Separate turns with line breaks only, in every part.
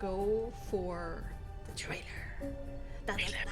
go for the trailer. Da, da, da.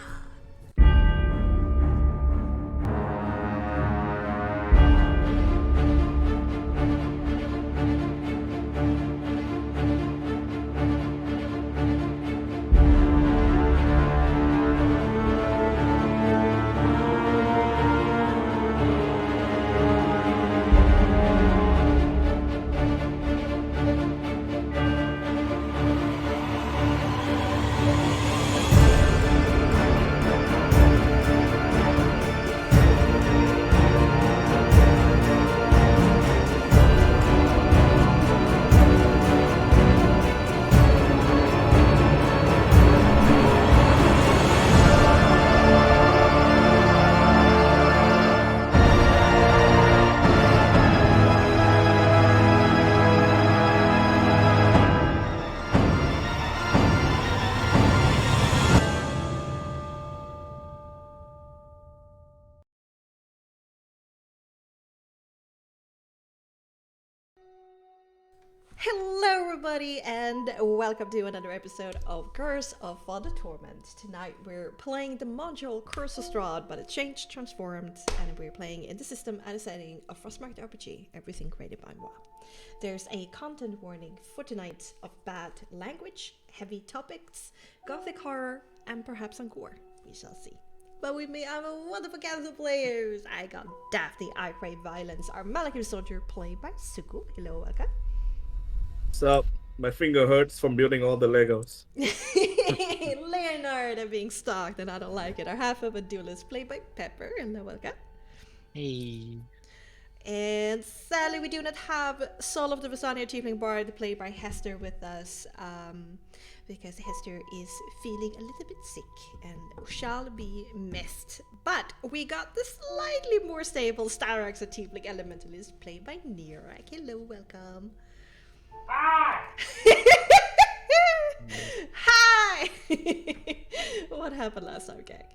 Hello, everybody, and welcome to another episode of Curse of the Torment. Tonight we're playing the module Curse of Strahd, but it changed, transformed, and we're playing in the system and the setting of Frostmark RPG, everything created by moi. There's a content warning for tonight of bad language, heavy topics, gothic horror, and perhaps some gore. We shall see. But with me, I have a wonderful cast of players. I got Daphne, I Crave Violence, our Malachim Soldier, played by Suku. Hello, Aka.
So my finger hurts from building all the Legos.
Leonard are being stalked and I don't like it. Our half of a duelist played by Pepper. Hello, welcome.
Hey.
And sadly, we do not have Soul of the Vasania Tiefling Bard played by Hester with us because Hester is feeling a little bit sick and shall be missed. But we got the slightly more stable Starax, a Tiefling Elementalist played by Nirak. Hello, welcome. Hi! Hi! What happened last time, Gag?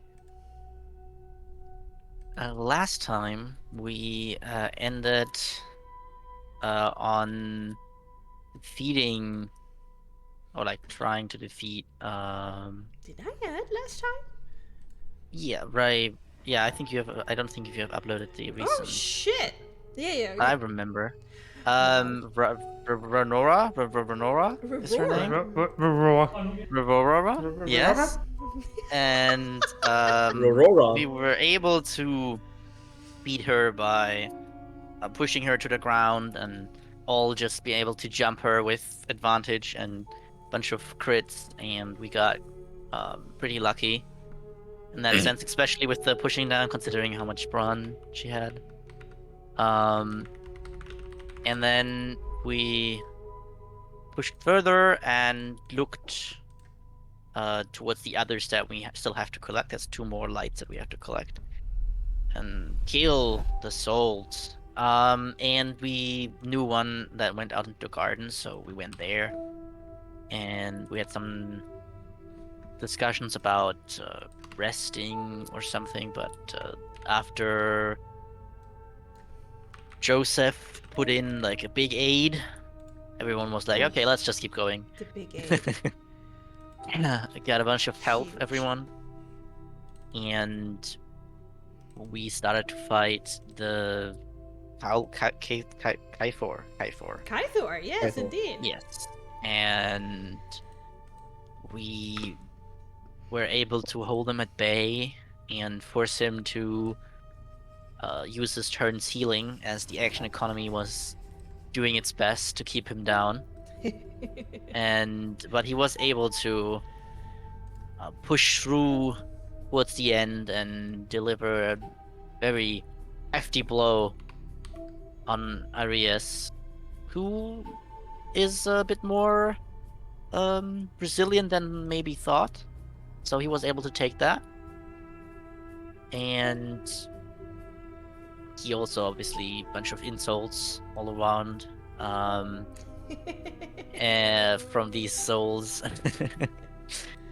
Last time we ended on defeating, or like trying to defeat.
Did I add last time?
Yeah, right. Yeah, I think you have. I don't think you have uploaded the recent.
Oh shit! Yeah.
I remember. Renora is her name. Renora. Yes. And
Aurora.
we were able to beat her by pushing her to the ground and all just be able to jump her with advantage and a bunch of crits, and we got pretty lucky in that sense, especially with the pushing down, considering how much brawn she had. And then we pushed further and looked towards the others that we still have to collect. There's 2 more lights that we have to collect and kill the souls. And we knew one that went out into the garden, so we went there. And we had some discussions about resting or something, but after Joseph put in like a big aid, everyone was like, okay, let's just keep going.
The big aid.
I got a bunch of health,
Huge.
everyone. And we started to fight the Kaithor.
Kythor, yes,
Kythor.
indeed.
Yes. And we were able to hold him at bay and force him to use his turn's healing, as the action economy was doing its best to keep him down. But he was able to push through towards the end and deliver a very hefty blow on Arias, who is a bit more resilient than maybe thought. So he was able to take that. And he also obviously a bunch of insults all around. From these souls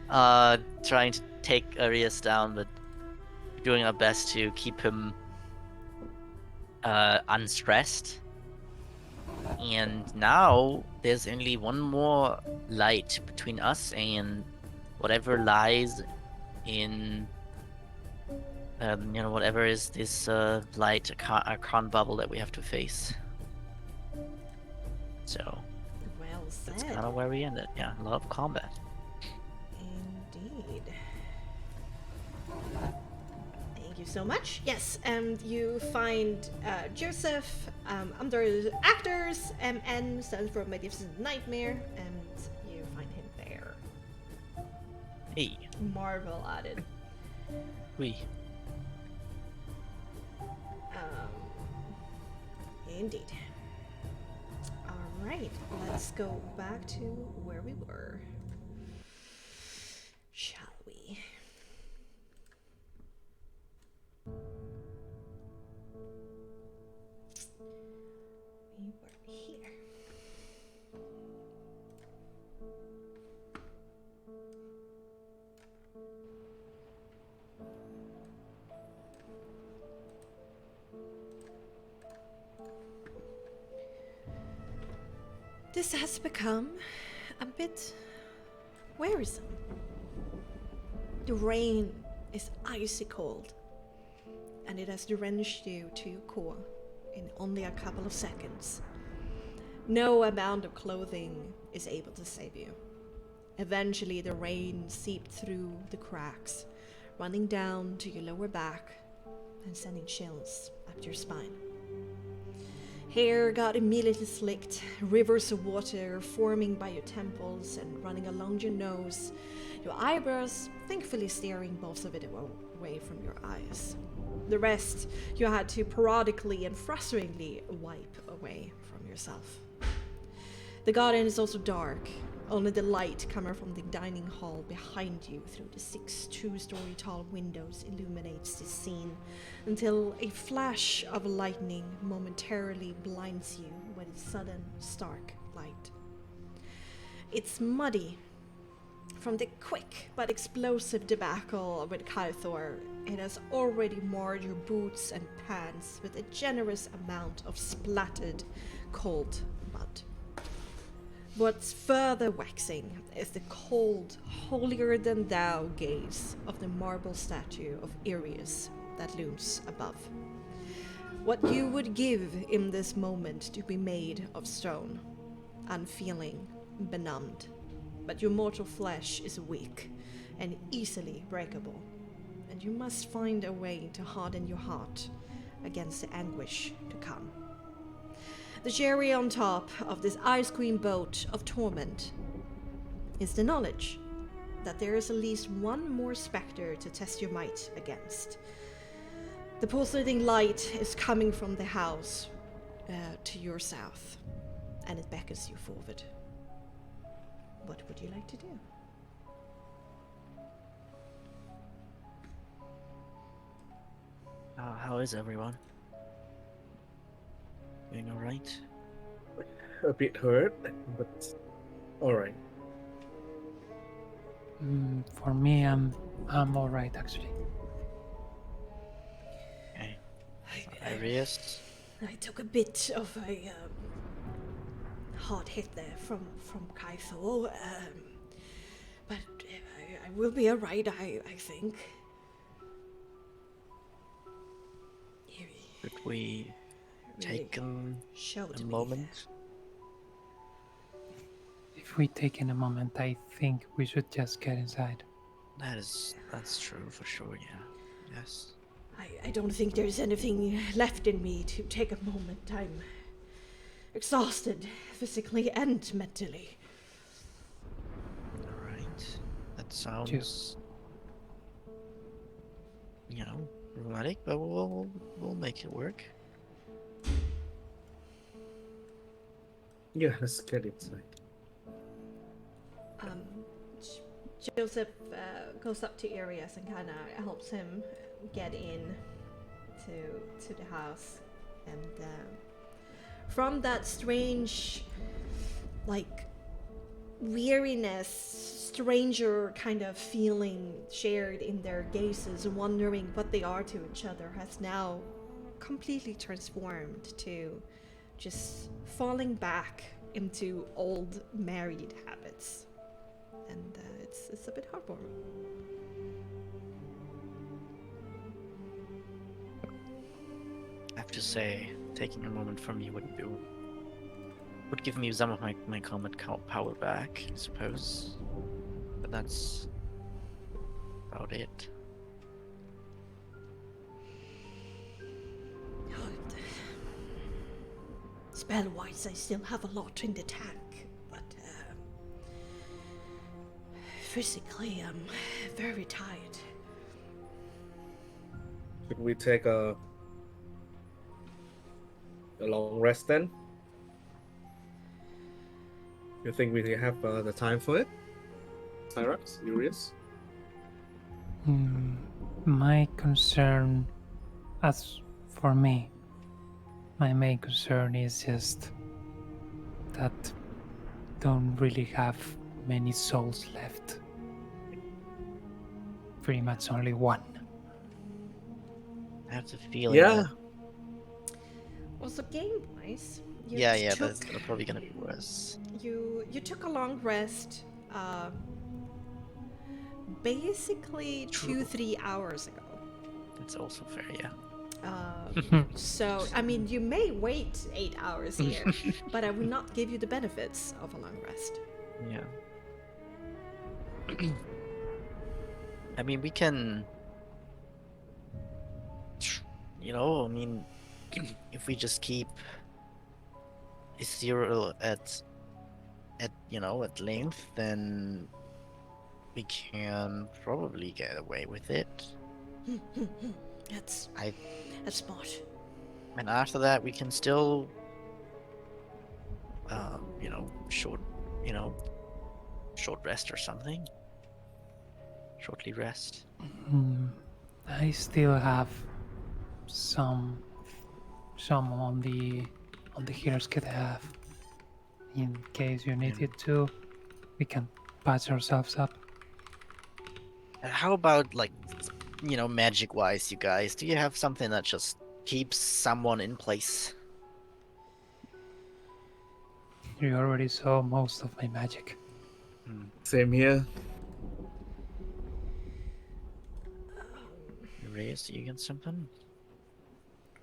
trying to take Arias down, but doing our best to keep him unstressed. And now there's only one more light between us and whatever lies in, whatever is this light arcane bubble that we have to face. So
Well
that's
said.
kind of where we ended. Yeah, a lot of combat.
Indeed. Thank you so much. Yes, and you find Joseph under actors, N stands for Magnificent Nightmare, and you find him there.
Hey,
Marvel added.
we.
Indeed. Alright, let's go back to where we were. Shall we? We were here. This has become a bit wearisome. The rain is icy cold, and it has drenched you to your core in only a couple of seconds. No amount of clothing is able to save you. Eventually, the rain seeped through the cracks, running down to your lower back and sending chills up your spine. Hair got immediately slicked, rivers of water forming by your temples and running along your nose, your eyebrows thankfully steering most of it away from your eyes. The rest you had to periodically and frustratingly wipe away from yourself. The garden is also dark. Only the light coming from the dining hall behind you through the 6 two-story tall windows illuminates the scene until a flash of lightning momentarily blinds you with its sudden stark light. It's muddy. From the quick but explosive debacle with Kythor, it has already marred your boots and pants with a generous amount of splattered cold mud. What's further waxing is the cold, holier-than-thou gaze of the marble statue of Arius that looms above. What you would give in this moment to be made of stone, unfeeling, benumbed, but your mortal flesh is weak and easily breakable, and you must find a way to harden your heart against the anguish to come. The cherry on top of this ice cream boat of torment is the knowledge that there is at least one more specter to test your might against. The pulsating light is coming from the house to your south, and it beckons you forward. What would you like to do?
How is everyone? Doing all right?
A bit hurt, but all right.
For me, I'm all right actually.
Okay. Arius?
I took a bit of a hard hit there from Kythor, but I will be alright, I think.
Could we take a moment?
If we take in a moment, I think we should just get inside.
That's true for sure, yeah. Yes.
I don't think there's anything left in me to take a moment. I'm exhausted, physically and mentally.
Alright. That sounds dramatic, but we'll make it work.
Yeah, let's get inside.
Joseph goes up to Arius and kind of helps him get in to the house, and from that strange, like, weariness, stranger kind of feeling shared in their gazes, wondering what they are to each other, has now completely transformed to just falling back into old married habits. And it's a bit heartwarming.
I have to say, taking a moment from you would give me some of my combat power back, I suppose. But that's about it.
Spell-wise, I still have a lot in the tank, but physically, I'm very tired.
Should we take a long rest then? You think we have the time for it? Cyrax, Urius?
My concern, as for me, my main concern is just that don't really have many souls left. Pretty much only one.
I have the feeling.
Yeah.
that-
Also, game-wise,
that's probably gonna be worse.
You took a long rest, basically
True.
2-3 hours ago.
It's also fair, yeah.
So, I mean, you may wait 8 hours here, but I will not give you the benefits of a long rest.
Yeah. I mean, we can. I mean, if we just keep Ethereal at length, then we can probably get away with it.
That's smart.
And after that, we can still, short rest or something. Shortly rest.
I still have some on the hero's kit I have. In case you need it too, we can patch ourselves up.
How about, like, magic-wise, you guys? Do you have something that just keeps someone in place?
You already saw most of my magic.
Same here.
Reyes, do you get something?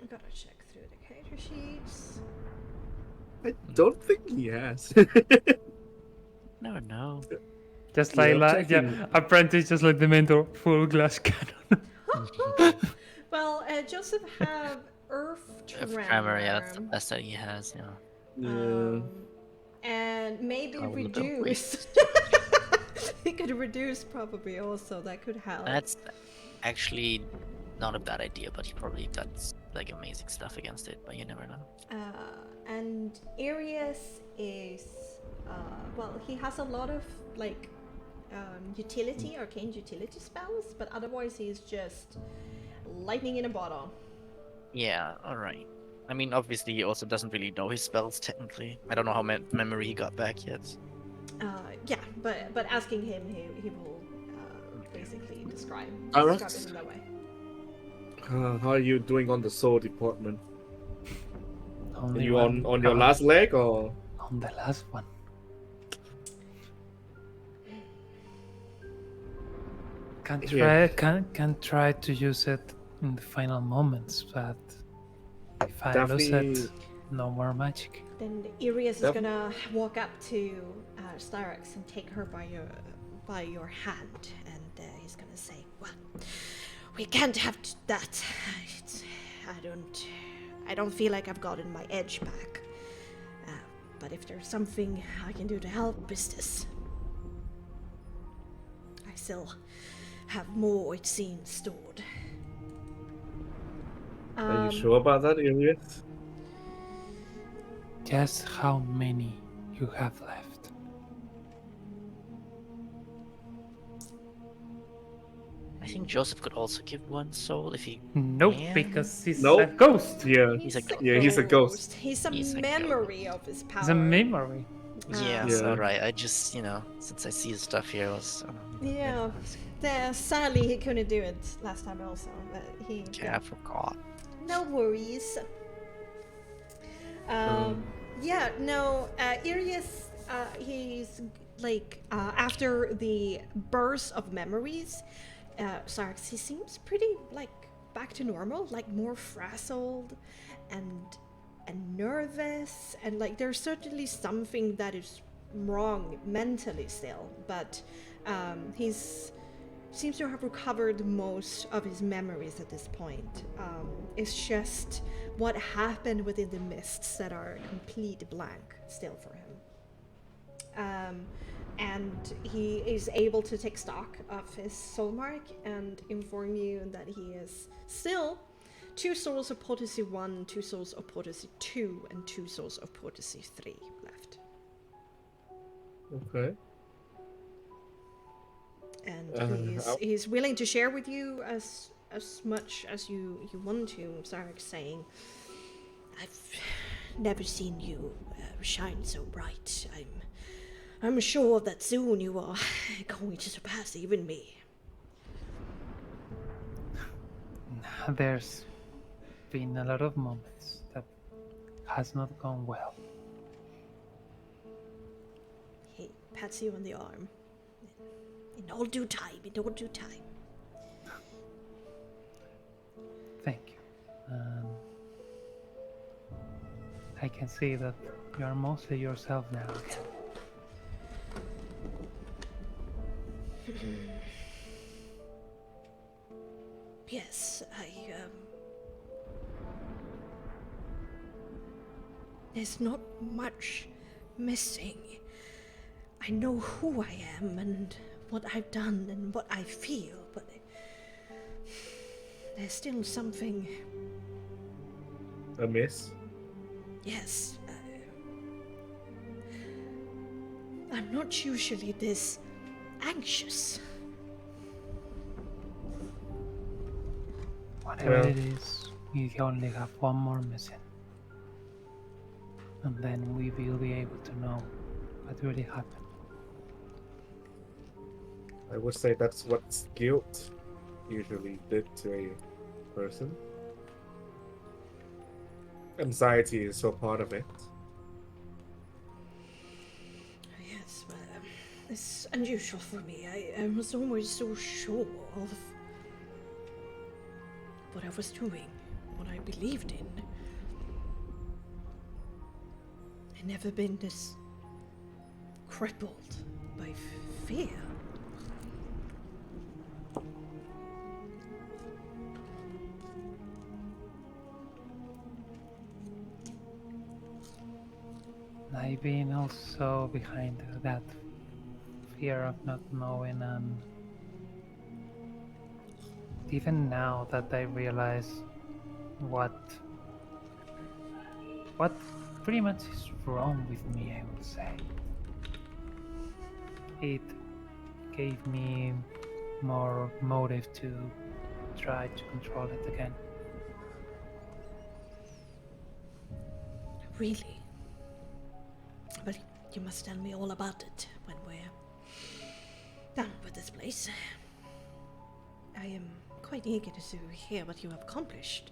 I gotta check through the character sheets.
I don't think he has.
Never know.
Just
Yeah,
like
checking.
apprentice, just like the mentor, full glass cannon.
Well, Joseph have Earth Tremor.
Tremor, yeah, that's the best that he has, yeah.
Yeah.
And maybe
Oh, look at
reduce. He could reduce probably also. That could help.
That's actually not a bad idea, but he probably got, like, amazing stuff against it, but you never know.
And Arius is, well, he has a lot of, like, arcane utility spells, but otherwise he's just lightning in a bottle.
Yeah, alright. I mean, obviously he also doesn't really know his spells, technically. I don't know how memory he got back yet.
Yeah, but asking him, he will basically describe
Alright.
it in that way.
How are you doing on the soul department? Are
Only
you
one
on your
card.
last leg or?
On the last one. Can try to use it in the final moments, but if I lose
Definitely.
it, no more magic.
Then Arius is
Yep.
gonna walk up to Styrax and take her by your hand, and he's gonna say, "Well, we can't have that. I don't feel like I've gotten my edge back. But if there's something I can do to help, is this. I still have more, it seems, stored."
Are you sure about that, Urius?
Just how many you have left?
I think Joseph could also give one soul if he...
Nope,
Yeah.
because he's
Nope.
a ghost.
Yeah.
He's a ghost.
He's a ghost.
He's a
He's a
memory of his power.
It's a memory.
Yes,
Yeah.
alright. I just, since I see his stuff here, I was...
Yeah. Sadly, he couldn't do it last time also. But
I forgot.
no worries. Yeah, no, Irius, he's like, after the burst of memories, Sarx, he seems pretty, like, back to normal, like, more frazzled and nervous, and, like, there's certainly something that is wrong mentally still, but he's seems to have recovered most of his memories at this point. It's just what happened within the mists that are a complete blank still for him. And he is able to take stock of his soul mark and inform you that he is still 2 souls of potency 1, 2 souls of potency 2, and 2 souls of potency 3 left.
Okay.
And he's willing to share with you as much as you want to. Sarek saying, "I've never seen you shine so bright. I'm sure that soon you are going to surpass even me."
There's been a lot of moments that has not gone well.
He pats you on the arm. In all due time, in all due time.
Thank you. I can see that you are mostly yourself now again.
Yes, there's not much missing. I know who I am and what I've done and what I feel, but there's still something
amiss.
Yes. I'm not usually this anxious.
Whatever it is, we only have one more missing. And then we will be able to know what really happened.
I would say that's what guilt usually did to a person. Anxiety is so part of it.
Yes, but it's unusual for me. I was always so sure of what I was doing, what I believed in. I'd never been this crippled by fear.
I've been also behind that fear of not knowing, and even now that I realize what pretty much is wrong with me, I would say. It gave me more motive to try to control it again.
Really? But you must tell me all about it when we're done with this place. I am quite eager to hear what you have accomplished.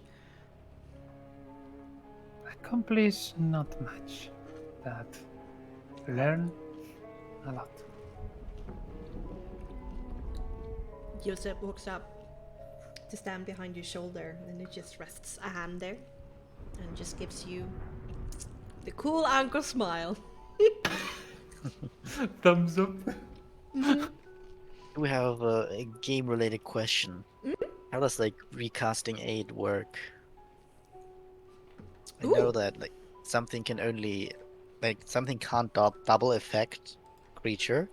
Accomplish not much, but learn a lot.
Joseph walks up to stand behind your shoulder, and it just rests a hand there and just gives you the cool uncle smile.
Thumbs up.
We have a game-related question. How does like recasting aid work? I know that like something can only something can't double effect creature,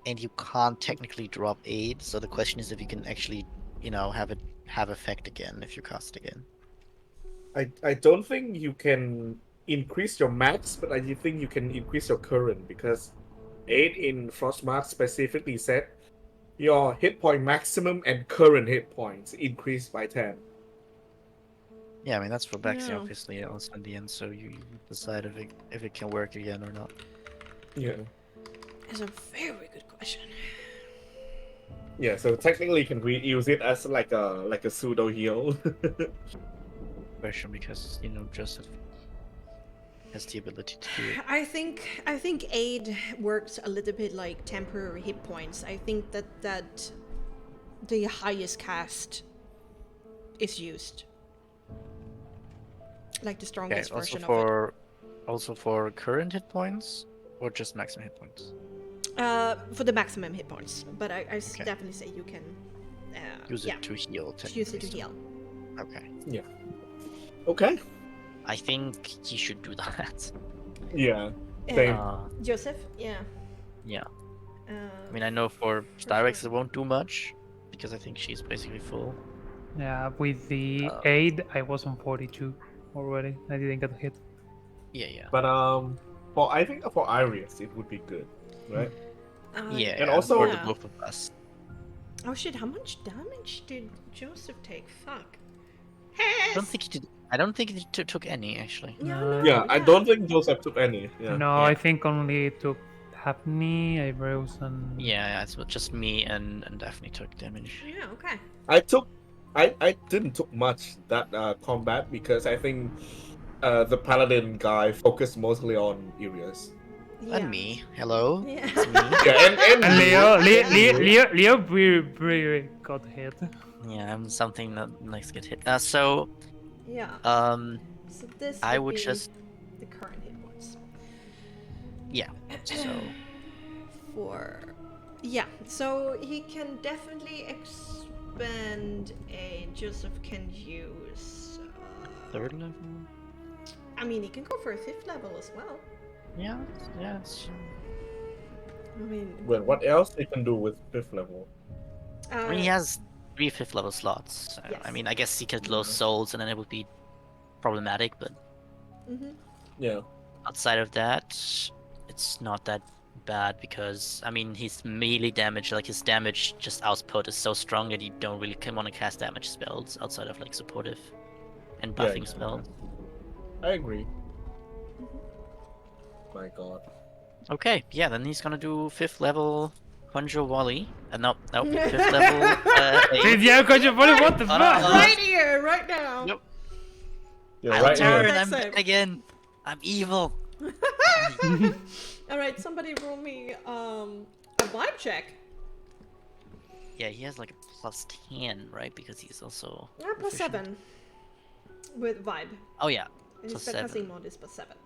and you can't technically drop aid. So the question is if you can actually, have it have effect again if you cast again.
I don't think you can increase your max, but I think you can increase your current, because 8 in Frostmark specifically said your hit point maximum and current hit points increased by 10.
Yeah, I mean that's for Bexxy,
Yeah.
obviously, also in the end. So you decide if it can work again or not.
Yeah.
That's a very good question.
Yeah, so technically you can use it as like a pseudo heal.
question because Joseph has the ability to do it.
I think aid works a little bit like temporary hit points. I think that the highest cast is used, like the
Okay,
strongest
also
version
for current hit points or just maximum hit points?
of it. For the maximum hit points, but I
Okay.
definitely say you can
Use
yeah,
it to heal.
use it to
technically,
heal.
so- Okay.
Okay.
I think he should do that.
Yeah. Same.
Joseph, yeah.
Yeah.
Uh,
I mean, I know for Styrex it won't do much because I think she's basically full.
Yeah, with the
Uh,
aid, I was on 42 already. I didn't get hit.
Yeah.
But I think for Iris it would be good, right?
Yeah.
And also-
for the
yeah.
both of us.
Oh shit! How much damage did Joseph take? Fuck.
I don't think he did. I don't think he took any actually.
Yeah,
No.
no,
Yeah, I don't think Joseph took any. Yeah.
No,
Yeah.
I think only took Hapney, Eyebrows, and
Yeah, it's just me and Daphne took damage.
Yeah, okay.
I didn't took much that combat because I think the paladin guy focused mostly on areas.
Yeah.
And me. Hello.
Yeah.
It's me.
Yeah,
And
you.
Leo very got hit.
Yeah, I'm something that likes to get hit. So
Yeah. So this
I
would
would
be
just
the current hit points.
so
So he can definitely expend a Joseph can use.
third level.
I mean, he can go for a 5th level as well.
Yeah. It's,
I mean,
Well, what else you can do with 5th level?
I mean, he has 3 5th level slots. So, I
Yes.
mean, I guess he could lose souls and then it would be problematic, but
mhm.
Yeah.
outside of that, it's not that bad because I mean his melee damage, like his damage just output is so strong that you don't really want to cast damage spells outside of like supportive and
Yeah,
buffing
yeah.
spells.
I agree. My God.
Okay, yeah, then he's gonna do 5th level Conjure Volley. No, 5th level.
Yeah, because you're funny. What the
Oh, no,
fuck?
no.
Right here, right now.
Yep.
Yeah,
I'll
right
turn.
here.
Dex
I'm
save.
bad again. I'm evil.
All right, somebody roll me a vibe check.
Yeah, he has like a +10, right? Because he's also.
Plus
proficient.
7 with vibe.
Oh yeah.
And his
+7.
spellcasting mod is +7.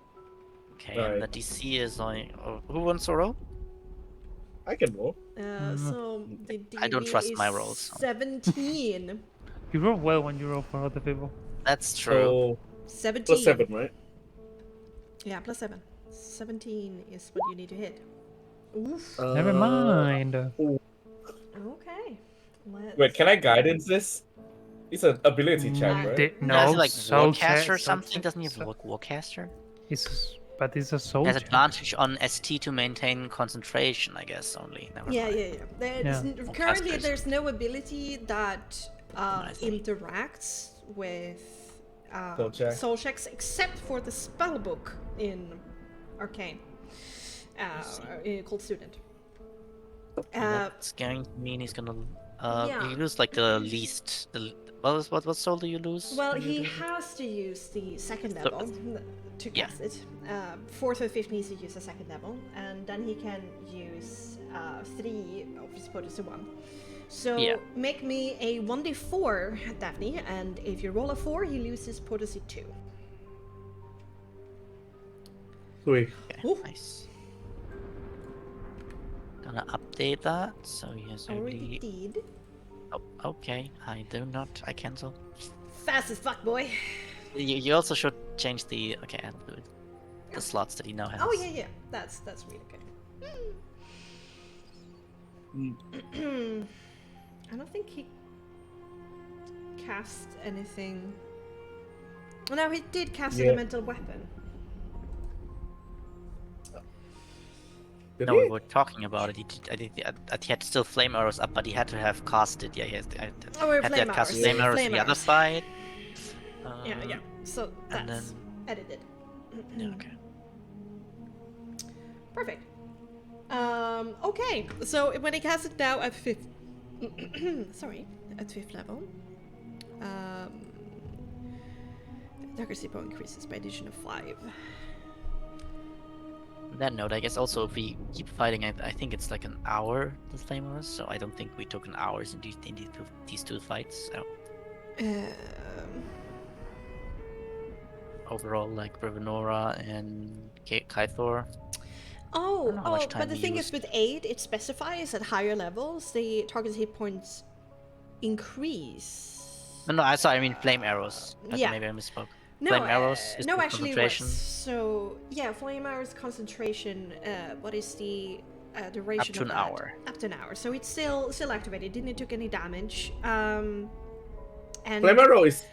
Okay,
Right.
and the DC is like. Oh, who wants to roll?
I can roll.
So the
I don't
DD
trust
is
my rolls, so.
17.
You roll well when you roll for other people.
That's true.
So
17.
+7, right?
Yeah, +7. 17 is what you need to hit. Oof.
Never mind.
Okay. Let's...
Wait, can I guidance this? It's an ability check, right?
No, is it like
soul
Warcaster or
check,
something? Doesn't he have Warcaster?
But it's a soul
He has
check.
advantage on ST to maintain concentration, I guess, only. Never
Yeah,
mind.
yeah. There's
Yeah.
currently
Casters.
there's no ability that
I see.
interacts with
Soul check.
soul checks except for the spell book in Arcane, called Student.
That's going to mean he's gonna.
Yeah.
You lose like the least. What soul do you lose?
Well,
when you
he
do that?
has to use the second
So-
level to
yeah.
cast it. 4th or 5th needs to use the second level, and then he can use 3 of his potency 1. So
Yeah.
make me a 1d4, Daphne, and if you roll a 4, he loses potency 2.
Sweet.
Okay,
Ooh.
nice. Gonna update that. So he has
Already
only.
did.
Oh, okay. I do not. I cancel.
Fast as fuck, boy.
You also should change the. Okay, I'll do it. The slots that he now has.
Oh yeah. That's really good. I don't think he cast anything. Oh, no, he did cast
Yeah.
elemental weapon.
Did
No,
he?
we were talking about it. He had still flame arrows up, but he had to have casted. Yeah, he has.
Oh, we're
had to
flame
have casted
arrows.
flame arrows
Flame
the other
arrows.
side.
Yeah. So
and
that's
then-
edited.
Yeah, okay.
Perfect. Okay. So when he casts it now at 5th, at 5th level, Darker Sipo increases by addition of 5.
On that note, I guess also if we keep fighting, I think it's like an hour the flame was, so I don't think we took an hours in these two fights. So overall, like Brevenora and Kythor.
Oh,
know how much
but
time
the
we
thing is
used.
with 8, it specifies at higher levels the target hit points increase.
No, I mean flame arrows.
Yeah.
Maybe I misspoke.
No,
Flame arrows is
no,
the
actually it
concentration.
was. So, yeah, flame arrows concentration, what is the duration
Up to
of
an
that?
hour.
Up to an hour. So it's still activated. Didn't take any damage. And
Flame arrow is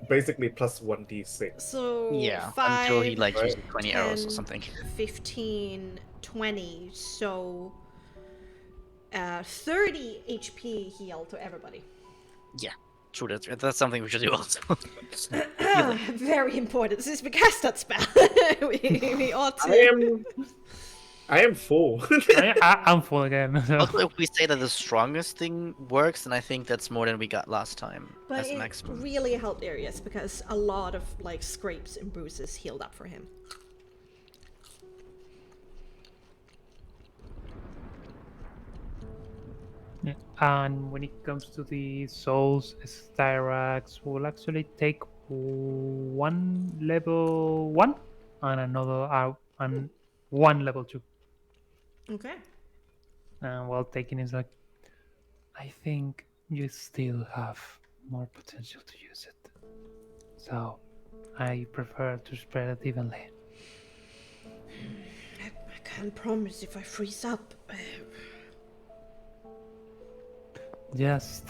basically plus 1d6.
so
Yeah,
5,
until he like
right?
uses 20 arrows or
10,
something.
15, 20. So 30 HP heal to everybody.
Yeah, true. That's something we should do also. Healing.
Very important. Since we cast that spell, we ought to.
I am full.
I'm full again. So.
Also, if we say that the strongest thing works, then I think that's more than we got last time
But
as
it
maximum.
really helped Arius because a lot of like scrapes and bruises healed up for him.
Yeah. And when it comes to the souls, Styrax will actually take one level 1 and another and one level 2.
Okay.
And while taking is like, I think you still have more potential to use it. So I prefer to spread it evenly.
I can't promise if I freeze up.
Just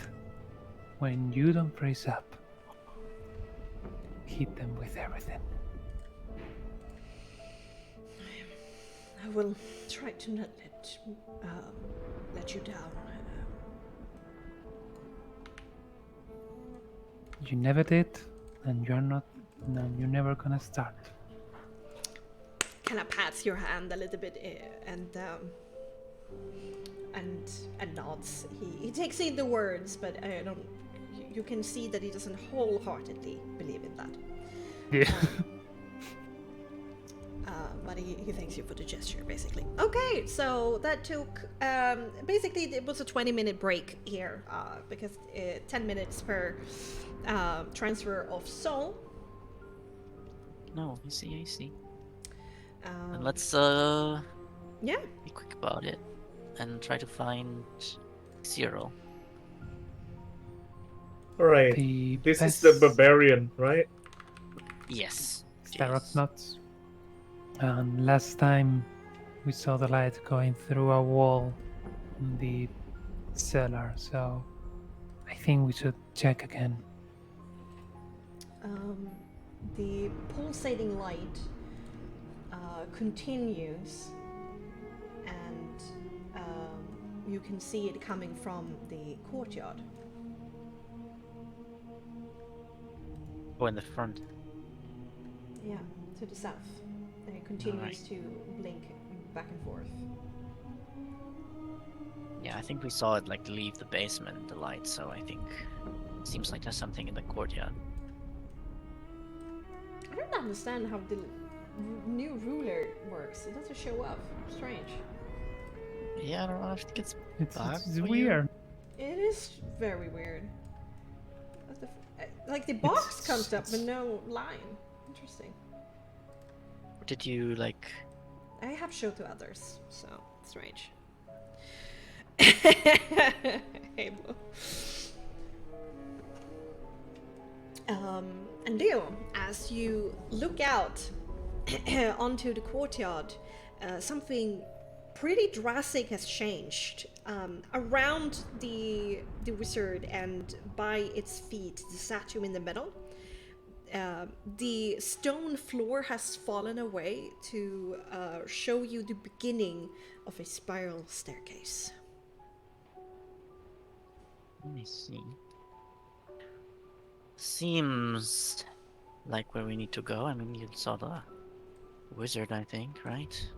when you don't freeze up, hit them with everything.
I will try to not let you down.
You never did, and you're not. And you're never gonna start.
Kind of pats your hand a little bit and nods. He takes in the words, but I don't. You can see that he doesn't wholeheartedly believe in that.
Yeah.
But he thanks you for the gesture, basically. Okay, so that took basically it was a 20-minute break here because 10 minutes per transfer of soul.
No, I see. And
Um,
let's
yeah.
be quick about it and try to find Zero.
Alright.
The
This is
best
the barbarian, right?
Yes.
Starrock nuts. And last time we saw the light going through a wall in the cellar, so I think we should check again.
The pulsating light continues, and you can see it coming from the courtyard.
Oh, in the front.
Yeah, to the south. And it continues to blink back and forth.
Yeah, I think we saw it like leave the basement, the light, so I think it seems like there's something in the courtyard.
I don't understand how the new ruler works. It doesn't show up. Strange.
Yeah, I don't know. I think it's
It's
for you.
weird.
It is very weird. What the like the box
It's-
comes up with no line. Interesting.
Or did you like?
I have showed to others, so strange. Halo. And Leo, as you look out onto the courtyard, something pretty drastic has changed. Around the wizard and by its feet, the statue in the middle, the stone floor has fallen away to show you the beginning of a spiral staircase.
Let me see. Seems like where we need to go. I mean, you saw the wizard, I think, right?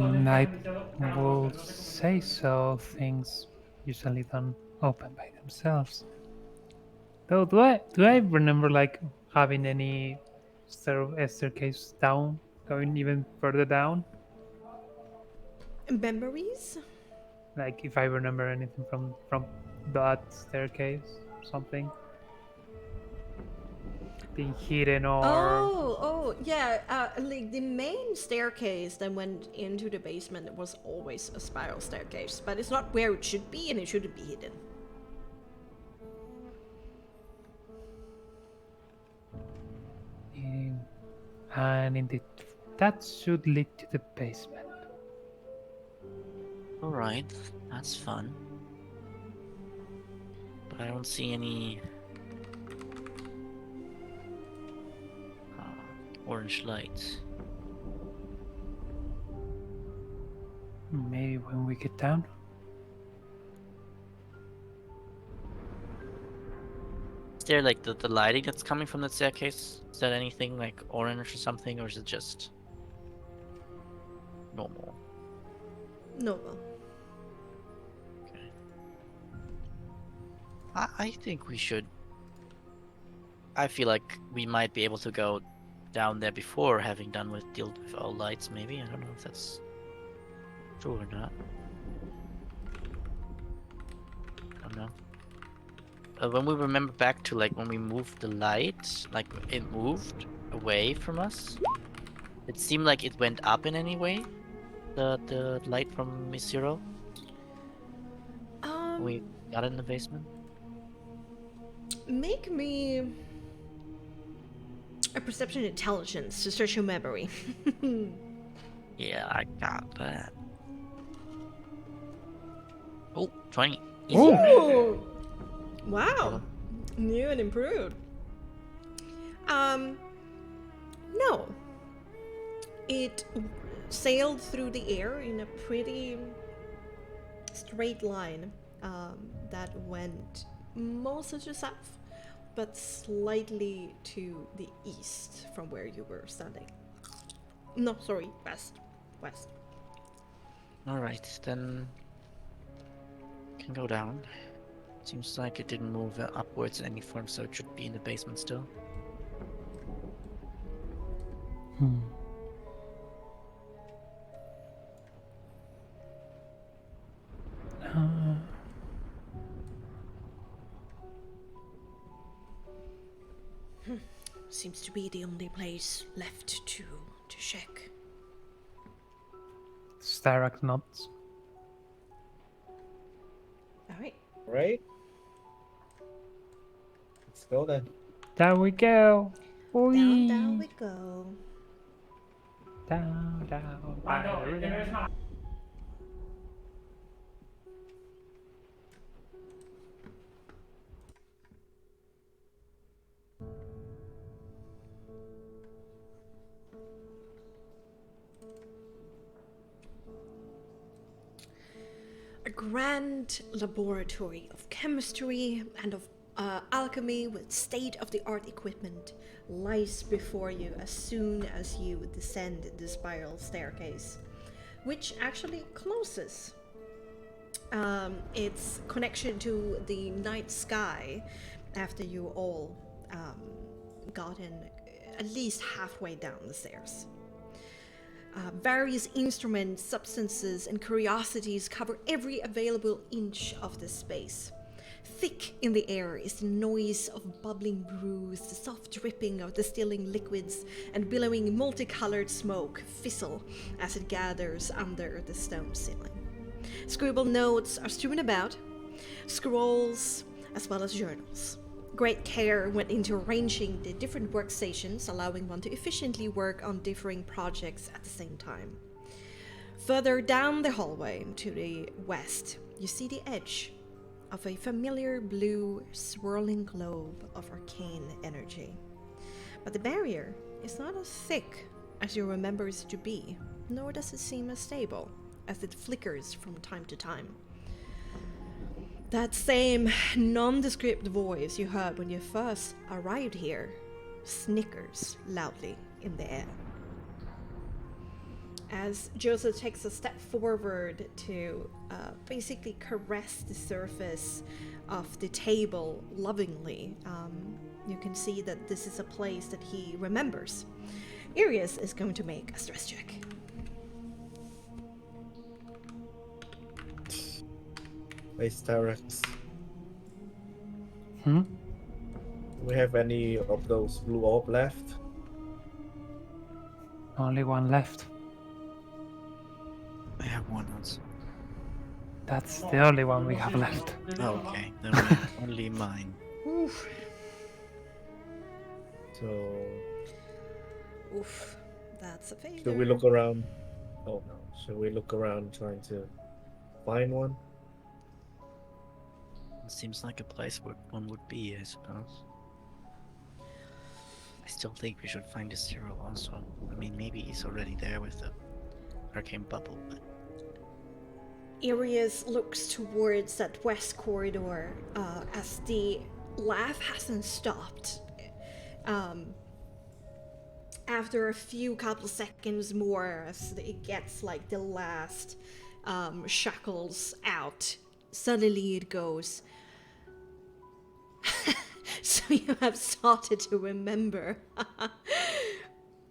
I will say so. Things usually don't open by themselves. Though, do I remember like having any staircase down, going even further down?
Memories?
Like if I remember anything from that staircase, something being hidden or
Yeah. Like the main staircase that went into the basement was always a spiral staircase, but it's not where it should be, and it shouldn't be hidden.
and indeed that should lead to the basement.
Alright, that's fun. But I don't see any orange lights.
Maybe when we get down.
Is there like the lighting that's coming from the staircase? Is that anything like orange or something, or is it just normal?
Normal.
Okay. I think we should. I feel like we might be able to go down there before having done with dealt with all lights. Maybe, I don't know if that's true or not. I don't know. When we remember back to like when we moved the light, like it moved away from us. It seemed like it went up in any way. The light from Miss Zero. We got it in the basement.
Make me a perception intelligence to search your memory.
Yeah, I got that. Oh, 20. Easy.
Ooh. Wow. New and improved. No. It sailed through the air in a pretty straight line that went mostly to south, but slightly to the east from where you were standing. No, sorry, west. West.
Alright, then can go down. Seems like it didn't move upwards in any form, so it should be in the basement still.
Seems to be the only place left to check.
Starak nods.
All right.
Right? Let's go then.
Down we go.
Down, down we go.
Down, down. By the river.
A grand laboratory of chemistry and of alchemy with state-of-the-art equipment lies before you as soon as you descend the spiral staircase, which actually closes. Its connection to the night sky after you all gotten at least halfway down the stairs. Various instruments, substances, and curiosities cover every available inch of the space. Thick in the air is the noise of bubbling brews, the soft dripping of distilling liquids, and billowing multicolored smoke fizzle as it gathers under the stone ceiling. Scribbled notes are strewn about, scrolls, as well as journals. Great care went into arranging the different workstations, allowing one to efficiently work on differing projects at the same time. Further down the hallway to the west, you see the edge of a familiar blue swirling globe of arcane energy. But the barrier is not as thick as you remember it to be, nor does it seem as stable, as it flickers from time to time. That same nondescript voice you heard when you first arrived here snickers loudly in the air. as Joseph takes a step forward to basically caress the surface of the table lovingly. You can see that this is a place that he remembers. Irius is going to make a stress check.
Nice Tyrex.
Hmm?
Do we have any of those blue orb left?
Only one left.
I have one also.
That's the only one we have left.
Okay, then we have only mine.
Oof.
So,
Oof. That's a failure.
should we look around? Oh no. Should we look around trying to find one?
It seems like a place where one would be, I suppose. I still think we should find the Cyril also. I mean, maybe he's already there with the arcane bubble, but
Irius looks towards that west corridor as the laugh hasn't stopped. After a few couple seconds more, as it gets like the last shackles out, suddenly it goes. So you have started to remember.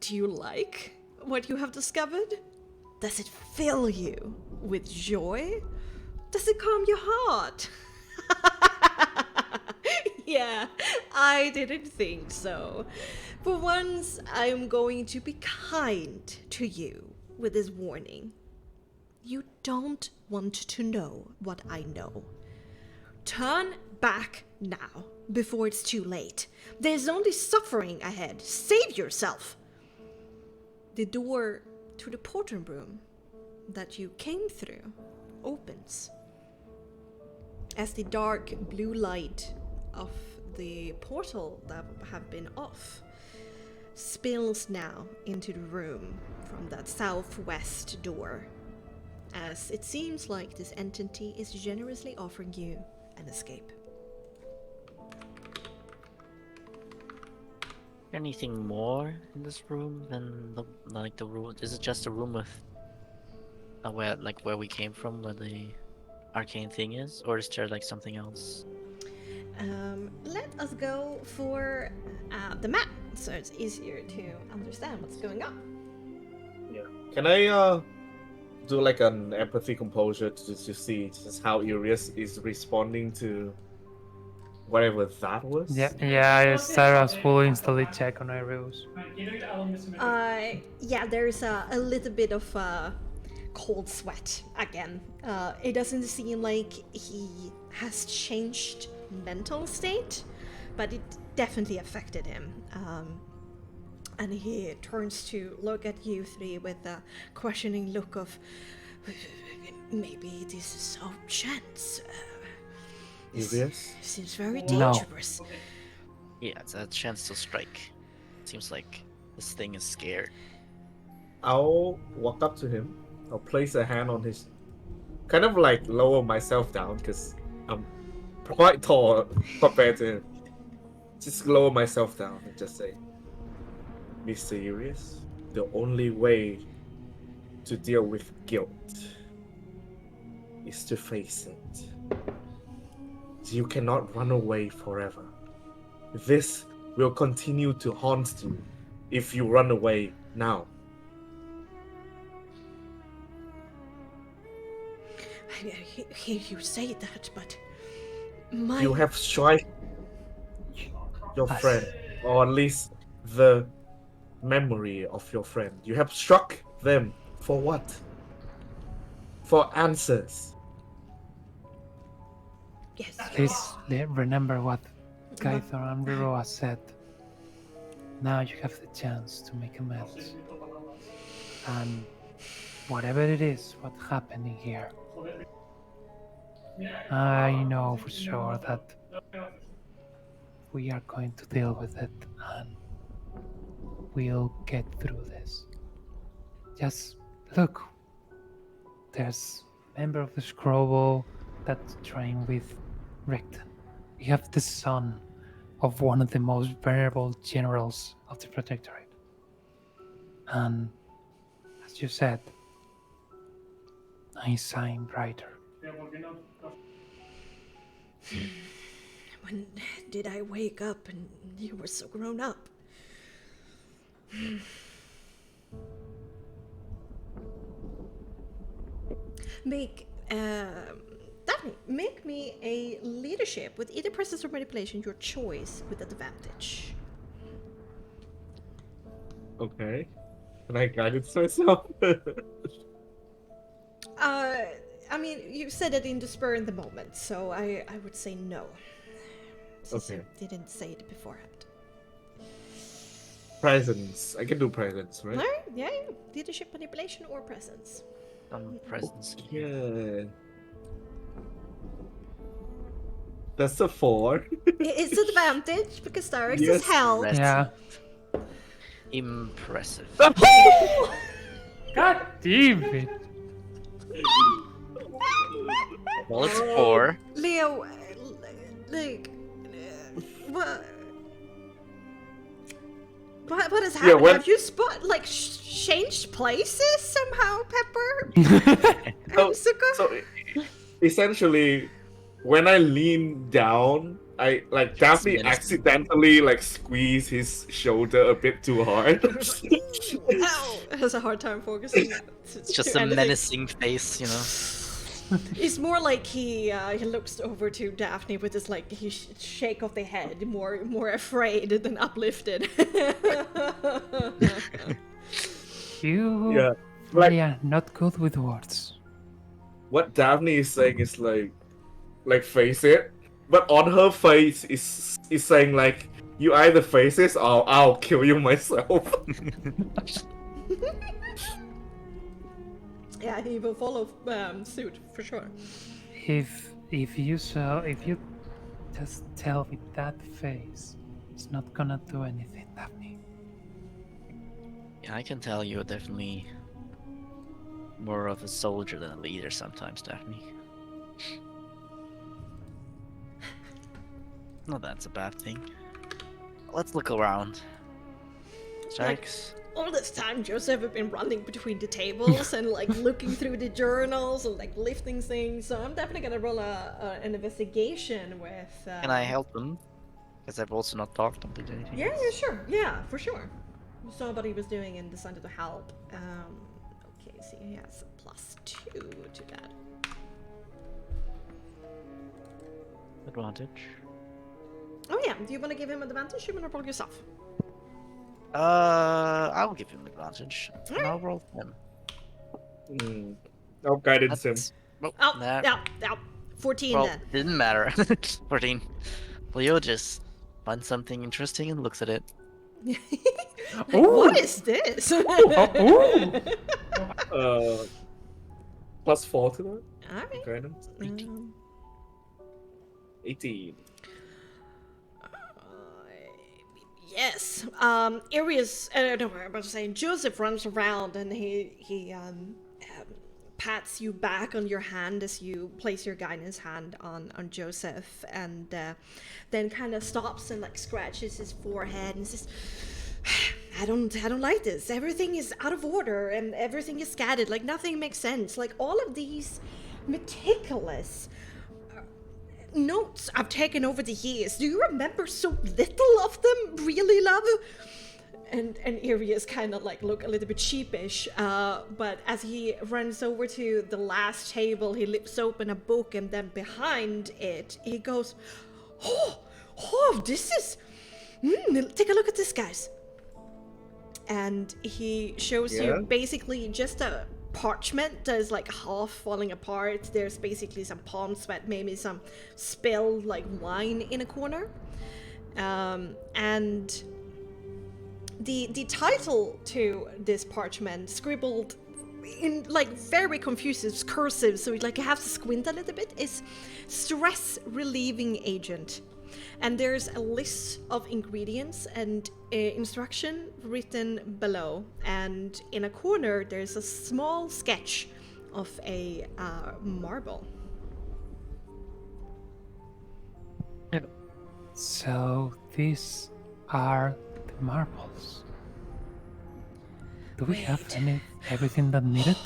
Do you like what you have discovered? Does it fill you with joy? Does it calm your heart? Yeah, I didn't think so. For once, I'm going to be kind to you with this warning. You don't want to know what I know. Turn back now, before it's too late. There's only suffering ahead. Save yourself. The door to the portal room that you came through opens. As the dark blue light of the portal that have been off spills now into the room from that southwest door, as it seems like this entity is generously offering you an escape.
anything more in this room than the room? Is it just a room with where we came from, where the arcane thing is, or is there like something else?
Let us go for the map, so it's easier to understand what's going on.
Yeah. Can I do like an empathy composure to see just how Irius is responding to whatever that was?
Yeah, Sarah's will instantly check on Iris.
Yeah, there's a little bit of cold sweat again. It doesn't seem like he has changed mental state, but it definitely affected him. And he turns to look at you three with a questioning look of, maybe this is our chance.
Irius?
Seems very
No.
dangerous.
Yeah, it's a chance to strike. Seems like this thing is scared.
I'll walk up to him. I'll place a hand on his, kind of like lower myself down because I'm quite tall compared to him. Just lower myself down and just say, Mr. Irius, the only way to deal with guilt is to face it. You cannot run away forever. This will continue to haunt you if you run away now.
I hear you say that, but my...
You have struck your friend, or at least the memory of your friend. You have struck them for what? For answers.
Yes.
Please remember what Gaithor and Riroa said. Now you have the chance to make amends. And whatever it is, what's happening here, I know for sure that we are going to deal with it and we'll get through this. Just look, there's a member of the Scrobble that's trained with Richten. We have the son of one of the most venerable generals of the Protectorate. And as you said, I shine brighter.
When did I wake up and you were so grown up? Daphne, make me a leadership with either presence or manipulation, your choice, with advantage.
Okay. Can I guide it myself?
I mean, you said it in the spur in the moment, so I would say no. Since
Okay.
you didn't say it beforehand.
Presence. I can do presence, right?
Alright, yeah. Leadership, manipulation, or presence.
Some presence.
Yeah. That's a 4.
It's advantage because Starix
Yes.
is hell.
Rest.
Yeah.
Impressive.
God damn it.
Well, it's 4.
Leo, like, what has happened?
when-
Have you changed places somehow, Pepper?
So-
Suka?
So essentially, when I lean down, Daphne
Menacing.
accidentally squeeze his shoulder a bit too hard.
Ow! Has a hard time focusing.
It's just a menacing face, you know.
It's more like he looks over to Daphne with this shake of the head, more afraid than uplifted.
You
Yeah,
really are not good with words.
what Daphne is saying is face it, but on her face is saying you either face this or I'll kill you myself.
Yeah, he will follow suit for sure.
If you just tell with that face, it's not gonna do anything, Daphne.
Yeah, I can tell you're definitely more of a soldier than a leader sometimes, Daphne. No, that's a bad thing. Let's look around. Strikes.
All this time, Joseph have been running between the tables and looking through the journals and lifting things. So I'm definitely gonna roll an investigation with.
Can I help them? Because I've also not talked to them. Anything
Yeah,
else.
yeah, sure. Yeah, for sure. You saw what he was doing and decided to help. Okay, so he has a +2 to that.
Advantage.
Oh yeah, do you want to give him advantage? You want to roll yourself?
I'll give him advantage. And I'll roll him.
I'll guidance him.
Oh,
that,
yeah, 14
well,
then.
didn't matter. 14. Leo just finds something interesting and looks at it.
What is this?
+4 to that.
Alright.
Guidance. 18.
Yes. Arius, no, I'm about to say, Joseph runs around and he pats you back on your hand as you place your guidance hand on Joseph, and then kind of stops and scratches his forehead and says, I don't like this. Everything is out of order and everything is scattered. Nothing makes sense. All of these meticulous notes I've taken over the years. Do you remember so little of them, really, love? And Arius kind of look a little bit sheepish, but as he runs over to the last table, he lifts open a book, and then behind it, he goes, oh, this is, take a look at this, guys. And he shows you basically just a parchment that is half falling apart. There's basically some palm sweat, maybe some spilled wine in a corner, and the title to this parchment, scribbled in very confused, it's cursive, so you have to squint a little bit, is stress relieving agent. And there's a list of ingredients and instruction written below. And in a corner, there's a small sketch of a marble.
So these are the marbles. Do we have
Wait.
everything that needed?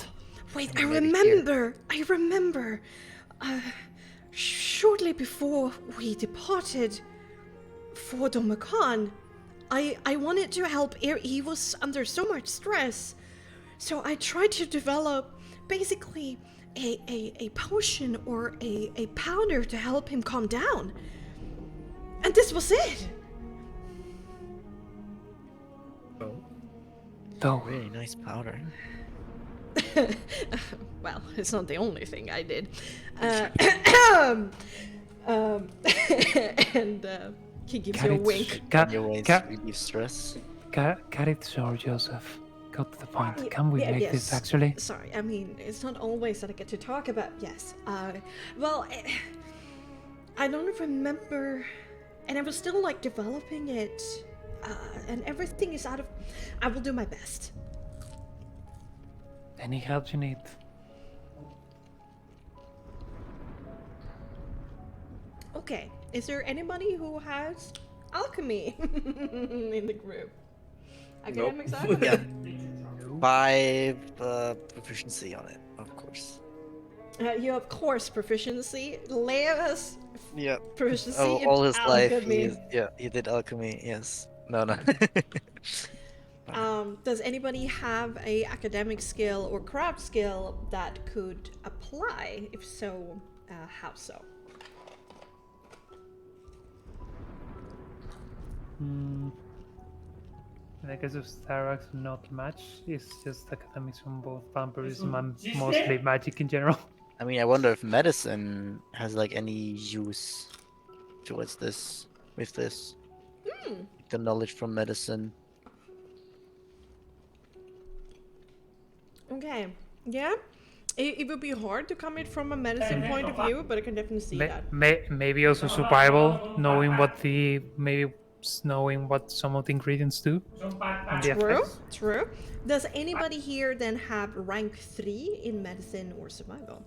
Wait,
I
I
mean, maybe here.
remember. Shortly before we departed for Domakan, I wanted to help he was under so much stress. So I tried to develop basically a potion or a powder to help him calm down. And this was it.
Oh.
Though,
Really nice powder.
Well, it's not the only thing I did. And he gives you a wink.
Your ways relieve stress.
Got it, Sir Joseph. Got to the point. Can we
Yeah,
make this actually?
Sorry, I mean, it's not always that I get to talk about. Yes. Well, I don't remember. And I was still like developing it. And everything is out of. I will do my best.
Any help you need?
Okay. Is there anybody who has alchemy in the group? Academics, alchemy?
Yeah. 5 proficiency on it, of course.
You have course proficiency. Leo's
Yeah.
proficiency
Oh,
in
all his life,
alchemy.
he did alchemy. Yes. No.
Does anybody have a academic skill or craft skill that could apply? If so, how so?
In the case of Starax, not much. It's just academics from both vampirism and mostly magic in general.
I mean, I wonder if medicine has like any use towards this, with this. The knowledge from medicine.
Okay, yeah. It would be hard to come in from a medicine point of view, but I can definitely see that.
Maybe also survival, knowing what some of the ingredients do. And the
True,
effects.
true. Does anybody here then have rank 3 in medicine or survival?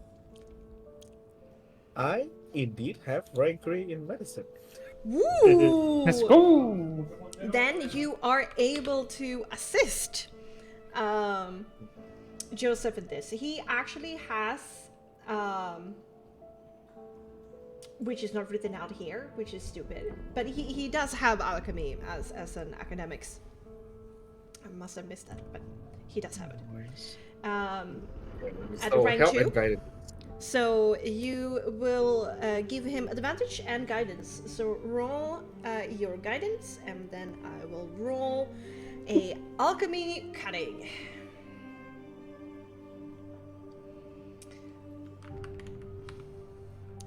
I indeed have rank 3 in medicine.
Woo!
Let's go!
Then you are able to assist Joseph in this. He actually has, which is not written out here, which is stupid, but he does have alchemy as an academics. I must have missed that, but he does have it. At
So
rank
help
2.
and guidance.
So you will give him advantage and guidance. So roll your guidance, and then I will roll a alchemy cunning.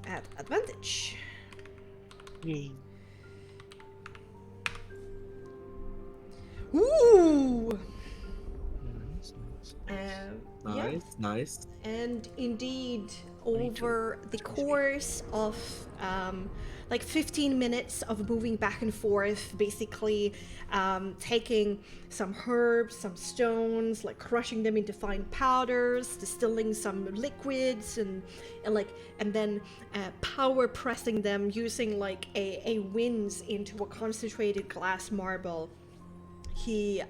At advantage. Ooh! Yeah.
Nice.
And indeed, over the course of like 15 minutes of moving back and forth, basically taking some herbs, some stones, like crushing them into fine powders, distilling some liquids, and then power pressing them using like a winze into a concentrated glass marble. He,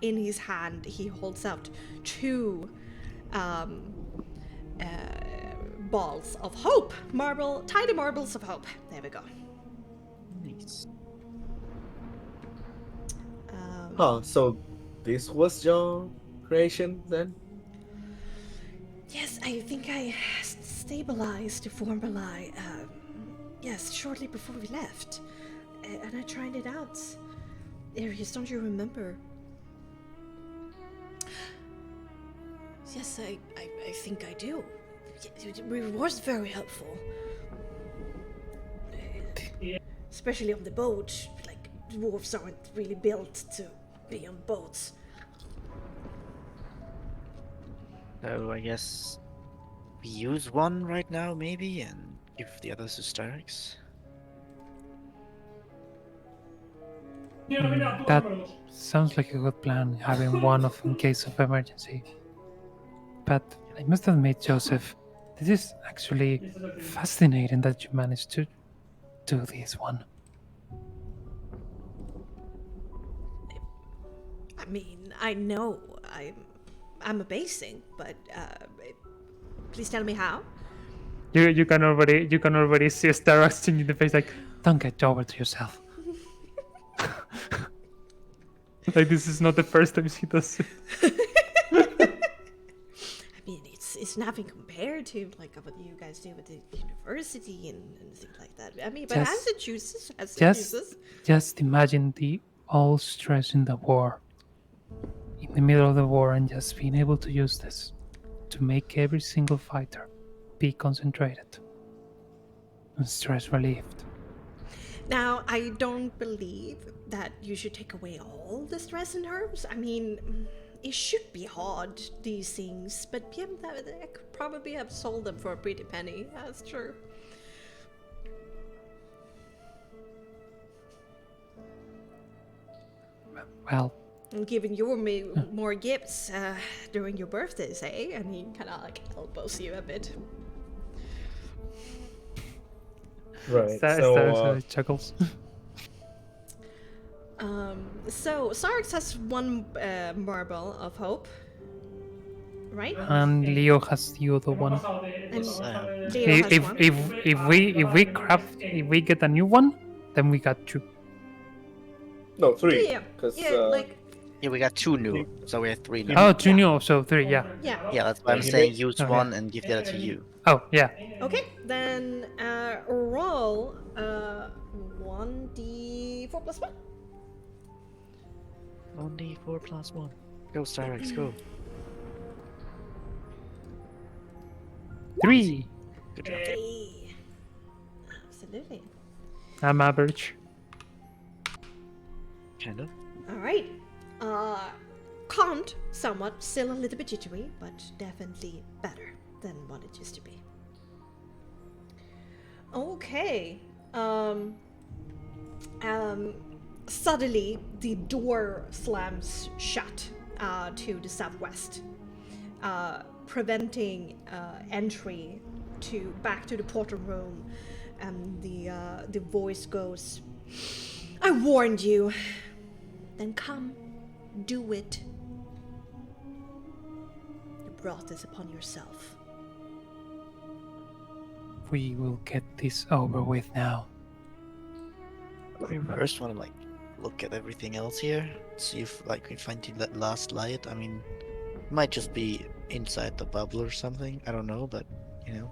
in his hand, he holds out 2 balls of hope. Tiny marbles of hope. There we go.
Nice.
So this was your creation then?
Yes, I think I stabilized the formula. Yes, shortly before we left, and I tried it out. Arius, don't you remember? Yes, I think I do. It was very helpful. Especially on the boat. Like, dwarves aren't really built to be on boats.
So I guess we use one right now, maybe, and give the others to Starix.
That sounds like a good plan, having one of in case of emergency. But I must admit, Joseph, this is actually fascinating that you managed to do this one.
I mean, I know I'm amazing, but please tell me how.
You can already see Starax in the face like, don't get over to yourself. Like this is not the first time he does it.
I mean, it's nothing compared to like what you guys do at the university and things like that. I mean, but as it chooses,
Just imagine all stress in the war, in the middle of the war, and just being able to use this to make every single fighter be concentrated and stress relieved.
Now, I don't believe that you should take away all the stress and nerves. I mean, it should be hard, these things, but yeah, I could probably have sold them for a pretty penny. That's true.
Well,
And giving you more gifts during your birthdays, eh? And he kind of like elbows you a bit.
Right.
Starax chuckles.
So Sarx has one marble of hope, right?
And Leo has the other one.
And
So,
Leo has one.
If we get a new one, then we got 2.
No, 3.
Yeah,
Because
like
yeah, we got 2 new, so we have 3 new.
Oh, 2 new, so 3, yeah.
yeah.
Yeah, that's why I'm
Yeah.
saying use
Okay.
one and give the other to you.
Oh, yeah.
Okay, then roll 1d4 plus 1.
1d4 plus 1. Go, Starax, go.
3.
Good job.
Okay. Absolutely.
I'm average.
Kind of.
All right. Calmed somewhat, still a little bit jittery, but definitely better than what it used to be. Okay. Suddenly, the door slams shut to the southwest, preventing entry back to the portal room. And the voice goes, "I warned you. Then come, do it. You brought this upon yourself."
We will get this over with now.
We first want to like look at everything else here, see if like we find that last light. I mean, it might just be inside the bubble or something. I don't know, but you know.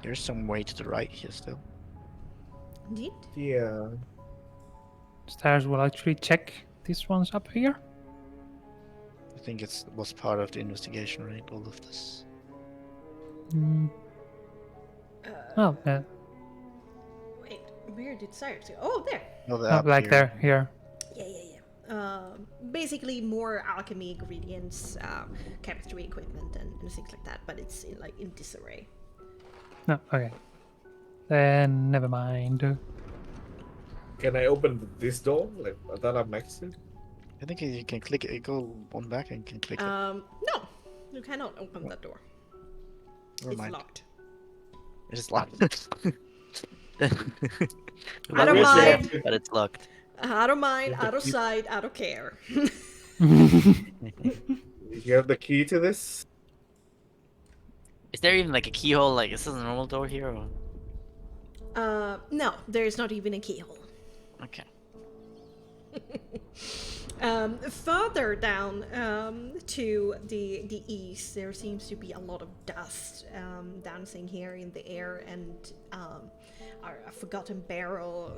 There's some way to the right here still.
Indeed.
yeah.
Stars will actually check these ones up here.
I think it was part of the investigation, right? All of this.
Oh, yeah.
Wait, where did Cyrus go? Oh, there.
No, they're
Oh,
up
like
here.
there, here.
Yeah. Basically, more alchemy ingredients, chemistry equipment, and things like that. But it's in disarray.
No, okay. Then never mind.
Can I open this door? Like that I'm next to?
I think you can click it. Go on back and can click it.
No, you cannot open that door.
Never
It's
mind.
locked.
It is locked.
I don't mind.
But it's locked.
Out of mind, out of sight, out of care.
You have the key to this?
Is there even like a keyhole? Like, is this a normal door here? Or...
No, there is not even a keyhole.
Okay.
Further down to the east, there seems to be a lot of dust dancing here in the air, and a forgotten barrel,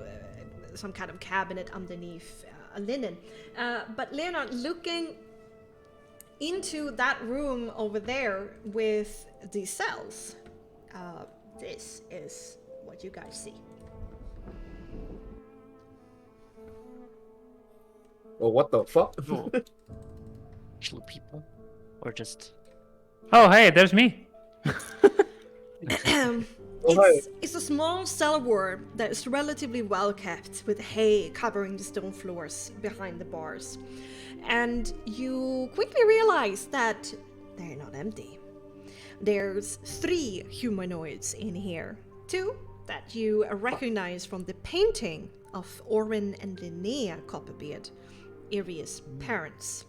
some kind of cabinet underneath a linen. But Leonard, looking into that room over there with the cells, this is what you guys see.
Oh, what the fuck?
Actual people, or just
Oh, hey, there's me.
It's a small cell ward that is relatively well kept, with hay covering the stone floors behind the bars. And you quickly realize that they're not empty. There's 3 humanoids in here. 2 that you recognize from the painting of Orin and Linnea Copperbeard, Iria's parents,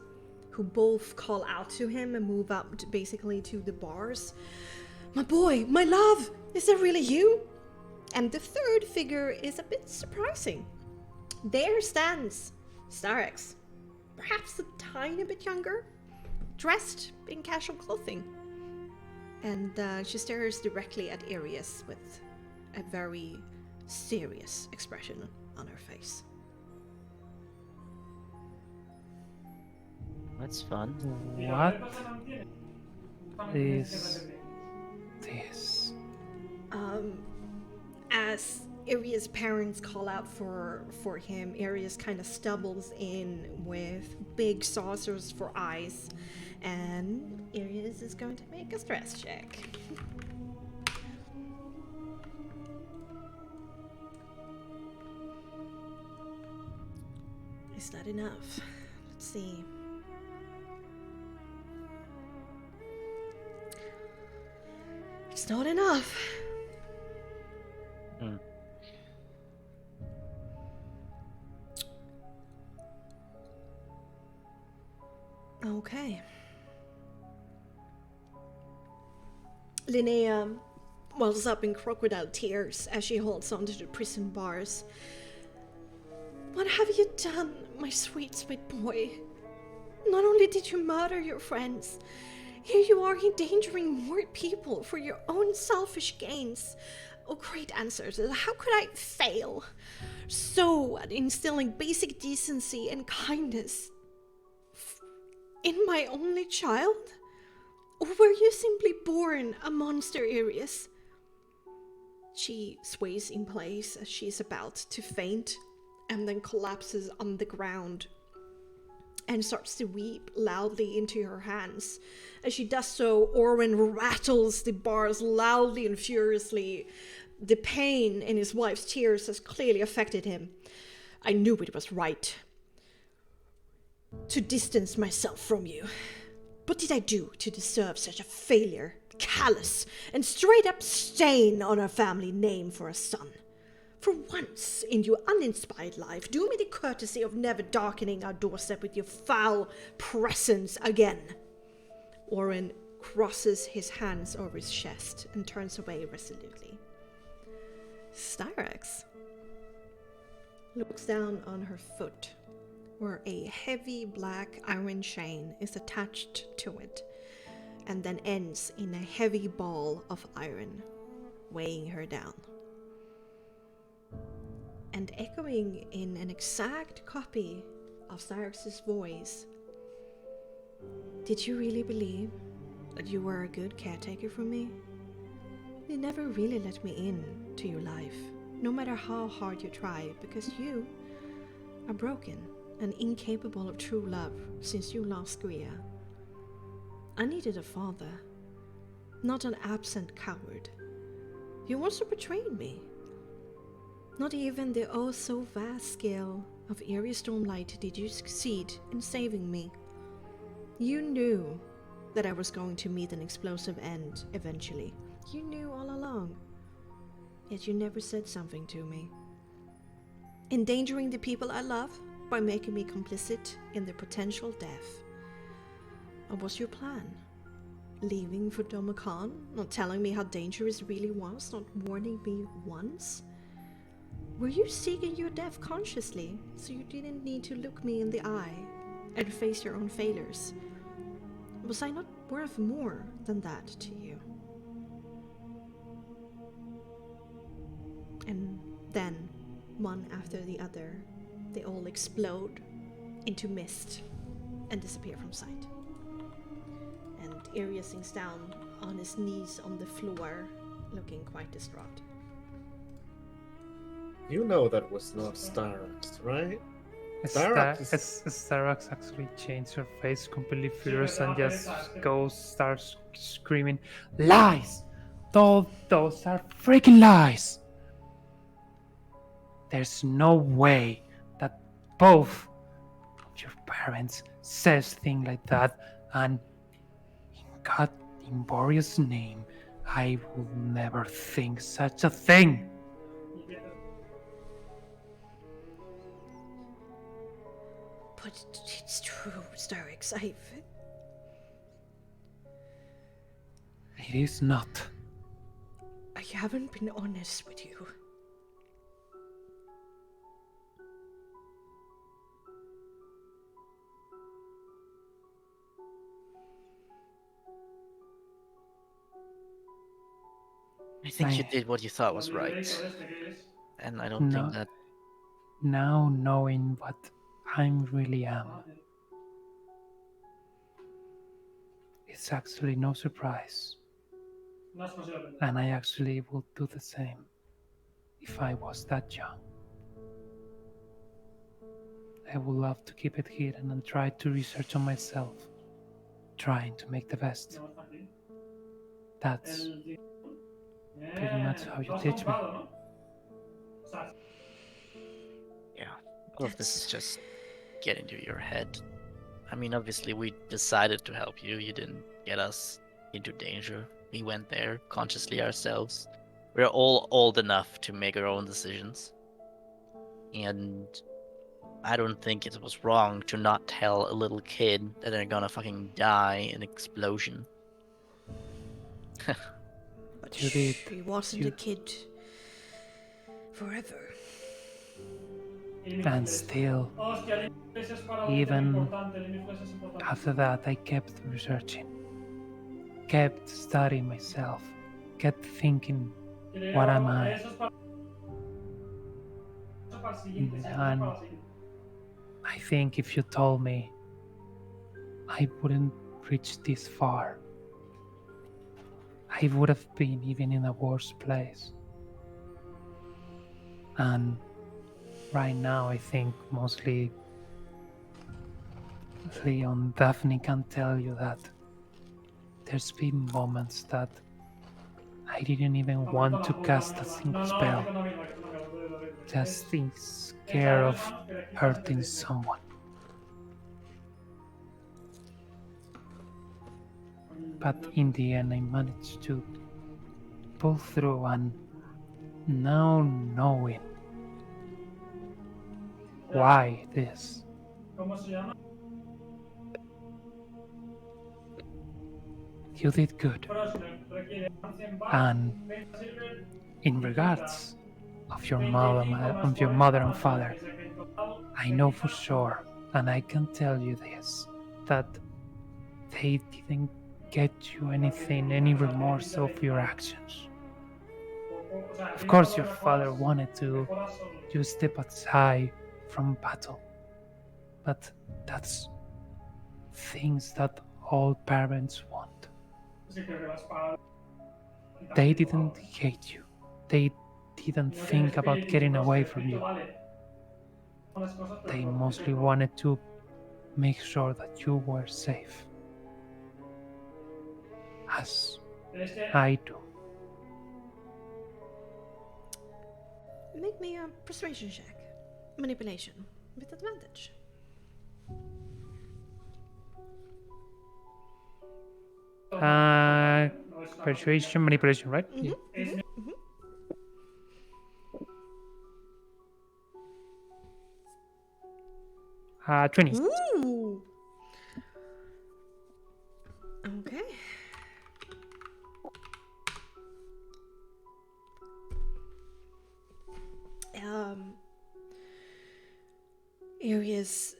who both call out to him and move up basically to the bars. My boy, my love, is that really you? And the third figure is a bit surprising. There stands Starex, perhaps a tiny bit younger, dressed in casual clothing. And she stares directly at Arius with a very serious expression on her face.
That's fun.
What is this?
As Arius' parents call out for him, Arius kind of stumbles in with big saucers for eyes, and Arius is going to make a stress check. Is that enough? Let's see. It's not enough. Okay. Linnea wells up in crocodile tears as she holds onto the prison bars. What have you done, my sweet, sweet boy? Not only did you murder your friends, here you are endangering more people for your own selfish gains. Oh, great ancestors, how could I fail so at instilling basic decency and kindness in my only child? Or were you simply born a monster, Arius? She sways in place as she's about to faint, and then collapses on the ground and starts to weep loudly into her hands. As she does so, Orwin rattles the bars loudly and furiously. The pain in his wife's tears has clearly affected him. I knew it was right to distance myself from you. What did I do to deserve such a failure, callous, and straight up stain on our family name for a son? For once in your uninspired life, do me the courtesy of never darkening our doorstep with your foul presence again. Orin crosses his hands over his chest and turns away resolutely. Styrax looks down on her foot, where a heavy black iron chain is attached to it, and then ends in a heavy ball of iron, weighing her down. And echoing in an exact copy of Styrax's voice, did you really believe that you were a good caretaker for me? You never really let me in to your life, no matter how hard you try, because you are broken and incapable of true love since you lost Gria. I needed a father, not an absent coward. You also betrayed me. Not even the oh so vast skill of Eerie Stormlight did you succeed in saving me. You knew that I was going to meet an explosive end eventually. You knew all along. Yet you never said something to me. Endangering the people I love by making me complicit in their potential death. What was your plan? Leaving for Domakan? Not telling me how dangerous it really was? Not warning me once? Were you seeking your death consciously, so you didn't need to look me in the eye and face your own failures? Was I not worth more than that to you? And then, one after the other, they all explode into mist and disappear from sight. And Arius sinks down on his knees on the floor, looking quite distraught.
You know that was not Styrax, right?
Styrax actually changed her face completely furious and just starts screaming, lies! Those are freaking lies! There's no way that both of your parents says things like that, and in Boreas' name, I would never think such a thing.
it's true, Starix.
It is not.
I haven't been honest with you.
I think you
I-
did what you thought was right. And I don't
No.
think that...
Now knowing what I really am, it's actually no surprise. And I actually would do the same if I was that young. I would love to keep it hidden and try to research on myself, trying to make the best. That's pretty much how you teach me.
Yeah, all of this is just get into your head. I mean, obviously we decided to help you. You didn't get us into danger. We went there consciously ourselves. We're all old enough to make our own decisions. And I don't think it was wrong to not tell a little kid that they're gonna fucking die in an explosion.
But
You did.
he wasn't
You-
a kid forever.
And still, even after that, I kept researching, kept studying myself, kept thinking, what am I? And I think if you told me, I wouldn't reach this far. I would have been even in a worse place. And right now, I think mostly Leon, Daphne can tell you that there's been moments that I didn't even want to cast a single spell, just being scared of hurting someone. But in the end, I managed to pull through, and now knowing why this, you did good. And in regards of your mother and father, I know for sure, and I can tell you this, that they didn't get you anything, any remorse of your actions. Of course, your father wanted to you step aside from battle, but that's things that all parents want. They didn't hate you. They didn't think about getting away from you. They mostly wanted to make sure that you were safe. As I do.
Make me a persuasion check. Manipulation. With advantage.
Persuasion, manipulation, right?
Mm-hmm.
Yeah.
Mm-hmm.
20.
Ooh. Okay. Arius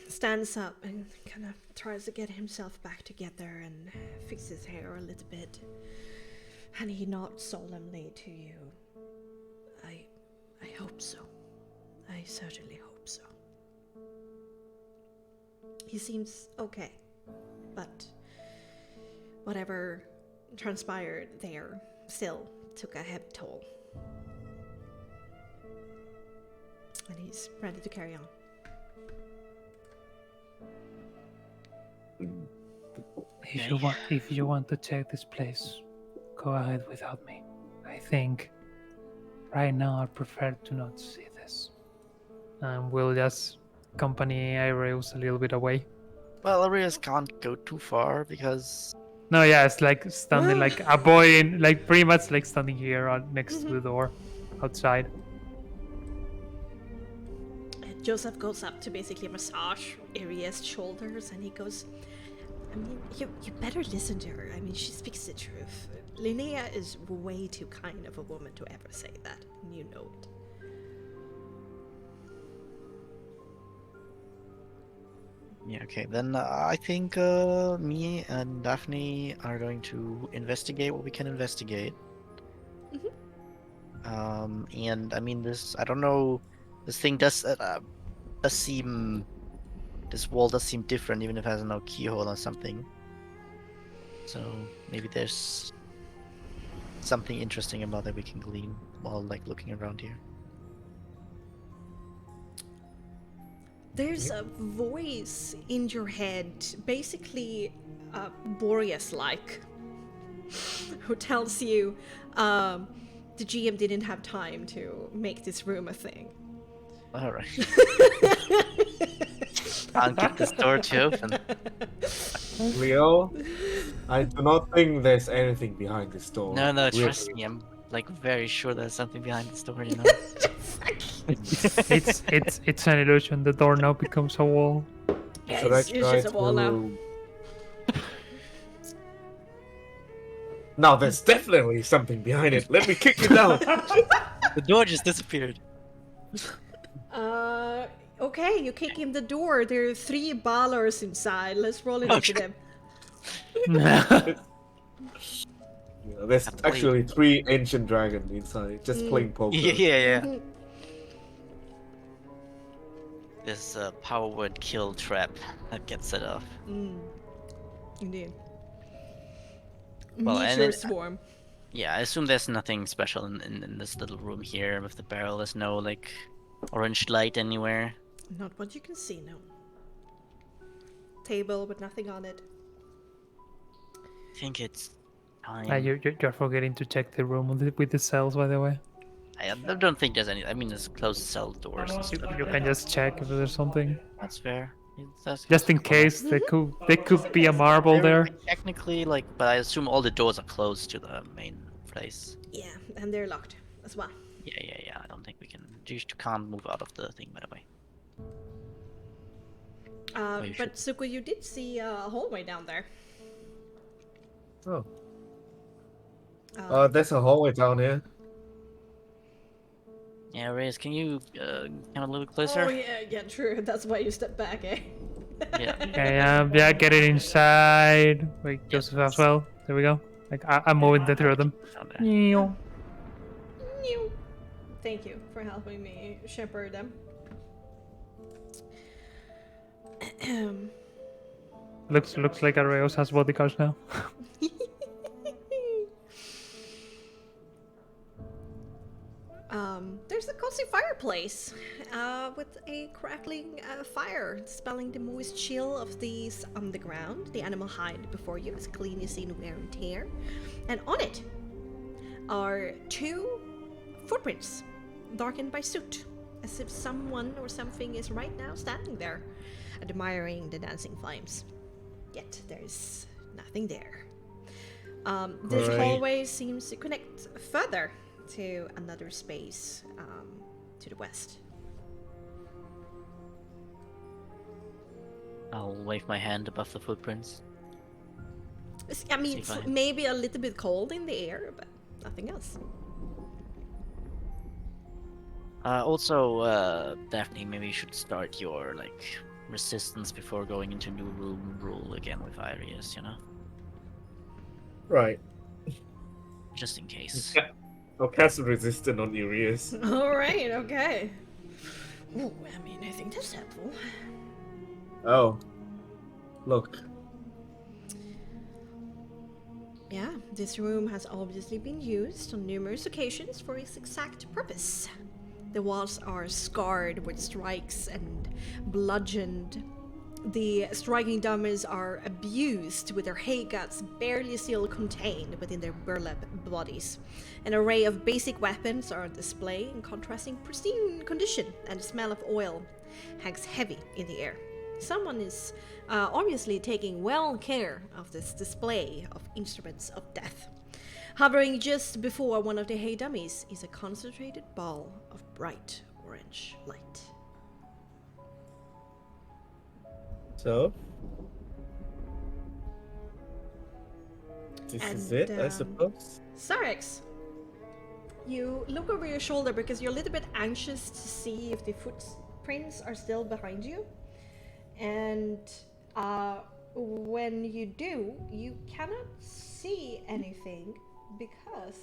stands up and kind of tries to get himself back together and fix his hair a little bit. And he nods solemnly to you. I hope so. I certainly hope so. He seems okay, but whatever transpired there still took a heavy toll. And he's ready to carry on.
If you want to check this place, go ahead without me. I think right now I prefer to not see this. And we'll just accompany Arius a little bit away.
Well, Arias can't go too far because...
No, yeah, it's like standing like a boy in, like pretty much like standing here next to the door outside.
Joseph goes up to basically massage Aria's shoulders, and he goes, I mean, you better listen to her. I mean, she speaks the truth. Linnea is way too kind of a woman to ever say that, and you know it.
Yeah, okay. Then I think me and Daphne are going to investigate what we can investigate. And I mean, I don't know, this thing does seem, this wall does seem different, even if it has no keyhole or something. So maybe there's something interesting about that we can glean while like looking around here.
There's a voice in your head, basically Boreas-like, who tells you the GM didn't have time to make this room a thing.
All right. Can't get this door to open.
Leo, I do not think there's anything behind this door.
No,
Really.
trust me. I'm like very sure there's something behind this door. You know.
It's an illusion. The door now becomes a wall.
Yeah,
Should I
it's
try
just a wall now.
to... No, there's definitely something behind it. Let me kick you down.
The door just disappeared.
Okay, you kick in the door. There are 3 ballers inside. Let's roll initiative.
Yeah, there's actually 3 ancient dragons inside, just playing poker.
Yeah. This power word kill trap that gets set off.
Indeed.
Well, and
Meteor
then-
swarm.
Yeah, I assume there's nothing special in this little room here with the barrel. There's no like orange light anywhere.
Not what you can see, no. Table with nothing on it.
I think it's time.
You're forgetting to check the room with the cells, by the way.
I don't think there's any. I mean, there's closed cell doors and stuff.
You can just check if there's something.
That's fair. That's
Just in case there could be a marble there.
Technically, like, but I assume all the doors are closed to the main place.
Yeah, and they're locked as well.
Yeah. I don't think we can. You can't move out of the thing, by the way. You
But Suko, you did see a hallway down there.
Oh. There's a hallway down here.
Yeah, Reyes, can you come a little bit closer?
Oh yeah, true. That's why you stepped back, eh?
Yeah.
Yeah, get it inside. Wait, Joseph as well. There we go. Like I'm moving the 3 of them.
Down there.
Meow.
Thank you for helping me shepherd them.
Looks like Areos has bodyguards now.
There's a cozy fireplace with a crackling fire, dispelling the moist chill of these underground. The animal hide before you is cleanly seen wear and tear, and on it are 2 footprints, darkened by soot, as if someone or something is right now standing there, admiring the dancing flames. Yet there's nothing there. This
Right.
hallway seems to connect further to another space to the west.
I'll wave my hand above the footprints.
I mean,
See if I-
maybe a little bit cold in the air, but nothing else.
Also, Daphne, maybe you should start your like resistance before going into new room rule again with Arius, you know,
Right.
just in case.
Yeah. I'll cast resistance on Urias.
All right, okay. Ooh, I mean, I think that's helpful.
Oh. Look.
Yeah, this room has obviously been used on numerous occasions for its exact purpose. The walls are scarred with strikes and bludgeoned. The striking dummies are abused with their hay guts barely still contained within their burlap bodies. An array of basic weapons are on display in contrasting pristine condition, and the smell of oil hangs heavy in the air. Someone is obviously taking well care of this display of instruments of death. Hovering just before one of the hay dummies is a concentrated ball of bright orange light.
So this is
And,
it, I suppose.
Sarex, you look over your shoulder because you're a little bit anxious to see if the footprints are still behind you. And when you do, you cannot see anything because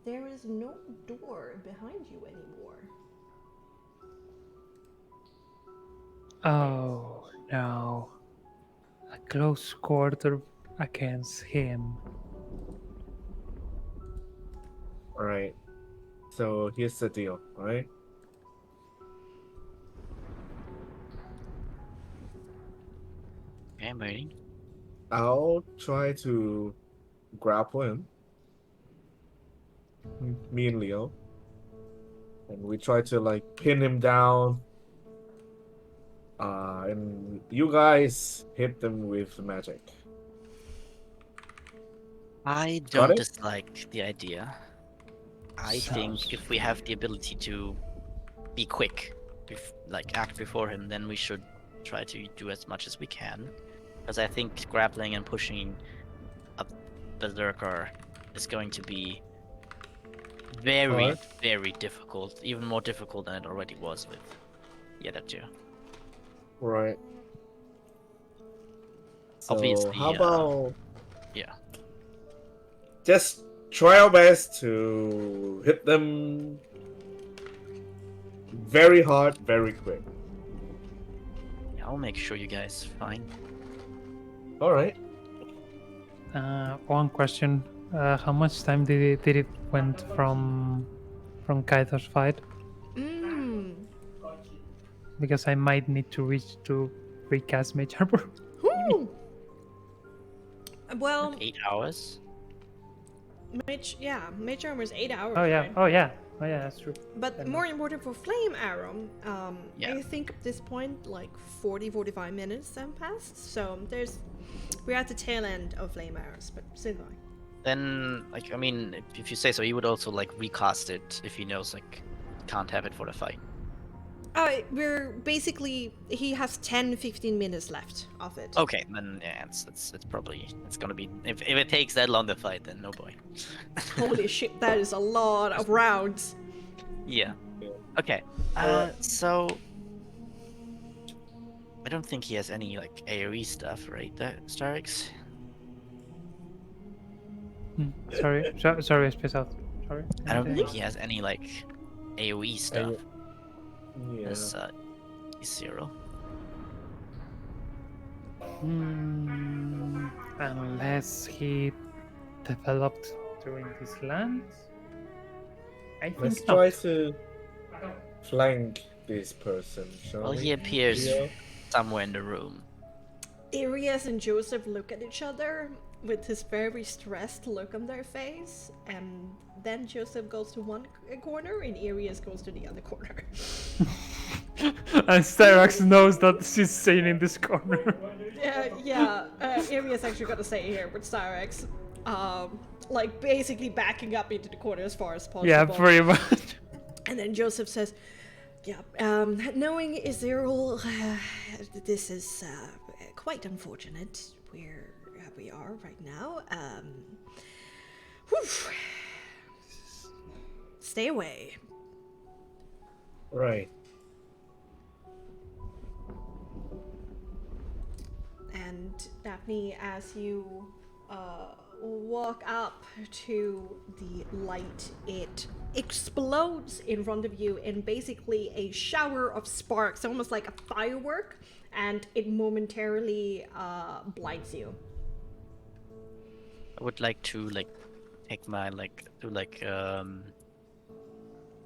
there is no door behind you anymore.
Oh no. A close quarter against him.
Alright. So here's the deal, alright?
Okay, I'm waiting.
I'll try to grapple him. Me and Leo. And we try to like pin him down. And you guys hit them with magic.
I
Got
don't
it?
dislike the idea. I think
Sounds-
if we have the ability to be quick, like act before him, then we should try to do as much as we can. Because I think grappling and pushing a berserker is going to be very,
Hard.
very difficult. Even more difficult than it already was with the other two.
Right. So
Obviously,
how about
yeah.
just try our best to hit them very hard, very quick.
Yeah, I'll make sure you guys find.
Alright.
One question: how much time did it went from Kaido's fight?
Mmm.
Because I might need to reach to recast Mage Armor.
Well,
8 hours.
Mage Armor is 8 hours.
Oh yeah,
right?
oh yeah, oh yeah, that's true.
But
Fair
more important for Flame Arrow,
Yeah.
I think at this point, like 45 minutes have passed. So we're at the tail end of Flame Arrows, but still going.
Then, like, I mean, if you say so, he would also like recast it if he knows like can't have it for the fight.
He has 10-15 minutes left of it.
Okay, then yeah, it's probably gonna be if it takes that long to fight, then no boy.
Holy shit, that is a lot of rounds.
Yeah.
Yeah.
Okay. So I don't think he has any like AoE stuff, right? That Starix.
Sorry, I spaced out. Sorry.
I don't think he has any like AoE stuff.
Yeah.
As zero.
Unless he developed during his land. I think
Let's
not.
try to flank this person, shall
Well,
we?
he appears
Leo?
somewhere in the room.
Arias and Joseph look at each other with this very stressed look on their face, and then Joseph goes to one corner and Arias goes to the other corner.
And Styrax knows that she's sane in this corner.
Arias actually got to stay here with Styrax, like basically backing up into the corner as far as possible.
Yeah, pretty much.
And then Joseph says, knowing Izirul, this is quite unfortunate where we are right now. Stay away.
Right.
And Daphne, as you walk up to the light, it explodes in front of you in basically a shower of sparks, almost like a firework, and it momentarily blinds you.
I would like to take my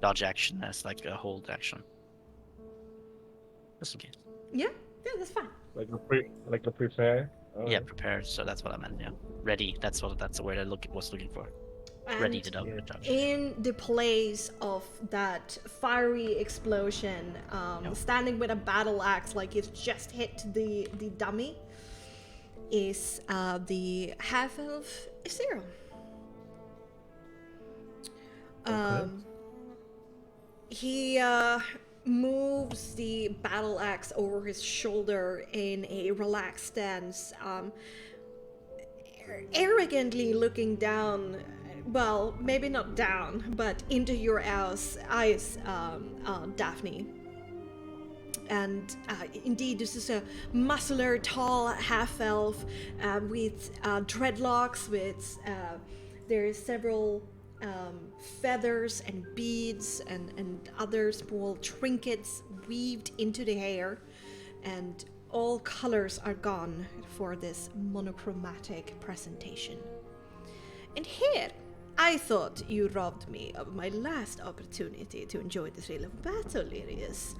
dodge action as like a hold action. Just in case.
Yeah, that's fine.
Like a prepare.
Yeah, prepared. So that's what I meant. Yeah, ready. That's the word I was looking for. Ready to
And
dodge.
in the place of that fiery explosion, standing with a battle axe like it's just hit the dummy, is the half elf Zero. He moves the battle axe over his shoulder in a relaxed stance, arrogantly looking down, well, maybe not down, but into your eyes, Daphne. And indeed, this is a muscular, tall half-elf with dreadlocks. There are several feathers and beads and other small trinkets weaved into the hair, and all colors are gone for this monochromatic presentation. And here, I thought you robbed me of my last opportunity to enjoy the thrill of battle, Lirius.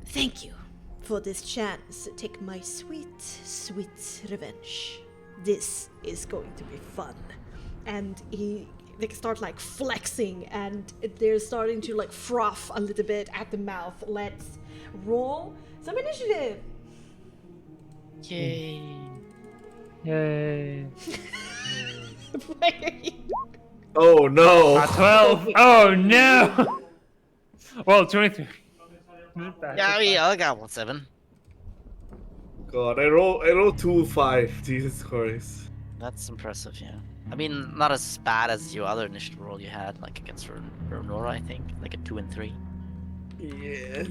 Thank you for this chance to take my sweet, sweet revenge. This is going to be fun. And they start like flexing, and they're starting to like froth a little bit at the mouth. Let's roll some initiative.
Yay.
Yay.
Oh no!
12. Oh no. Well, 23.
Yeah, I got 7.
God, I roll 2 5. Jesus Christ.
That's impressive, yeah. I mean, not as bad as your other initiative roll you had, like against Renora, I think. Like a 2 and 3.
Yeah.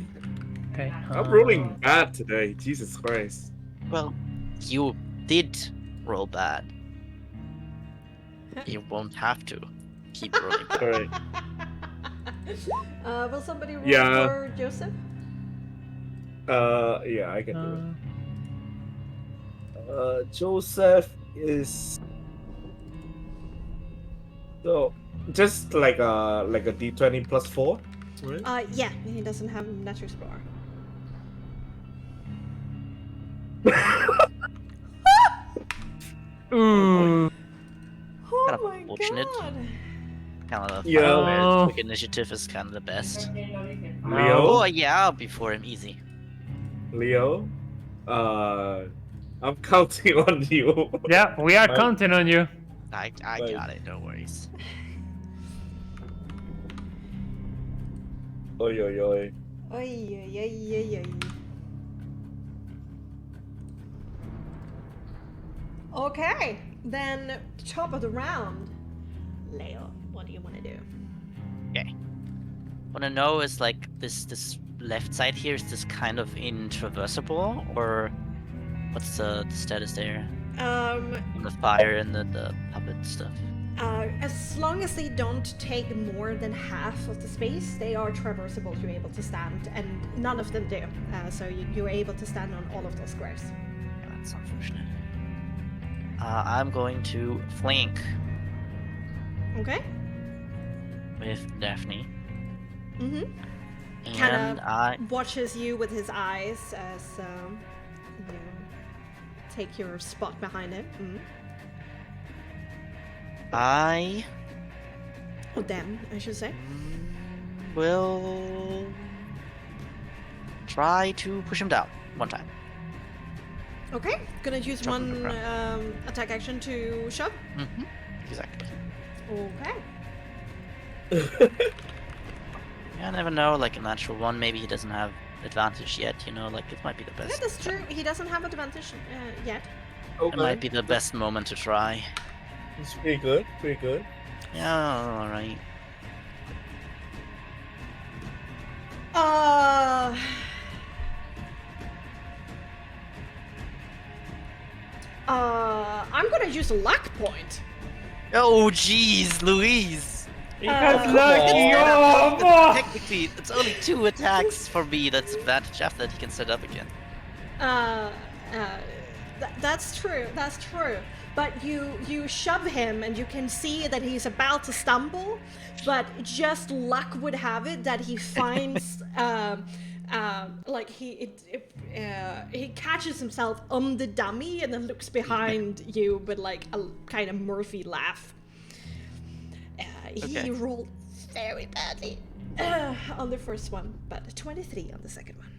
Okay.
I'm rolling bad today. Jesus Christ.
Well, you did roll bad. You won't have to keep rolling bad.
Alright.
Will somebody roll
Yeah.
for Joseph?
Yeah, I can do it. Joseph is so just like a D20 plus 4, right?
Yeah, he doesn't have Natural Explorer.
Ooh.
Oh
Kind of
my
unfortunate.
god!
Kind of
Yeah.
Oh.
quick initiative is kind of the best.
Leo,
Oh yeah, I'll be for him easy.
Leo, I'm counting on you.
Yeah, we are
Right.
counting on you.
I
Right.
got it, no worries.
Oi, oi, oi.
Oy, oy, oy, oy, oy. Okay, then top of the round. Leo, what do you want to do?
Wanna know is like this left side here, is this kind of intraversible, or what's the status there? On the fire and the puppet stuff.
As long as they don't take more than half of the space, they are traversable. You're able to stand, and none of them do. So you're able to stand on all of those squares.
Yeah, that's unfortunate. I'm going to flank
Okay.
with Daphne.
Mm-hmm.
And
Kinda
I
watches you with his eyes as you take your spot behind him. Mm.
I
Oh, them, I should say.
will try to push him down one time.
Okay, gonna use
Jump on the
one attack action to shove.
Mm-hmm. Exactly.
Okay.
Yeah, I never know, like a natural one, maybe he doesn't have advantage yet, you know, like it might be the
Yeah,
best.
that's true. He doesn't have advantage yet.
It might be the best moment to try.
It's pretty good. Pretty good.
Yeah, alright.
I'm gonna use a luck point.
Oh jeez, Louise!
He has
come
lucky.
on.
Oh, boy.
Technically, it's only 2 attacks for me, that's advantage after that he can set up again.
That's true. That's true. But you shove him, and you can see that he's about to stumble. But just luck would have it that he finds, like he catches himself on the dummy, and then looks behind you with like a kind of Murphy laugh. He
Okay.
rolled very badly on the first one, but 23 on the second one.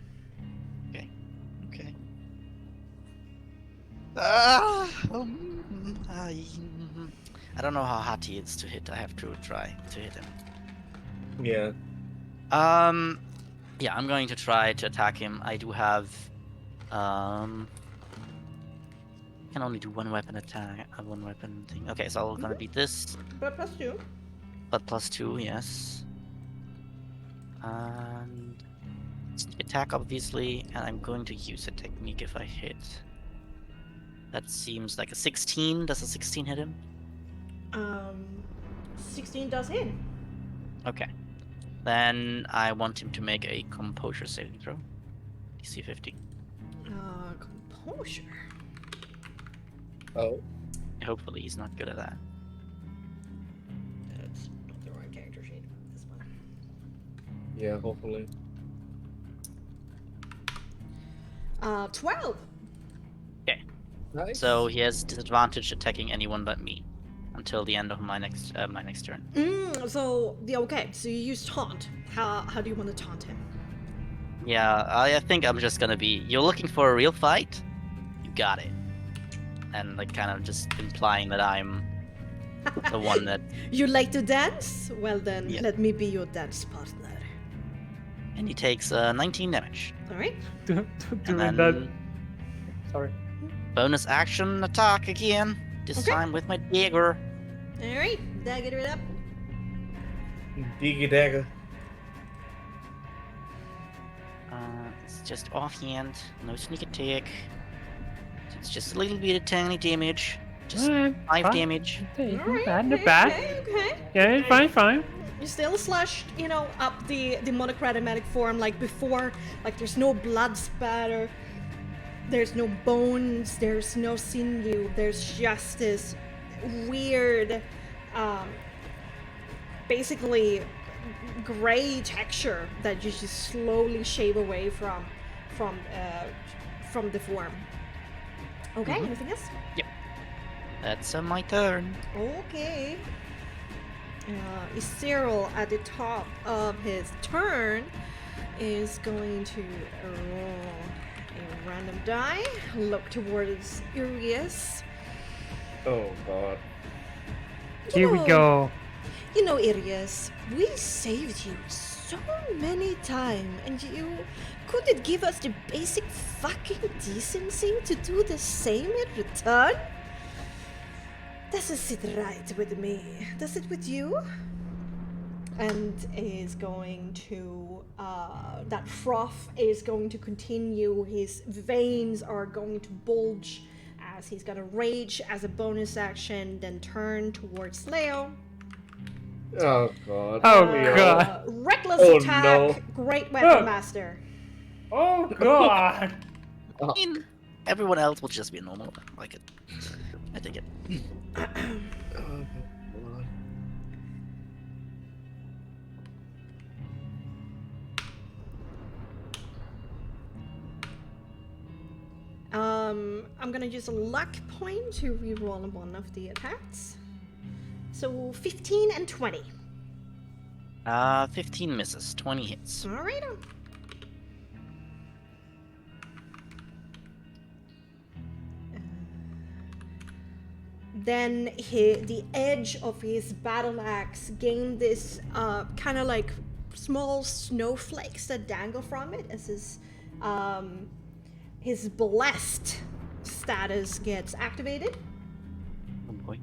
Okay. I don't know how hard he is to hit. I have to try to hit him.
Yeah.
Yeah, I'm going to try to attack him. I do have can only do one weapon attack, one weapon thing. Okay, so I'm gonna beat this.
But +2.
But +2, yes. And sneak attack, obviously, and I'm going to use a technique if I hit. That seems like a 16. Does a 16 hit him?
16 does hit.
Okay. Then I want him to make a composure saving throw. DC 15.
Composure.
Oh.
Hopefully he's not good at that.
That's not the right character sheet. This one.
Yeah, hopefully.
12.
Nice.
So he has disadvantage attacking anyone but me until the end of my next turn.
So so you use taunt. How do you want to taunt him?
Yeah, I think I'm just gonna be. You're looking for a real fight? You got it. And like kind of just implying that I'm the one that.
You like to dance? Well then,
Yeah.
let me be your dance partner.
And he takes 19 damage.
All right.
And
Doing
then
that. Sorry.
bonus action attack again. This
Okay.
time with my dagger.
All right. Dagger it up.
Diggy dagger.
It's just offhand, no sneak attack. It's just a little bit of tiny damage. Just 5 damage.
Okay,
All right.
not bad.
Okay.
Yeah, fine.
You still slash, up the monochromatic form like before. Like there's no blood spatter. There's no bones. There's no sinew. There's just this weird, basically gray texture that you just slowly shave away from the form. Okay. Anything else?
That's my turn.
Okay. Cyril at the top of his turn is going to roll a random die, look towards Urias.
Oh god.
Here we go.
You know, Irias, we saved you so many times, and you couldn't give us the basic fucking decency to do the same in return? Doesn't sit right with me. Does it with you? And is going to, that froth is going to continue. His veins are going to bulge as he's gonna rage as a bonus action, then turn towards Leo.
Oh god.
Oh,
Leo.
God.
Reckless
Oh,
attack,
no.
great weapon master.
Oh god.
I mean, everyone else will just be normal. I like it. I take it.
Oh, God.
I'm gonna use a luck point to reroll one of the attacks. So 15 and 20.
15 misses, 20 hits.
Alright. Then the edge of his battle axe gained this kind of like small snowflakes that dangle from it as his blessed status gets activated.
Oh boy.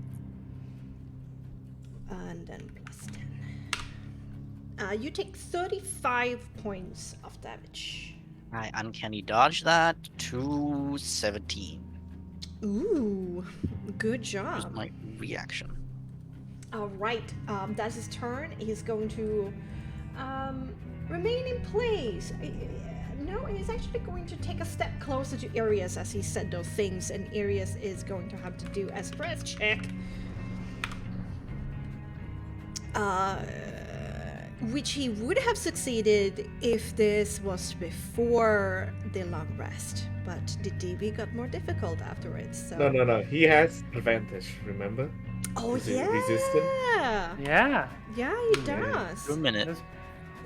And then plus 10. You take 35 points of damage.
I uncanny dodge that to 17.
Ooh, good
Here's
job.
my reaction.
All right, that's his turn. He's going to remain in place. No, he's actually going to take a step closer to Arius as he said those things, and Arius is going to have to do a stress check. Which he would have succeeded if this was before the long rest, but the DB got more difficult afterwards. So.
No. He has advantage, remember?
Oh
Is it
yeah.
resistant?
Yeah.
Yeah, he does.
2 minutes.
Let's,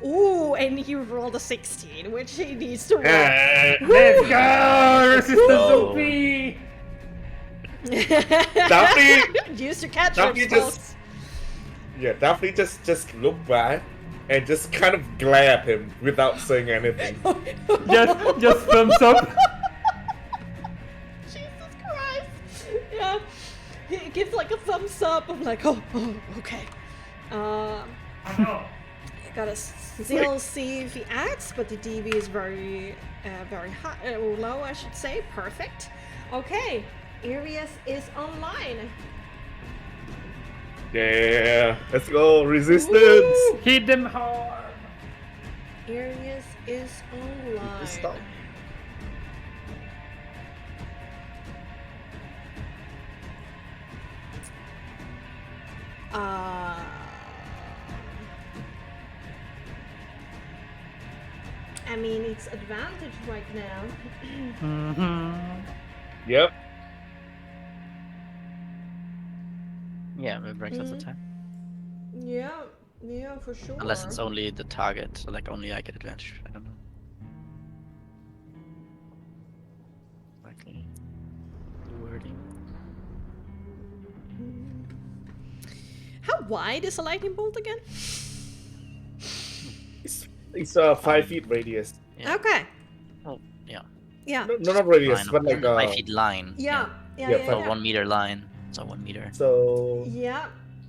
Ooh, and he rolled a 16, which he needs to roll.
let's go! Resistance
Whoa.
OP!
Daphne!
Use your catch
Daphne
folks.
Daphne just look back and just kind of glare at him without saying anything.
Just thumbs up.
Jesus Christ! Yeah, he gives like a thumbs up. I'm like, oh, okay. I gotta still see if he acts, but the DV is very high, low, I should say. Perfect. Okay, Arius is online.
Yeah, let's go, resistance.
Woo!
Hit them hard.
Arius is online.
Stop.
I mean, it's advantage right now.
Mm-hmm.
Yep.
Yeah, maybe breaks at the time.
Yeah, for sure.
Unless it's only the target, so like only I get advantage. I don't know. Likely. Wording.
How wide is a lightning bolt again?
It's a 5 feet radius.
Yeah.
Okay.
Oh, yeah.
Yeah.
No, not radius,
Line
but
of-
like
5 feet line.
Yeah.
So 1 meter line. So 1 meter.
So.
Yeah.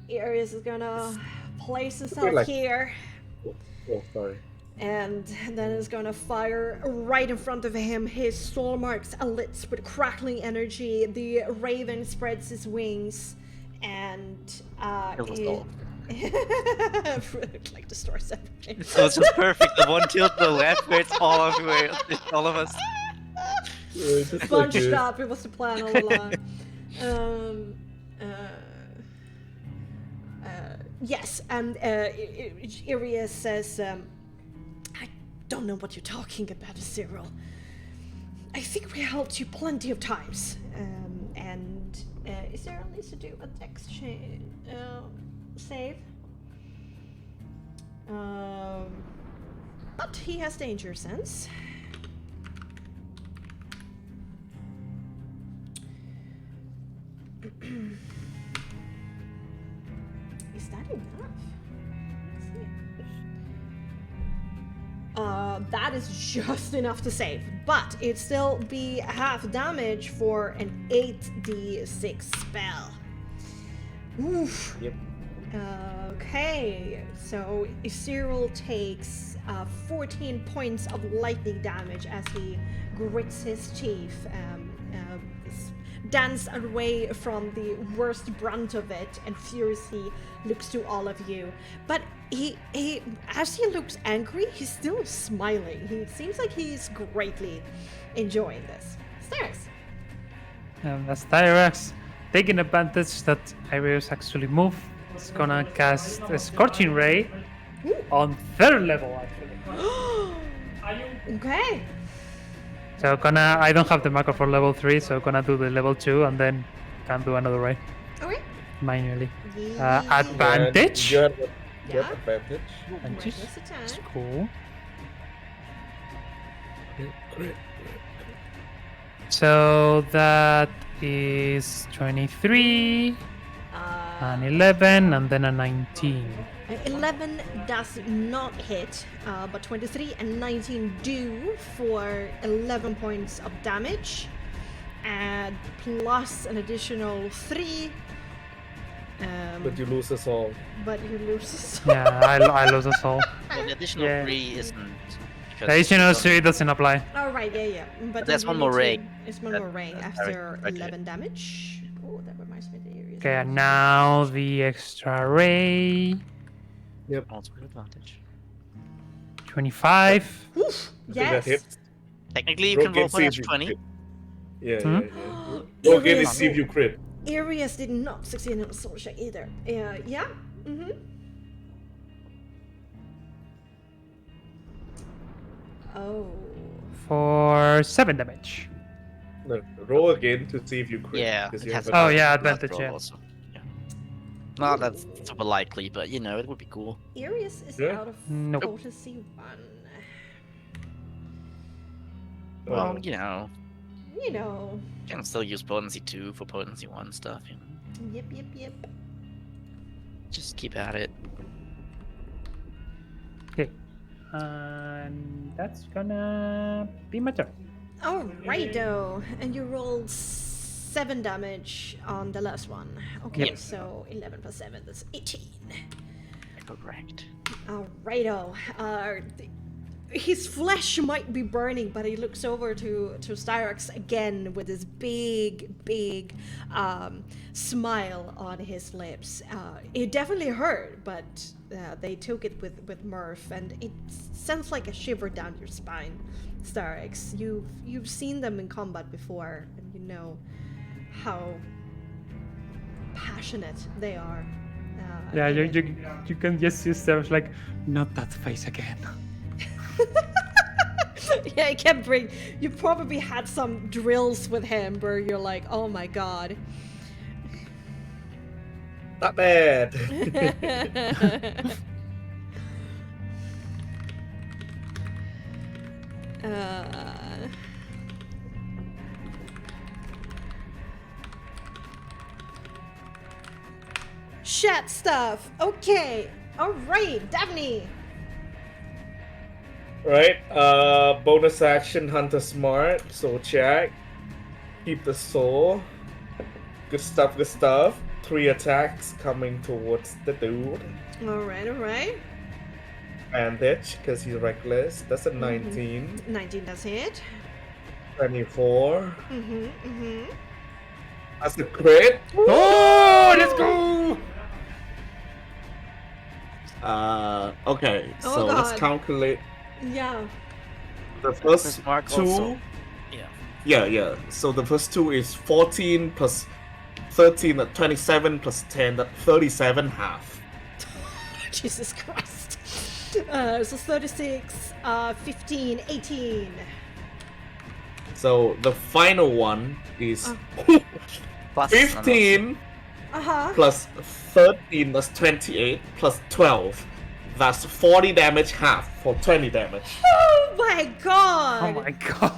Arius is gonna place himself
like-
here,
Oh, sorry.
and then is gonna fire right in front of him. His soul marks lit with crackling energy. The raven spreads his wings, and
Kills us all.
like destroys everything.
So it's just perfect. The one tilt to the left where it's all everywhere. It's all of us.
Bunched up. It was the plan all along. Yes, and Arius says, I don't know what you're talking about, Cyril. I think we helped you plenty of times. And is there at least to do a dex save? But he has danger sense. Is that enough? Let's see. That is just enough to save, but it'd still be half damage for an 8d6 spell. Oof.
Yep.
Okay, so Cyril takes 14 points of lightning damage as he grits his teeth, dance away from the worst brunt of it, and furiously looks to all of you. But he as he looks angry, he's still smiling. He seems like he's greatly enjoying this. Stairs.
As Tyrax, taking advantage that Arius actually moved, it's gonna cast a Scorching Ray on 3rd level, actually.
Okay.
So I don't have the macro for level 3, so gonna do the level 2 and then can do another ray
Okay.
manually.
Yeah.
Advantage.
You have
Yeah.
advantage.
Advantage.
Reckless attack.
That's cool. So that is 23, an 11, and then a 19.
11 does not hit, but 23 and 19 do for 11 points of damage, and plus an additional 3.
But you lose us all.
But you lose.
Yeah, I lose us all.
Well, the additional
Yeah.
3 isn't. because
The additional
you don't-
3 doesn't apply.
Oh right, yeah. But
there's
then
one
you
more
need
ray.
to- It's one
That-
more ray
that's
after
right.
11 damage. Oh, that reminds me of the area.
Okay, and now the extra ray.
Also with advantage.
25.
Oof,
I think that
yes.
hits.
Technically, you
Roll
can roll
again,
for
see
an
if you
20.
crit. Yeah,
Hmm?
yeah. Roll again and
Arius-
see if you crit.
Arius did not succeed in a soul check either. Yeah. Mm-hmm. Oh.
For 7 damage.
No, roll again to see if you crit.
Yeah.
'cause
it
you
has
have
Oh,
advantage
yeah,
on that
advantage,
roll
yeah.
Also. Yeah. Not that's super likely, but you know, it would be cool.
Arius is
Yeah.
out of
Nope.
potency 1.
Well, you know,
You know.
you can still use potency 2 for potency 1 stuff, you know.
Yep.
Just keep at it.
Okay. And that's gonna be my turn.
Alrighto, and you rolled 7 damage on the last one. Okay,
Yep.
so 11 plus 7, that's 18.
Correct.
Alrighto. His flesh might be burning, but he looks over to Styrax again with this big smile on his lips. It definitely hurt, but they took it with mirth, and it sends like a shiver down your spine, Styrax. You've seen them in combat before, and you know how passionate they are.
Yeah,
in it.
you can just see Sarah's like, not that face again.
Yeah, I can't bring. You probably had some drills with him where you're like, oh my god.
Not bad.
Chat stuff. Okay. All right, Daphne.
Right. Bonus action, Hunter Smart. Soul check. Keep the soul. Good stuff. Good stuff. 3 attacks coming towards the dude.
All right.
Bandage, because he's reckless. That's a 19.
19 does hit.
24.
Mm-hmm.
That's a crit.
Oh, let's go!
Okay.
Oh,
So let's
God.
calculate
Yeah.
the first
Marc
2.
also. Yeah.
Yeah. So the first 2 is 14 plus 13, at 27 plus 10, that's 37 half.
Jesus Christ. So 36, 15, 18.
So the final one is
Plus
15
Uh-huh.
plus 13, that's 28, plus 12. That's 40 damage half for 20 damage.
Oh my god.
Oh my god.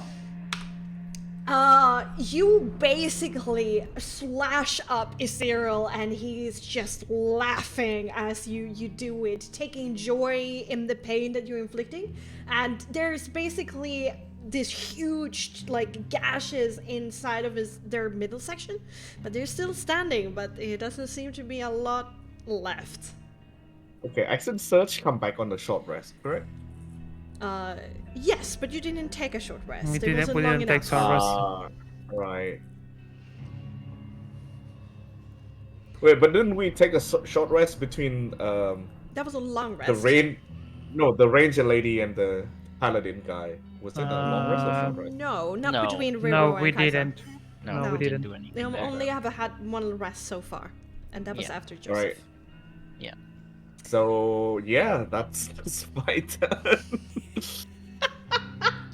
You basically slash up Ezereel, and he's just laughing as you do it, taking joy in the pain that you're inflicting. And there's basically this huge like gashes inside of their middle section, but they're still standing, but it doesn't seem to be a lot left.
Okay, Action Search come back on the short rest, correct?
Yes, but you didn't take a short rest.
We
It
didn't-
wasn't
we
long
didn't take
enough.
short rest.
Right. Wait, but didn't we take a short rest between
That was a long
the
rest.
the ranger lady and the paladin guy? Was it a long rest or short rest?
No, not
No.
between Riro
No,
and
we
Kaiser.
didn't.
No,
No,
we
we
didn't
didn't.
do
They
anything there.
only have had one rest so far, and that was
Yeah.
after Joseph.
Right.
Yeah.
So yeah, that's my turn.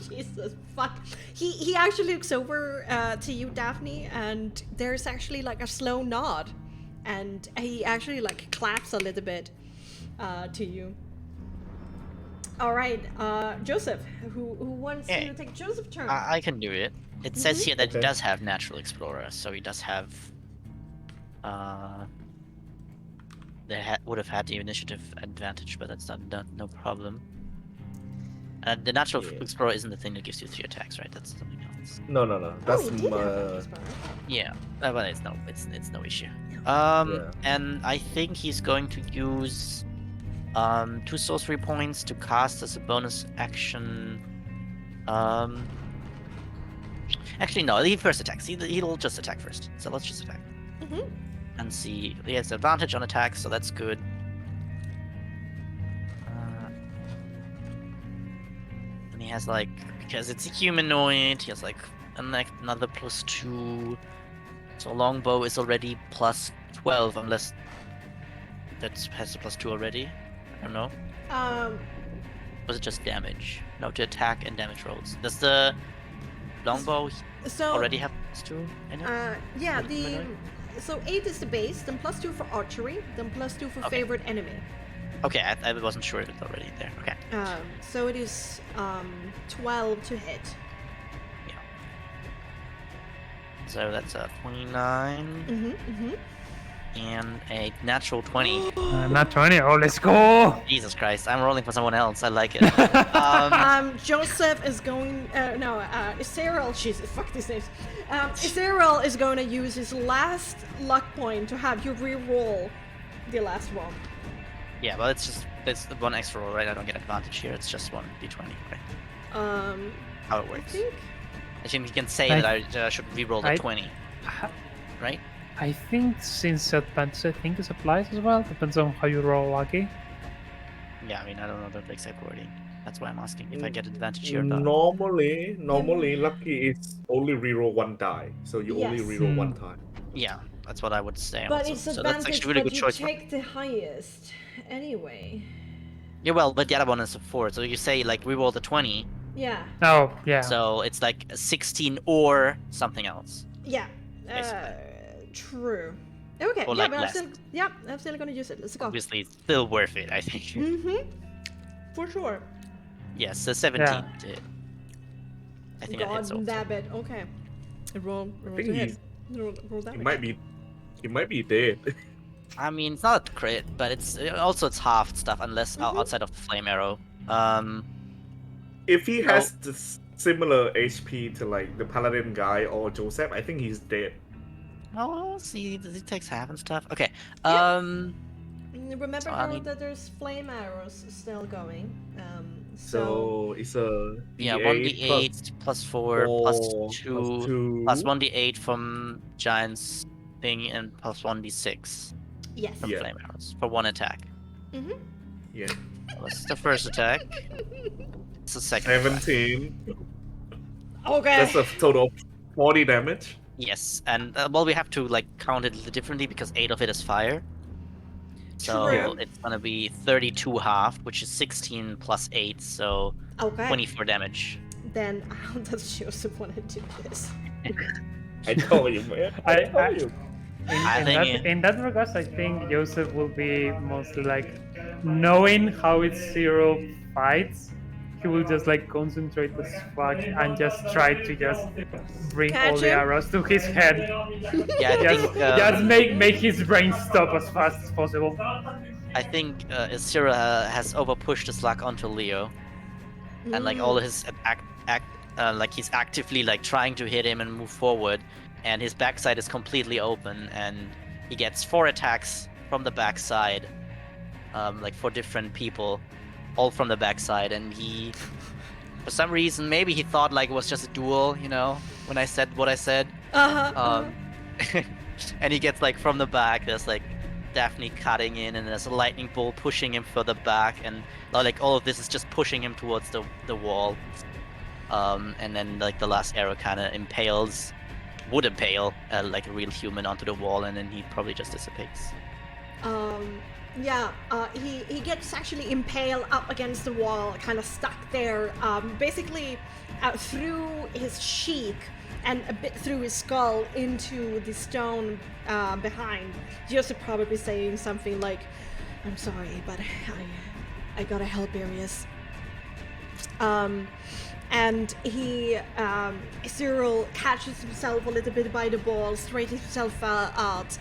Jesus fuck. He actually looks over to you, Daphne, and there's actually like a slow nod, and he actually like claps a little bit to you. All right, Joseph, who wants
Yeah.
to take Joseph's turn?
I can do it. It says here that
Okay.
he does have Natural Explorer, so he does have. They would have had the initiative advantage, but that's not no problem. The Natural
Yeah.
Explorer isn't the thing that gives you 3 attacks, right? That's something else.
No. That's
oh, he did have that as well.
Yeah, but it's no issue.
Yeah.
And I think he's going to use 2 sorcery points to cast as a bonus action. Actually, no. He first attacks. He'll just attack first. So let's just attack
Mhm.
and see. He has advantage on attacks, so that's good. And he has like, because it's a humanoid, he has like another +2. So longbow is already +12, unless that has a +2 already. I don't know. Was it just damage? No, to attack and damage rolls. Does the longbow
So
already have +2 in it?
yeah,
What
the
humanoid?
so 8 is the base, then +2 for archery, then +2 for
Okay.
favorite enemy.
Okay, I wasn't sure if it's already there. Okay.
So it is 12 to hit.
So that's a 29.
Mm-hmm.
And a natural 20.
Not 20. Oh, let's go.
Jesus Christ, I'm rolling for someone else. I like it.
Joseph is going. No, Cyril. Jesus, fuck these names. Cyril is going to use his last luck point to have you re-roll the last one.
Yeah, well, it's the one extra roll, right? I don't get advantage here. It's just one d20, right? How it
I
works.
think.
I think you can say that I should re-roll the 20, right?
I think since advantage, I think it applies as well. Depends on how you roll lucky.
Yeah, I mean, I don't know the exact wording. That's why I'm asking if I get advantage here or not.
Normally, lucky is only reroll one die, so you only
Yes.
reroll one time.
Yeah, that's what I would say.
But
also.
it's
So that's
advantage,
actually a really
but
good
you
choice.
take the highest anyway.
Yeah, well, but the other one is a 4. So you say like re-roll the 20.
Yeah.
Oh, yeah.
So it's like a 16 or something else.
Yeah.
Basically.
True. Okay.
Or
yeah,
like
but
less.
I'm still gonna use it. Let's go.
Obviously, it's still worth it, I think.
Mm-hmm. For sure.
Yes, so 17
Yeah.
did. I think that hits
God
also.
damn it. Okay. Roll
think
to hit.
he's-
Roll damage.
He might be dead.
I mean, it's not a crit, but it's also it's half stuff unless outside of the flame arrow.
If he has this similar HP to like the paladin guy or Joseph, I think he's dead.
Oh, see, he takes half and stuff. Okay.
Remember
So, I mean-
that there's flame arrows still going.
So it's a
Yeah,
D8
1d8 plus 4 plus 2
2
plus 1d8 from giant's thing and plus 1d6
yes.
from
Yeah.
flame arrows for one attack.
Mm-hmm.
Yeah,
That was the first attack. It's the second attack.
17.
Okay.
That's a total of 40 damage.
Yes, and well, we have to like count it a little differently because 8 of it is fire. So
True.
it's gonna be 32 half, which is 16 plus 8, so
Okay.
24 damage.
Then how does Joseph want to do this?
I told you, man.
I-
told you.
In that regards, I think Joseph will be mostly like knowing how it's Zero fights. He will just like concentrate as fuck and just try to just bring
Catch
all the
him?
arrows to his head.
Yeah, I
Just,
think
just make his brain stop as fast as possible.
I think Isira has overpushed his luck onto Leo, and like all his like he's actively like trying to hit him and move forward, and his backside is completely open, and he gets 4 attacks from the backside, like 4 different people, all from the backside, and he, for some reason, maybe he thought like it was just a duel, you know, when I said what I said. And he gets like from the back, there's like Daphne cutting in, and there's a lightning bolt pushing him further back, and like all of this is just pushing him towards the wall. And then like the last arrow kind of would impale like a real human onto the wall, and then he probably just dissipates.
Yeah, he gets actually impaled up against the wall, kind of stuck there, basically through his cheek and a bit through his skull into the stone behind. Joseph probably saying something like, "I'm sorry, but I gotta help Arius." And he, Cyril catches himself a little bit by the ball, straightens himself out.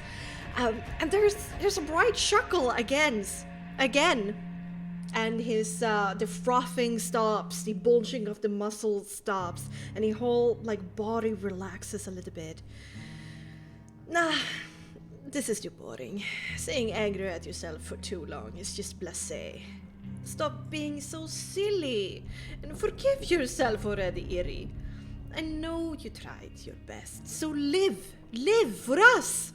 And there's a bright chuckle again, and his the frothing stops, the bulging of the muscles stops, and the whole like body relaxes a little bit. Nah, this is too boring. Saying angry at yourself for too long is just blasé. Stop being so silly and forgive yourself already, Iri. I know you tried your best, so live for us.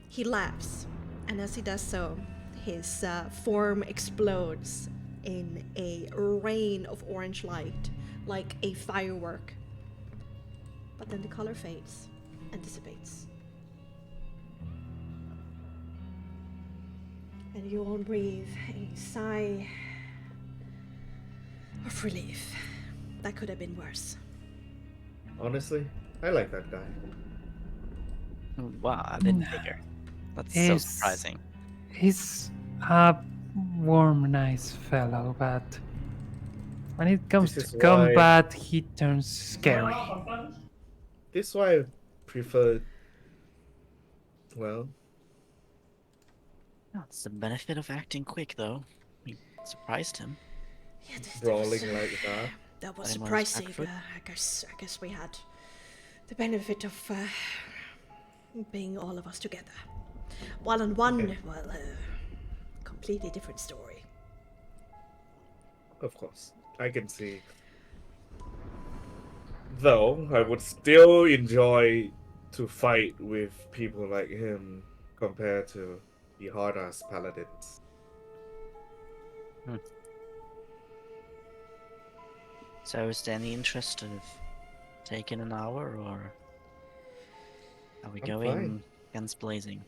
He laughs, and as he does so, his form explodes in a rain of orange light, like a firework. But then the color fades and dissipates. And you all breathe a sigh of relief. That could have been worse.
Honestly, I like that guy.
Wow, I didn't figure. That's so
Yes.
surprising.
He's a warm, nice fellow, but when it comes
This
to
is
combat, he turns scary.
This is why I prefer, well,
That's the benefit of acting quick, though. We surprised him.
Yeah,
Brawling like that.
that was
Put him on his back
surprising.
foot.
I guess we had the benefit of being all of us together. One on one,
Okay.
well, completely different story.
Of course, I can see. Though I would still enjoy to fight with people like him compared to the hard-ass paladins.
So is there any interest of taking an hour, or are we
I'm
going
fine.
guns blazing?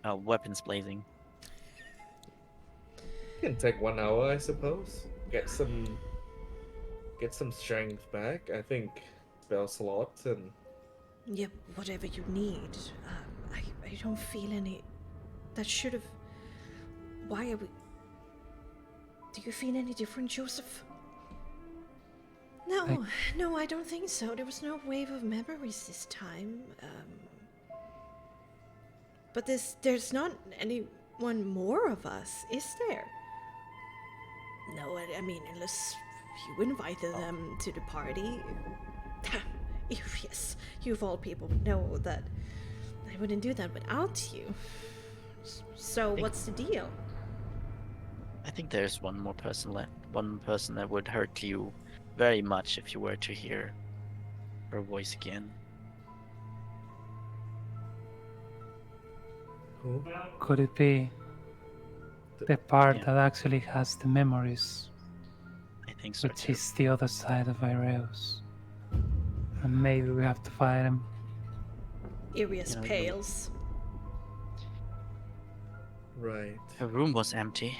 Weapons blazing.
Can take 1 hour, I suppose. Get some strength back. I think spell slots and
Yeah, whatever you need. I don't feel any. That should have. Why are we. Do you feel any different, Joseph? No, no, I don't think so. There was no wave of memories this time. But there's not anyone more of us, is there? No, I mean, unless you invited them to the party. Yes, you of all people know that I wouldn't do that without you. So what's the deal?
I think there's one more person left. One person that would hurt you very much if you were to hear her voice again.
who?
Could it be the part
Yeah.
that actually has the memories,
I think so
which
too.
is the other side of Ireus? And maybe we have to fight him.
Irius
You know,
pales.
Right.
Her room was empty.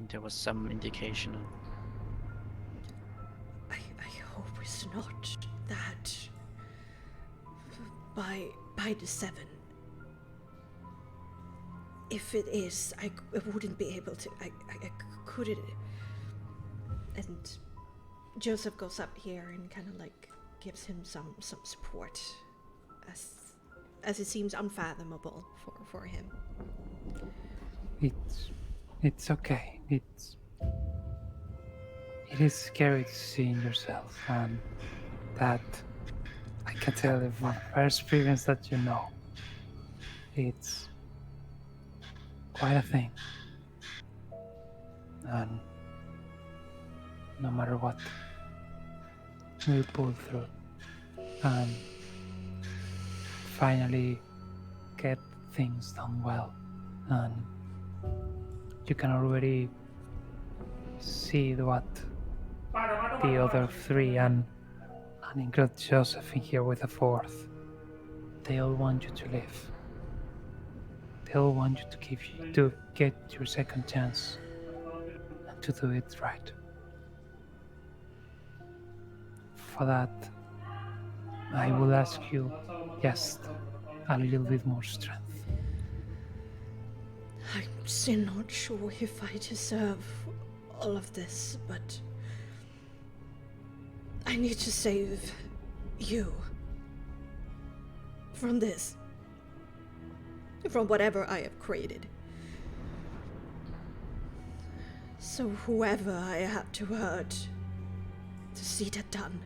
There was some indication of
I hope it's not that. By the 7. If it is, I wouldn't be able to. I couldn't. And Joseph goes up here and kind of like gives him some support, as it seems unfathomable for him.
It's okay. It is scary to see in yourself, and that I can tell you from first experience that you know. It's quite a thing. And no matter what, we'll pull through and finally get things done well. And you can already see what the other 3 and include Joseph in here with a 4th. They all want you to live. They all want you to get your second chance and to do it right. For that, I will ask you just a little bit more strength.
I'm still not sure if I deserve all of this, but I need to save you from this, from whatever I have created. So whoever I had to hurt to see that done,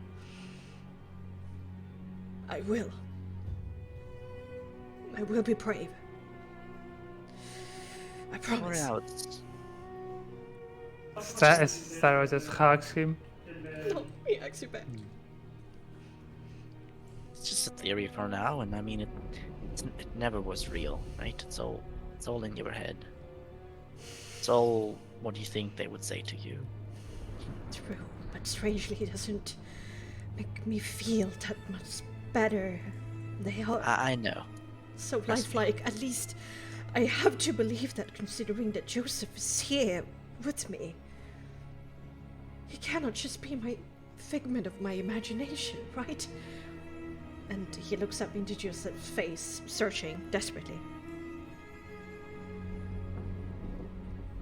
I will be brave. I promise.
out.
Star just hugs him.
No, he actually back.
It's just a theory for now, and I mean it never was real, right? It's all in your head. It's all what you think they would say to you.
True, but strangely it doesn't make me feel that much better. They are
I know.
so
trust me.
lifelike. At least I have to believe that, considering that Joseph is here with me. He cannot just be my figment of my imagination, right? And he looks up into Joseph's face, searching desperately.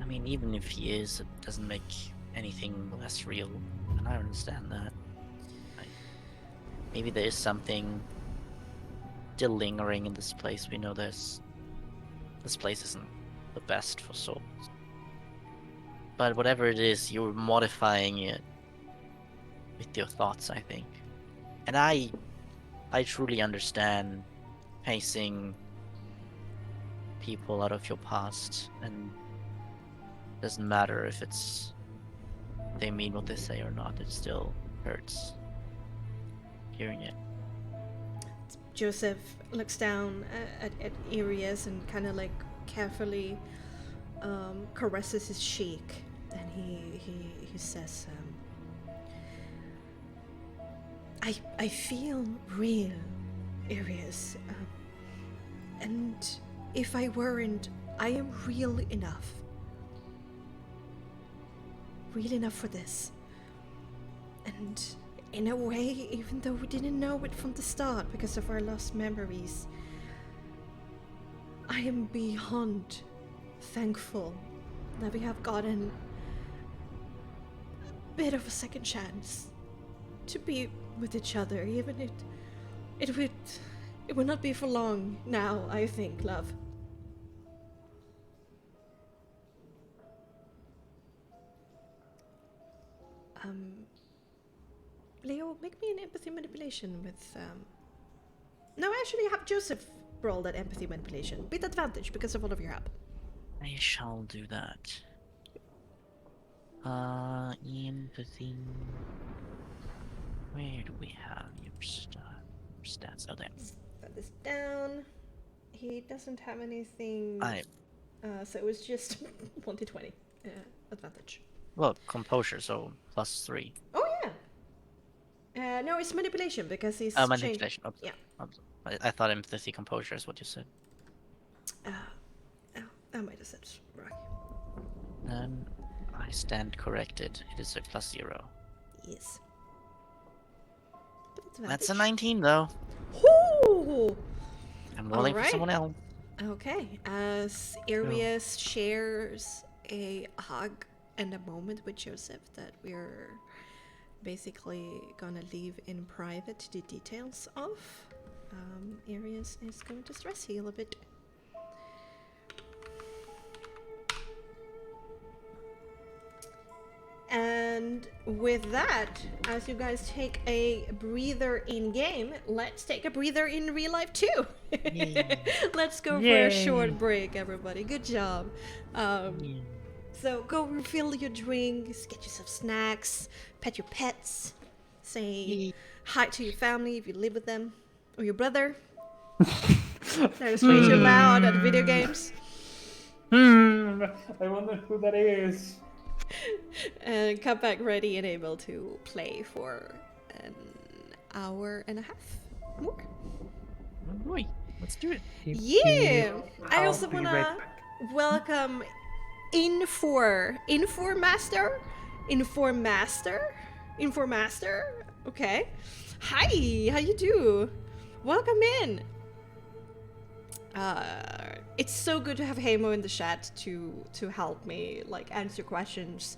I mean, even if he is, it doesn't make anything less real, and I understand that. Maybe there is something still lingering in this place. We know there's this place isn't the best for souls. But whatever it is, you're modifying it with your thoughts, I think. And I truly understand pacing people out of your past, and it doesn't matter if they mean what they say or not, it still hurts hearing it.
Joseph looks down at Arius and kind of like carefully caresses his cheek, and he says, I feel real, Arius, and if I weren't, I am real enough for this. And in a way, even though we didn't know it from the start because of our lost memories, I am beyond thankful that we have gotten a bit of a second chance to be with each other, even it would not be for long now, I think, love. Leo, make me an empathy manipulation with, No, actually have Joseph roll that empathy manipulation. With advantage because of all of your help.
I shall do that. Empathy. Where do we have your stats? Oh, there.
Put this down. He doesn't have anything. So it was just 1 to 20 advantage.
Well, composure, so +3.
Oh yeah. No, it's manipulation because he's
manipulation.
changed. Yeah.
I thought empathy composure is what you said.
I might have said right.
Then I stand corrected. It is a +0.
Yes.
That's a 19 though.
Whoo!
I'm rolling for someone else.
Okay. As Arius shares a hug and a moment with Joseph that we're basically gonna leave in private the details of, Arius is going to stress heal a bit. And with that, as you guys take a breather in game, let's take a breather in real life too. Let's go for a short break, everybody. Good job. So go refill your drinks, get yourself snacks, pet your pets, say hi to your family if you live with them, or your brother. That is way too loud at video games.
I wonder who that is.
And come back ready and able to play for an hour and a half more.
Oh boy, let's do it.
Yeah! I also
I'll be
wanna
right back.
welcome Informaster. Okay. Hi, how you do? Welcome in. It's so good to have Hamo in the chat to help me like answer questions,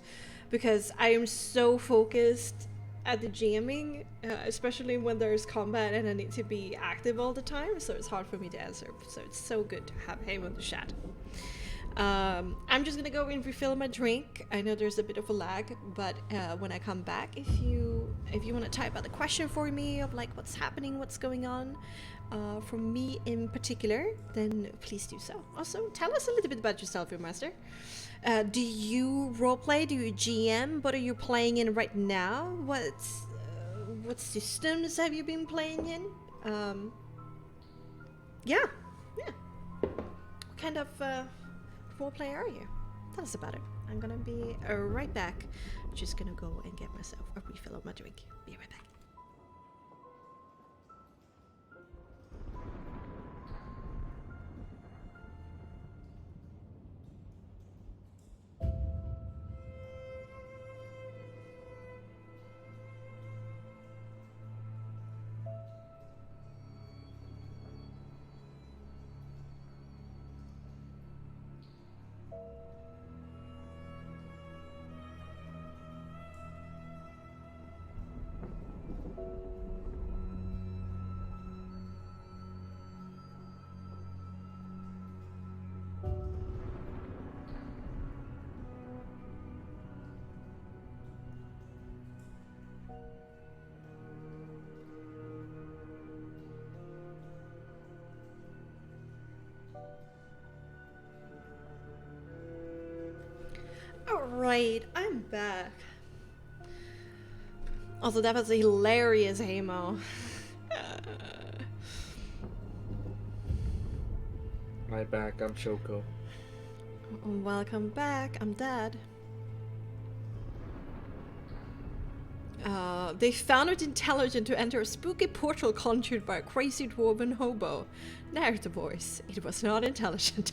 because I am so focused at the GMing, especially when there's combat and I need to be active all the time, so it's hard for me to answer. So it's so good to have Hamo in the chat. I'm just gonna go and refill my drink. I know there's a bit of a lag, but when I come back, if you want to type out a question for me of like what's happening, what's going on, for me in particular, then please do so. Also, tell us a little bit about yourself, your master. Do you roleplay? Do you GM? What are you playing in right now? What systems have you been playing in? Yeah. What kind of roleplay are you? Tell us about it. I'm gonna be right back. Just gonna go and get myself a refill of my drink. Be right back. Alright, I'm back. Also, that was a hilarious Hamo.
My back, I'm Shoko.
Welcome back, I'm dead. They found it intelligent to enter a spooky portal conjured by a crazy dwarven hobo. Narrative voice. It was not intelligent.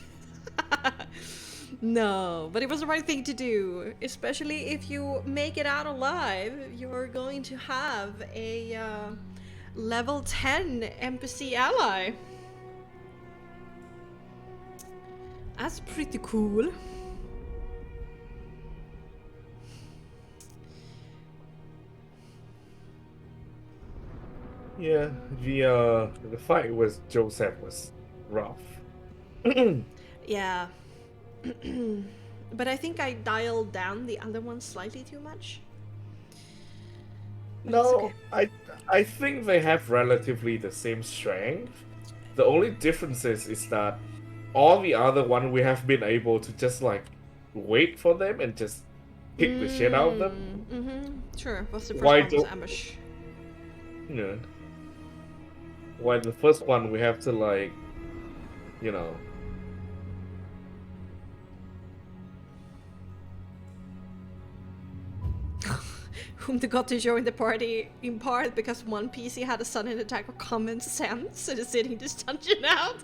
No, but it was the right thing to do. Especially if you make it out alive, you're going to have a level 10 NPC ally. That's pretty cool.
Yeah, the fight with Joseph was rough.
Yeah. But I think I dialed down the other one slightly too much. But it's
No,
okay.
I think they have relatively the same strength. The only difference is that all the other one we have been able to just like wait for them and just kick the shit out of them.
Sure. What's the first
Why
one was
don't-
ambush.
Yeah. While the first one we have to like, you know.
Whom they got to join the party in part because one PC had a sudden attack of common sense, so they're sitting this dungeon out.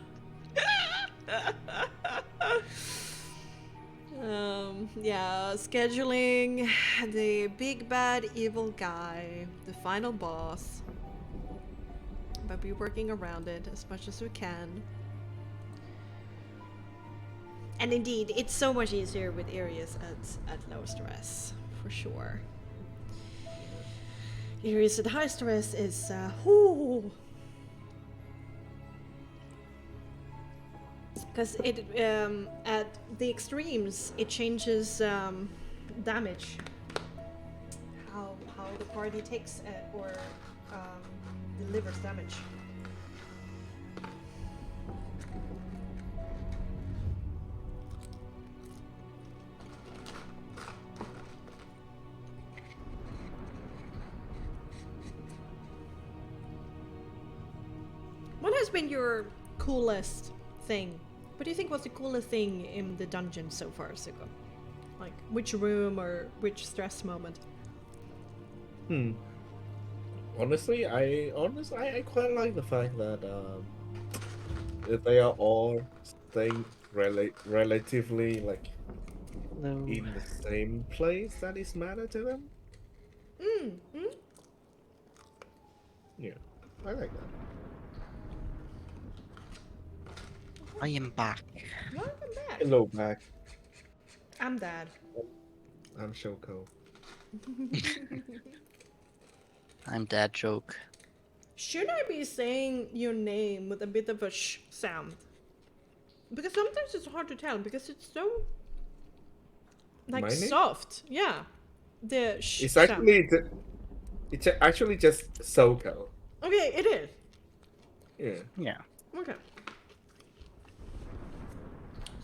Yeah, scheduling the big bad evil guy, the final boss. But we're working around it as much as we can. And indeed, it's so much easier with areas at low stress, for sure. Areas at high stress is, because it, at the extremes, it changes damage. How the party takes or delivers damage. What has been your coolest thing? What do you think was the coolest thing in the dungeon so far, Suko? Like, which room or which stress moment?
Honestly, I quite like the fact that they are all staying relatively like in the same place that is matter to them. Yeah, I like that.
I am back.
Welcome back.
Hello, back.
I'm dead.
I'm Shoko.
I'm that joke.
Should I be saying your name with a bit of a sh sound? Because sometimes it's hard to tell because it's so like
My name?
soft. Yeah. The sh
It's
sound.
it's actually just Soko.
Okay, it is.
Yeah.
Yeah.
Okay.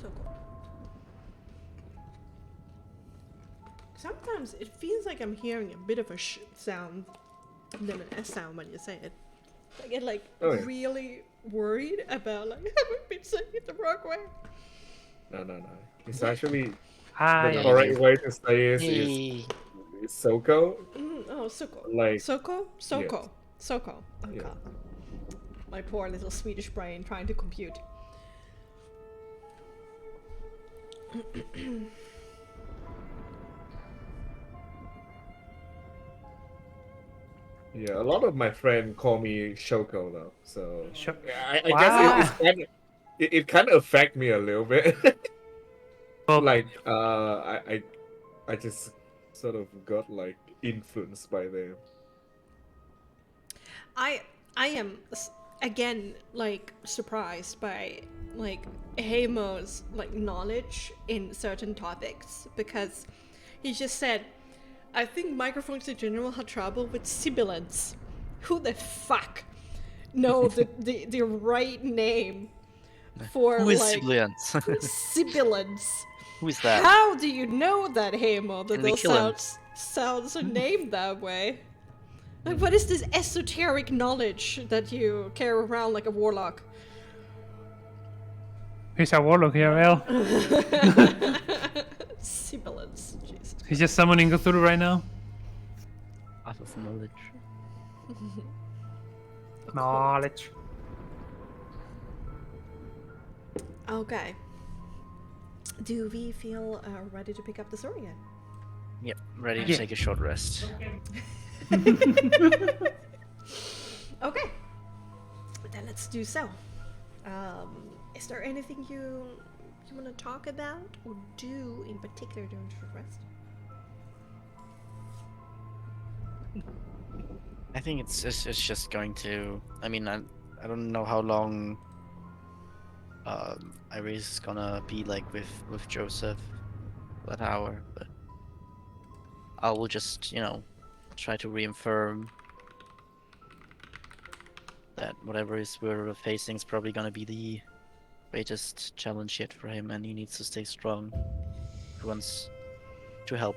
So cool. Sometimes it feels like I'm hearing a bit of a sh sound than an S sound when you say it. I get like
Oh, yeah.
really worried about like have I been saying it the wrong way?
No. It's actually
Hi.
the correct way to say is
Hey.
Soko.
Oh, Soko.
Like
Soko? Soko. Soko. Oh
Yeah.
god. My poor little Swedish brain trying to compute.
Yeah, a lot of my friends call me Shoko though, so I
Wow.
guess it kind of affect me a little bit.
Well,
Like I just sort of got like influenced by them.
I am again like surprised by like Hamo's like knowledge in certain topics because he just said, I think microphones in general have trouble with sibilance. Who the fuck know the right name for
Who is
like
sibilance?
sibilance?
Who is that?
How do you know that, Hamo? That
Can we
those
kill him?
sounds are named that way? Like, what is this esoteric knowledge that you carry around like a warlock?
He's a warlock here, well.
Sibilance, Jesus.
He's just summoning Cthulhu right now.
Half of knowledge.
Knowledge.
Okay. Do we feel ready to pick up the sword again?
Yep, ready to
Yeah.
take a short rest.
Okay. Then let's do so. Is there anything you want to talk about or do in particular during the short rest?
I think it's just going to. I mean, I don't know how long Iris is gonna be like with Joseph that hour, but I will just try to reaffirm that whatever we're facing is probably gonna be the greatest challenge yet for him, and he needs to stay strong. He wants to help.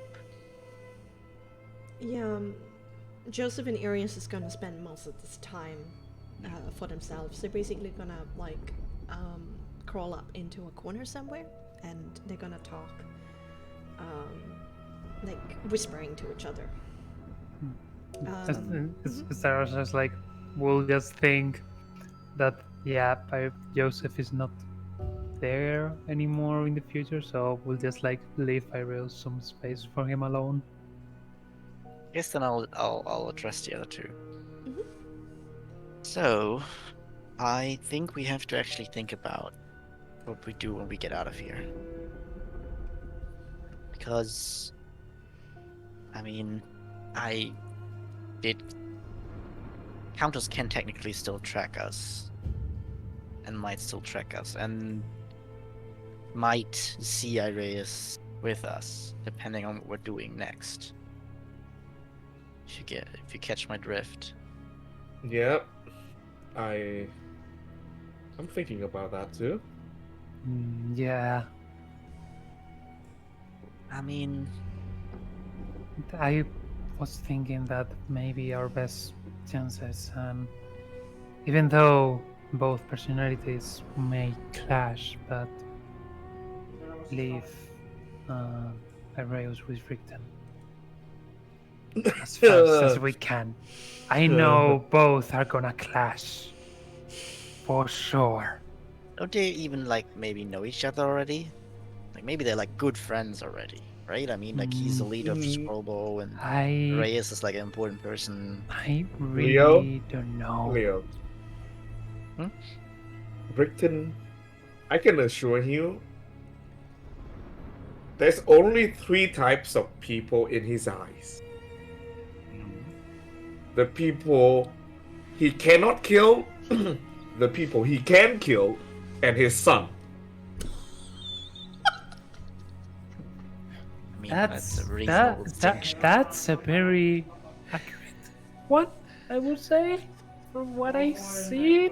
Yeah, Joseph and Arius is gonna spend most of this time for themselves. They're basically gonna like crawl up into a corner somewhere, and they're gonna talk, like whispering to each other.
Sarah's just like, we'll just think that, yeah, Joseph is not there anymore in the future, so we'll just like leave Ireus some space for him alone.
Yes, then I'll address the other two.
Mhm.
So, I think we have to actually think about what we do when we get out of here. Because, I mean, Countess can technically still track us. And might still track us. And might see Ireus with us, depending on what we're doing next. If you catch my drift.
Yep. I'm thinking about that too.
Yeah,
I mean,
I was thinking that maybe our best chances, even though both personalities may clash, but leave Ireus with Richten as fast as we can. I know both are gonna clash for sure.
don't they even maybe know each other already? Like maybe they're good friends already, right? I mean, he's the leader of Scrollbow, and Reyes is an important person.
I
Leo?
really don't know.
Leo.
Hmm?
Richten, I can assure you, there's only 3 types of people in his eyes. The people he cannot kill, the people he can kill, and his son.
I mean, that's a reasonable distinction.
That's a very accurate one, I would say, from what I see.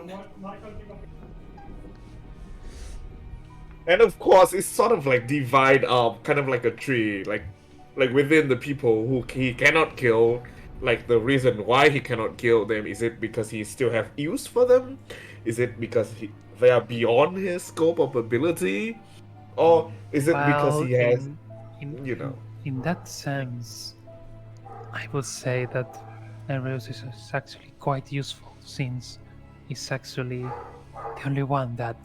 And of course, it's sort of divide up, kind of like a tree, like within the people who he cannot kill. The reason why he cannot kill them, is it because he still have use for them? Is it because they are beyond his scope of ability? Or is it because he has,
in that sense, I would say that Ireus is actually quite useful, since he's actually the only one that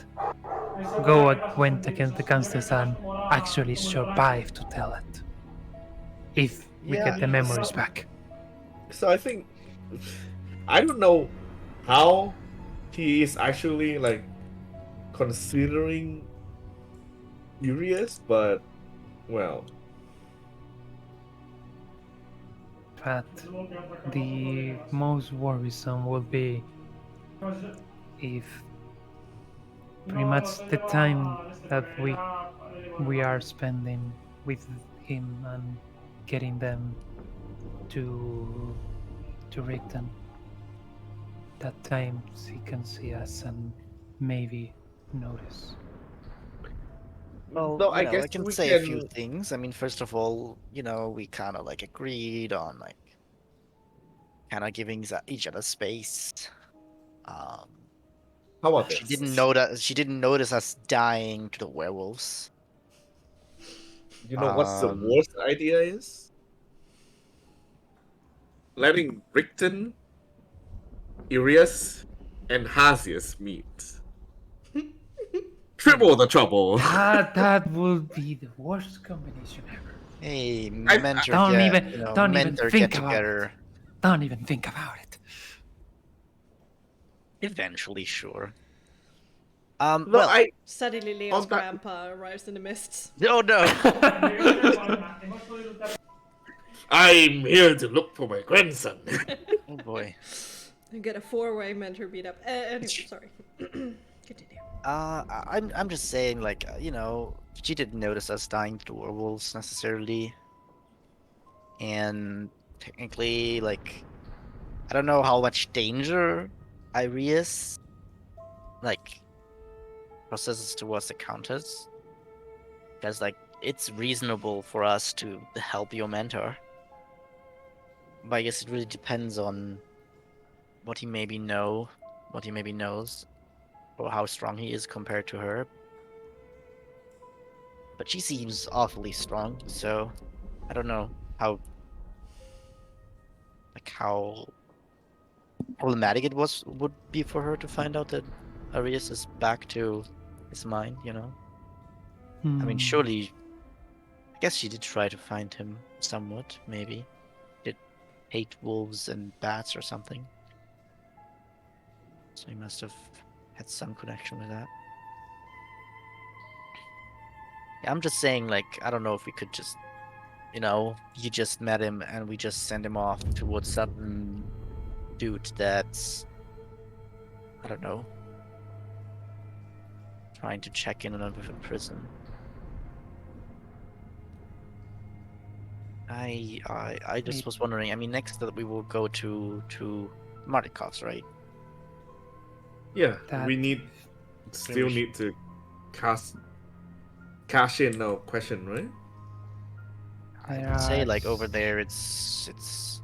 went against the Countess and actually survived to tell it. If we get the memories back.
So I think, I don't know how he is actually considering Urias, but well.
But the most worrisome would be if pretty much the time that we are spending with him and getting them to Richten, that times he can see us and maybe notice.
Well,
No, I
I
guess
can
we
say a few
can.
things. I mean, first of all, we kind of like agreed on like kind of giving each other space. Um,
How about
she
this?
didn't know that she didn't notice us dying to the werewolves.
You know what's the
Um,
worst idea is? Letting Rickton, Irias, and Hasius meet. Triple the trouble.
That would be the worst combination ever.
hey,
I,
Don't even
mentor get
think about it.
together.
Don't even think about it.
Eventually, sure.
no,
Well,
I
Suddenly, Leo's
on that.
grandpa arrives in the mists.
oh no.
I'm here to look for my grandson.
Oh boy.
You get a four-way mentor beat up. Anyway, sorry. Continue.
I'm just saying, like, she didn't notice us dying to werewolves necessarily, and technically, like, I don't know how much danger Ireus like processes towards the countess, because like it's reasonable for us to help your mentor, but I guess it really depends on what he maybe knows, or how strong he is compared to her. But she seems awfully strong, so I don't know how problematic it would be for her to find out that Arias is back to his mind. I mean, surely, I guess she did try to find him somewhat, maybe. Did hate wolves and bats or something. So he must have had some connection with that. Yeah, I'm just saying, like, I don't know if we could just, you just met him and we just send him off towards some dude that's, I don't know, trying to check in on a prison. I just was wondering. I mean, next that we will go to Martikov's, right?
Yeah,
That-
we still need to cash in our question, right?
I
There
would say
are
like over there, it's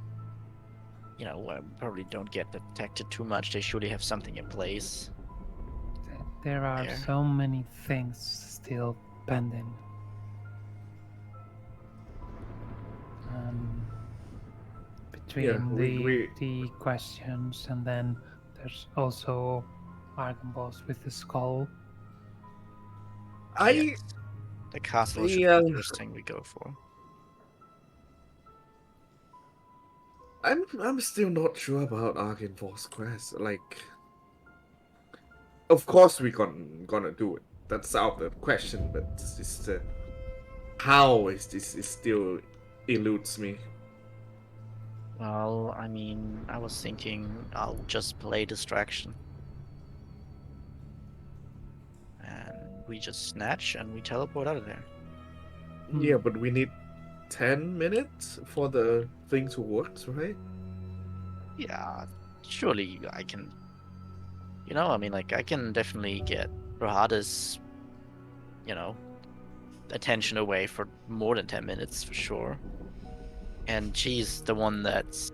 probably don't get detected too much. They surely have something in place.
There are
There.
so many things still pending. Between
Yeah,
the questions, and then there's also Argon Boss with the skull.
Yes. The castle should be
Yeah,
the first thing we go for.
I'm still not sure about Argin Force Quest. Like, of course we gonna do it. That's out of the question, but it's how is this is still eludes me.
Well, I mean, I was thinking I'll just play distraction. And we just snatch and we teleport out of there.
Yeah, but we need 10 minutes for the thing to work, right?
Yeah, surely I can. I mean, like, I can definitely get Rahada's, attention away for more than 10 minutes for sure. And she's the one that's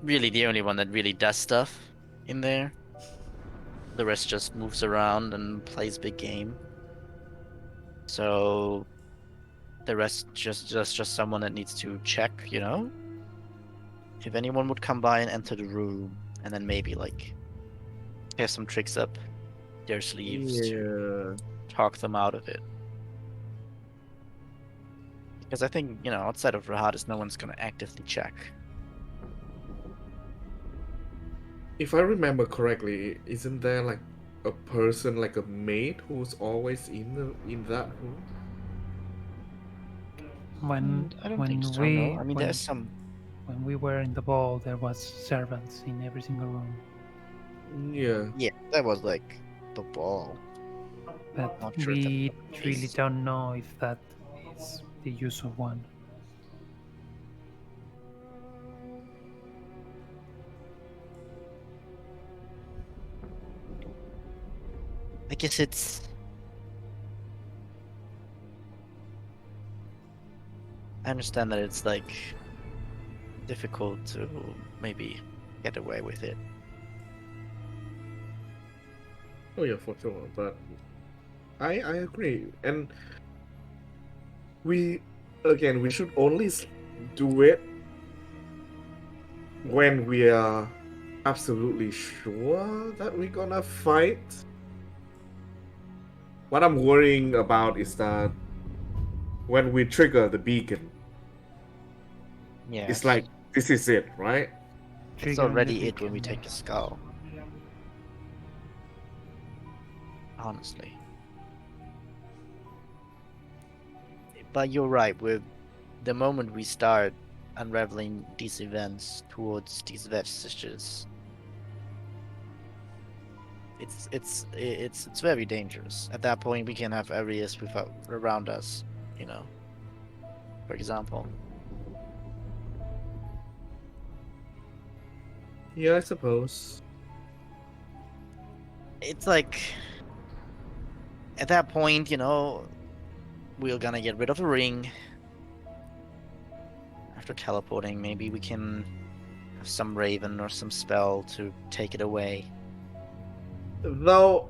really the only one that really does stuff in there. The rest just moves around and plays big game. So the rest just someone that needs to check. If anyone would come by and enter the room, and then maybe like have some tricks up their sleeves to talk them out of it. Because I think, outside of Rahadis, no one's gonna actively check.
If I remember correctly, isn't there like a person, like a maid, who's always in that room?
When
I don't
when
think so,
we
no. I mean,
when,
there's some.
when we were in the ball, there was servants in every single room.
Yeah.
Yeah, that was like the ball.
But
Not sure
we
that
really
is.
don't know if that is the use of one.
I guess it's I understand that it's like difficult to maybe get away with it.
Oh yeah, for sure. But I agree, and we should only do it when we are absolutely sure that we're gonna fight. What I'm worrying about is that when we trigger the beacon,
Yeah,
it's like this is it, right?
it's
Triggering the
already it when we
beacon.
take the skull. Honestly. But you're right, with the moment we start unraveling these events towards these vestiges, it's very dangerous. At that point we can have areas without around us, you know. For example.
Yeah, I suppose.
It's like at that point, you know, we're gonna get rid of the ring. After teleporting, maybe we can have some raven or some spell to take it away.
Though,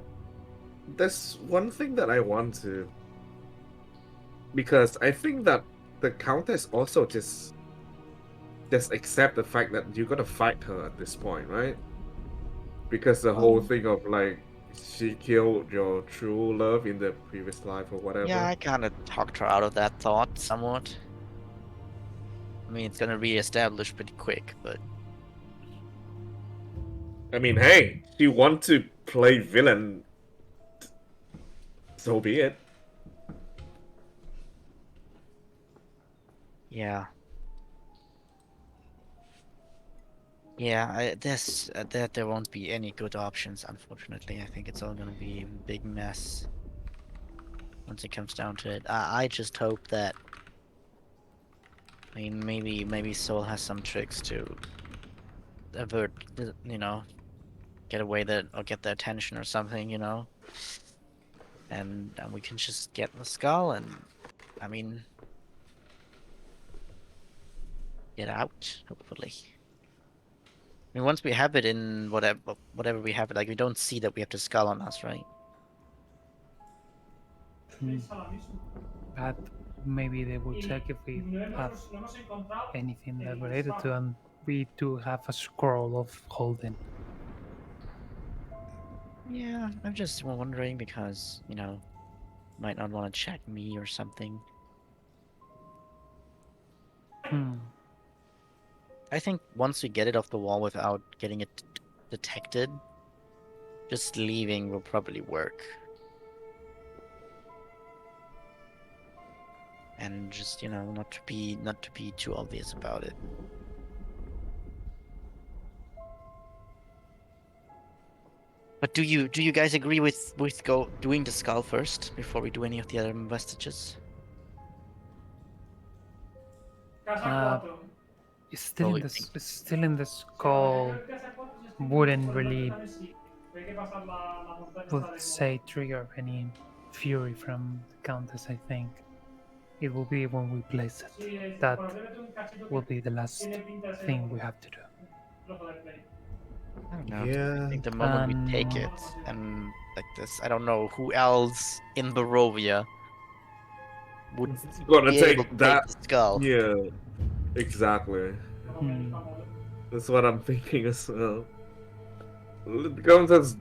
there's one thing that I want to, because I think that the Countess also just accept the fact that you're gonna fight her at this point, right? Because the whole thing of like she killed your true love in the previous life or whatever.
Yeah, I kind of talked her out of that thought somewhat. I mean, it's gonna re-establish pretty quick, but
I mean, hey, she want to play villain, so be it.
yeah. Yeah, that there won't be any good options, unfortunately. I think it's all gonna be a big mess once it comes down to it. I just hope that, I mean, maybe Soul has some tricks to avert, you know, get away that or get their attention or something, you know. And we can just get the skull and, I mean, get out, hopefully. I mean, once we have it in whatever we have it, like we don't see that we have the skull on us, right?
But maybe they will check if we have anything that related to, and we do have a scroll of holding.
Yeah, I'm just wondering because, you know, might not want to check me or something. I think once we get it off the wall without getting it detected, just leaving will probably work. And just, you know, not to be too obvious about it. But do you guys agree with doing the skull first before we do any of the other vestiges?
Still
Well,
in this, still in the skull wouldn't really, would say, trigger any fury from the Countess. I think it will be when we place it. That will be the last thing we have to do.
I don't know.
Yeah.
I think the moment we take it and like this, I don't know who else in Barovia would
Gonna
be able
take
to
that.
take the skull.
Yeah, exactly. That's what I'm thinking as well. The Countess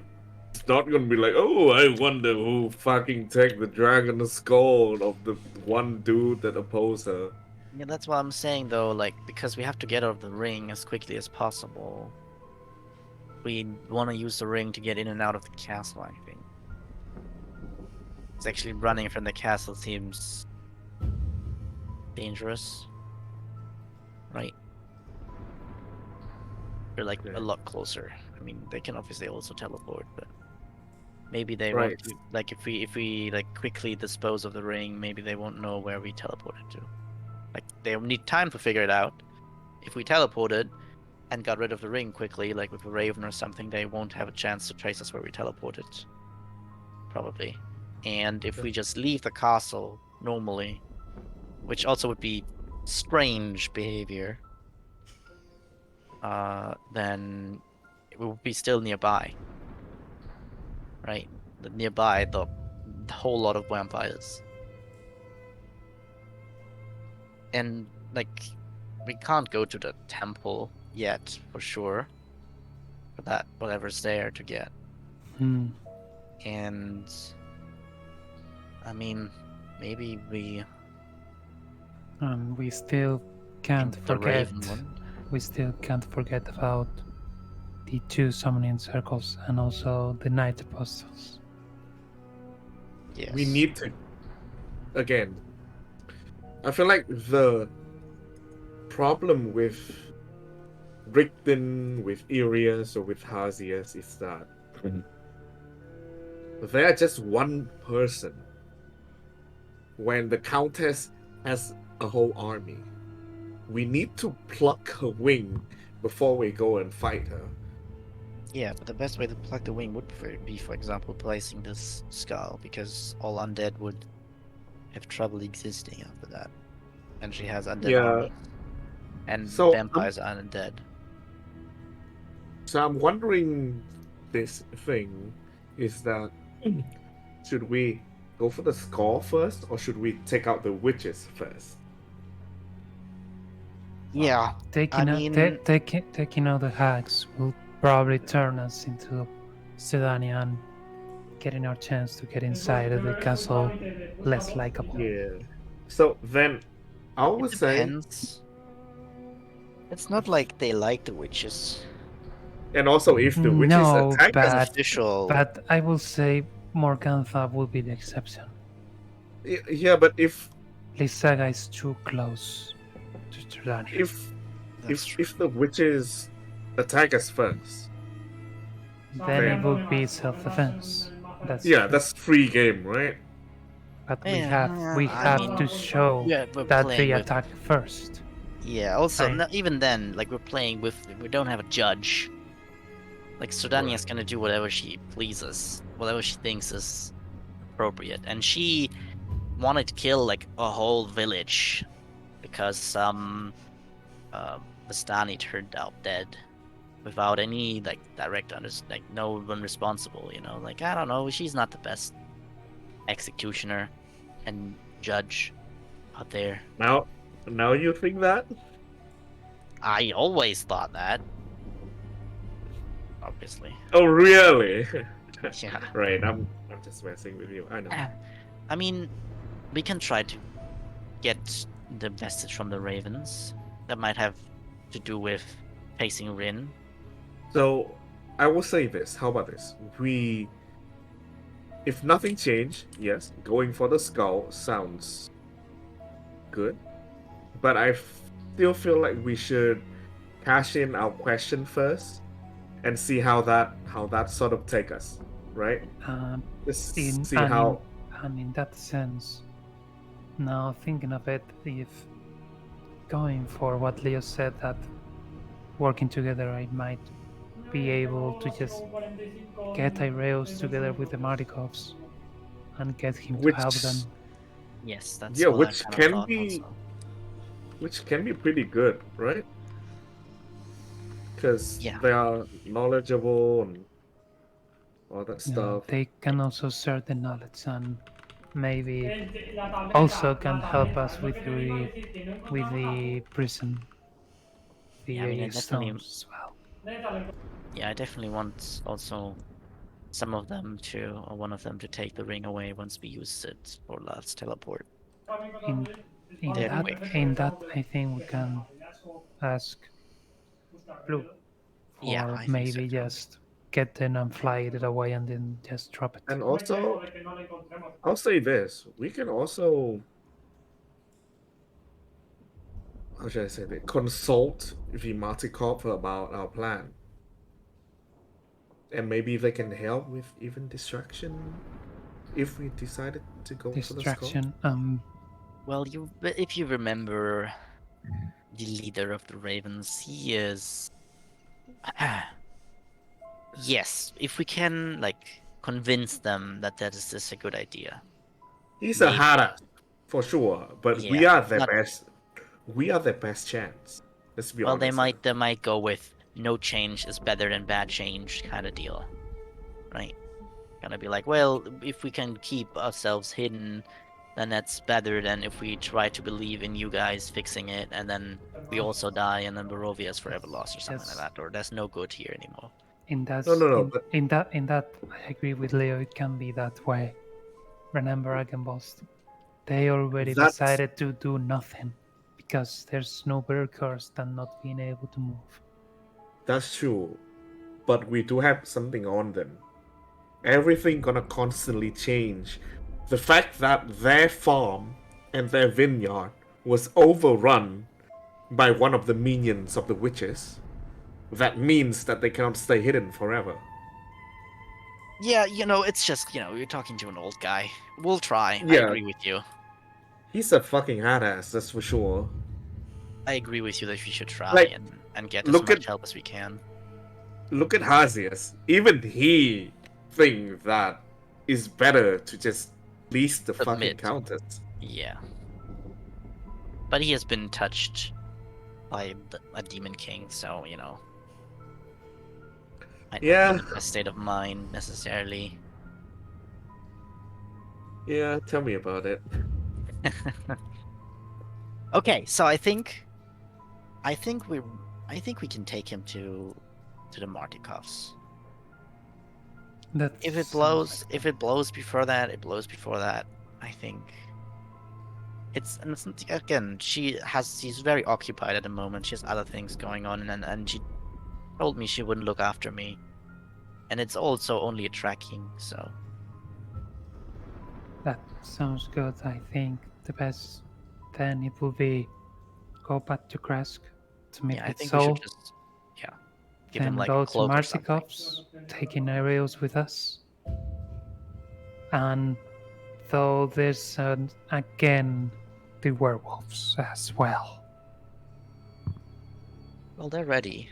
is not gonna be like, oh, I wonder who fucking take the dragon skull of the one dude that opposed her.
Yeah, that's what I'm saying though, like, because we have to get out of the ring as quickly as possible. We want to use the ring to get in and out of the castle, I think. It's actually running from the castle seems dangerous. Right? They're like a lot closer. I mean, they can obviously also teleport, but maybe they won't. Like, if we like quickly dispose of the ring, maybe they won't know where we teleported to. Like, they'll need time to figure it out. If we teleported and got rid of the ring quickly, like with a raven or something, they won't have a chance to trace us where we teleported. Probably. And if we just leave the castle normally, which also would be strange behavior, then it will be still nearby, right? Nearby the whole lot of vampires, and like we can't go to the temple yet for sure. For that, whatever's there to get,
Hmm.
and I mean, maybe we
And we still can't
into the
forget.
Raven one.
We still can't forget about the 2 summoning circles and also the Night Apostles.
Yes.
We need to. Again, I feel like the problem with Rigdon, with Irias, or with Hasius is that they're just one person when the Countess has a whole army. We need to pluck her wing before we go and fight her.
Yeah, but the best way to plug the wing would be, for example, placing this skull, because all undead would have trouble existing after that. And she has undead
Yeah.
armies. And
So,
vampires are undead.
So I'm wondering this thing is that should we go for the skull first or should we take out the witches first?
Yeah,
Taking
I
out,
mean-
taking out the hags will probably turn us into Sedania, and getting our chance to get inside of the castle less likable.
Yeah. So then I would
it
say,
depends. It's not like they like the witches.
and also if the witches
No,
attack
As
us,
official.
But I will say Morgantha will be the exception.
yeah, but if
Lysaga is too close to Sedania.
That's true.
if the witches attack us first,
Then it would be self-defense. That's true.
that's free game, right?
But we
Yeah,
have
I mean,
to show
Yeah, we're
that
playing
they
with-
attack first.
Yeah, also,
Right.
even then, like, we're playing with... We don't have a judge. Like, Sordania's gonna do whatever she pleases. Whatever she thinks is appropriate. And she wanted to kill, like, a whole village. Because some... Bastani turned out dead. Without any, like, direct like, no one responsible, you know? Like, I don't know, she's not the best executioner and judge out there.
Now you think that?
I always thought that. Obviously.
Oh really?
Yeah.
Right, I'm just messing with you. I know.
I mean, we can try to get the message from the Ravens. That might have to do with facing Rin.
So I will say this. How about this? If nothing changed, yes, going for the skull sounds good. But I still feel like we should cash in our question first and see how that sort of take us, right? Just
In,
see
and,
how.
and in that sense, now thinking of it, if going for what Leo said, that working together, I might be able to just get Ireos together with the Mardikovs and get him to help them.
Yes, that's
Yeah,
what
which
I kind
can
of thought
be-
also.
Which can be pretty good, right? Because
Yeah.
they are knowledgeable and all that
Yeah,
stuff.
they can also share the knowledge and maybe also can help us with the prison, the
Yeah, I mean, I definitely-
stones as well.
Yeah, I definitely want also some of them to, or one of them to take the ring away once we use it for last teleport.
In
They're
that,
quick.
I think we can ask Blue for
Yeah, I think so
maybe
too.
just get them and fly it away and then just drop it.
And also, I'll say this: we can also, how should I say that? Consult the Marticorp about our plan, and maybe they can help with even distraction if we decided to go for the skull.
Distraction.
Well, if you remember the leader of the Ravens, he is... Yes, if we can, like, convince them that this is a good idea.
He's a
Maybe.
Hara, for sure, but we
Yeah,
are the
not-
best. we are the best chance. Let's be
Well,
honest.
they might go with no change is better than bad change kind of deal, right? Gonna be like, well, if we can keep ourselves hidden, then that's better than if we try to believe in you guys fixing it, and then we also die, and then Barovia is forever lost, or something like
Yes.
that, or there's no good here anymore.
In that,
No, but
in that, I agree with Leo. It can be that way. Remember, Agenbost, they already
that's
decided to do nothing because there's no better curse than not being able to move.
that's true. But we do have something on them. Everything gonna constantly change. The fact that their farm and their vineyard was overrun by one of the minions of the witches, that means that they cannot stay hidden forever.
Yeah, it's just, you're talking to an old guy. We'll try. I
Yeah,
agree with you.
he's a fucking hadass, that's for sure.
I agree with you that we should try
Like,
and get as
look
much
at
help as we can.
look at Hasius. Even he think that it's better to just lease the fucking
Submit.
countess.
Yeah. But he has been touched by a demon king, so, might not be
Yeah.
in the best state of mind necessarily.
Yeah, tell me about it.
Okay, so I think we can take him to the Martikovs.
That
If it
sounds
blows,
like
if it blows before that, it blows before that. I think it's again, she's very occupied at the moment. She has other things going on, and she told me she wouldn't look after me. And it's also only a tracking, so
that sounds good. I think the best then it will be go back to Kresk to meet
yeah, I
with
think we should
Soul,
just give him
then
like a
go to
cloak or something.
Marsikov's, taking Ariels with us. And though there's again the werewolves as well.
Well, they're ready.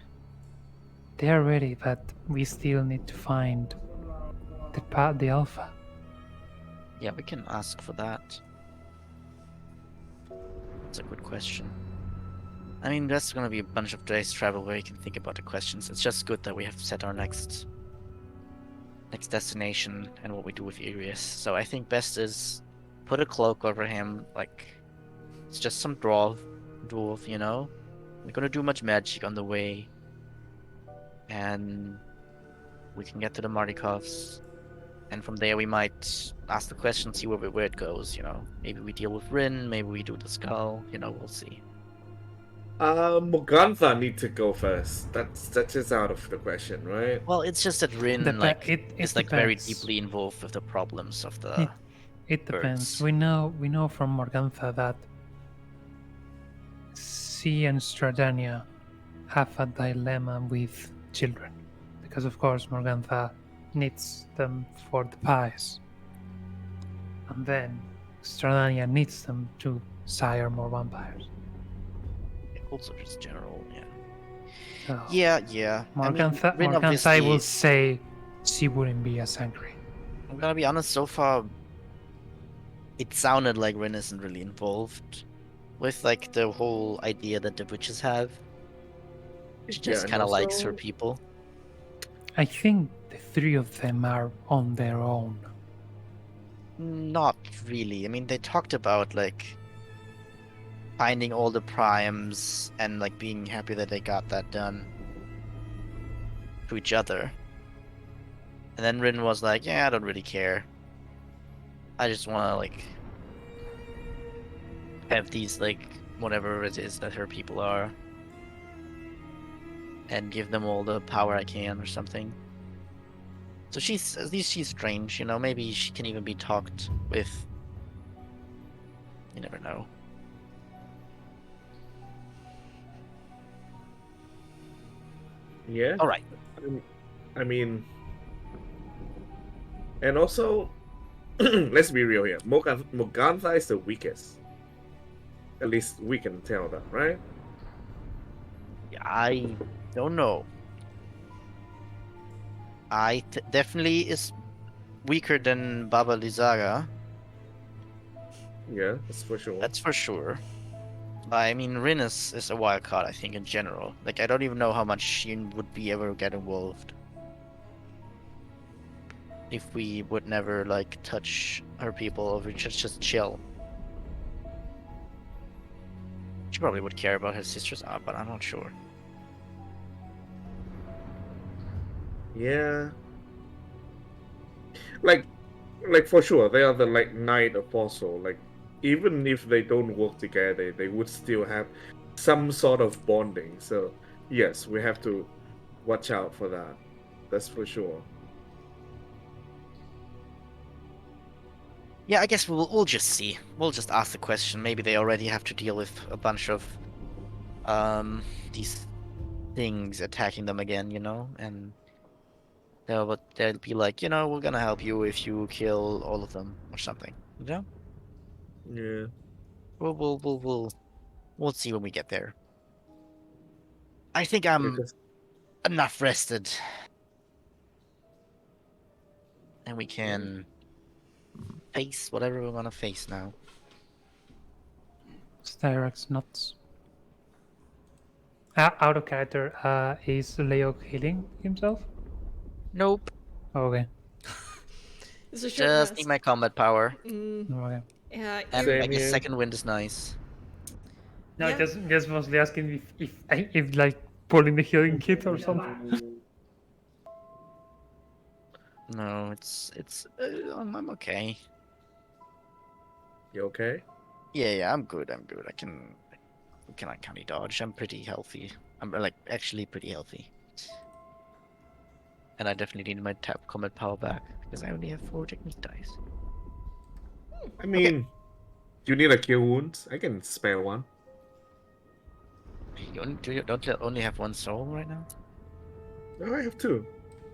They're ready, but we still need to find the alpha.
Yeah, we can ask for that. That's a good question. I mean, that's gonna be a bunch of days travel where you can think about the questions. It's just good that we have set our next destination and what we do with Irius. So I think best is put a cloak over him, like it's just some dwarf, We're gonna do much magic on the way, and we can get to the Martikovs, and from there we might ask the question, see where it goes. Maybe we deal with Rin, maybe we do the skull. We'll see.
Morgantha need to go first. That's just out of the question, right?
Well, it's just that Rin
It
is very
depends.
deeply involved with the problems of the
It depends.
birds.
We know from Morgantha that she and Stradania have a dilemma with children, because of course Morgantha needs them for the pies, and then Stradania needs them to sire more vampires.
Also, just general, yeah.
So
Yeah.
Morgantha,
Rin
Morgantha, I will
obviously,
say she wouldn't be as angry.
I'm gonna be honest, so far, it sounded like Rin isn't really involved with like the whole idea that the witches have. She just
and
kind of likes
also-
her people.
I think the three of them are on their own.
Not really. I mean, they talked about like finding all the primes and like being happy that they got that done to each other. And then Rin was like, yeah, I don't really care. I just want to like have these like whatever it is that her people are and give them all the power I can or something. So at least she's strange, maybe she can even be talked with. You never know.
Yeah.
All right.
I mean, and also, let's be real here. Morgantha is the weakest. At least we can tell that, right?
I don't know. Definitely is weaker than Baba Lizaga.
Yeah, that's for sure.
That's for sure. I mean, Rin is a wild card, I think, in general. Like, I don't even know how much she would be ever get involved. If we would never, like, touch her people, or we just chill. She probably would care about her sisters, but I'm not sure.
Yeah. Like for sure, they are the like knight apostle. Like even if they don't work together, they would still have some sort of bonding. So yes, we have to watch out for that. That's for sure.
Yeah, I guess we'll just see. We'll just ask the question. Maybe they already have to deal with a bunch of these things attacking them again, you know, and they'll be like, you know, we're gonna help you if you kill all of them or something. You know?
Yeah.
We'll see when we get there. I think I'm
Because
enough rested. And we can face whatever we want to face now.
Styrax nuts. Out of character, is Leo healing himself?
Nope.
Okay.
It's a short
Just
rest.
need my combat power.
Okay.
Yeah,
And
Same
I guess
here.
second wind is nice.
No,
Yeah.
just mostly asking if like pulling the healing kit or something.
No, it's I'm okay.
you okay?
Yeah, I'm good. I can uncanny dodge. I'm pretty healthy. I'm like actually pretty healthy. And I definitely need my tap combat power back because I only have 4 technique dice.
I mean, you need a cure wounds. I can spare one.
Don't you only have 1 soul right now?
No, I have two.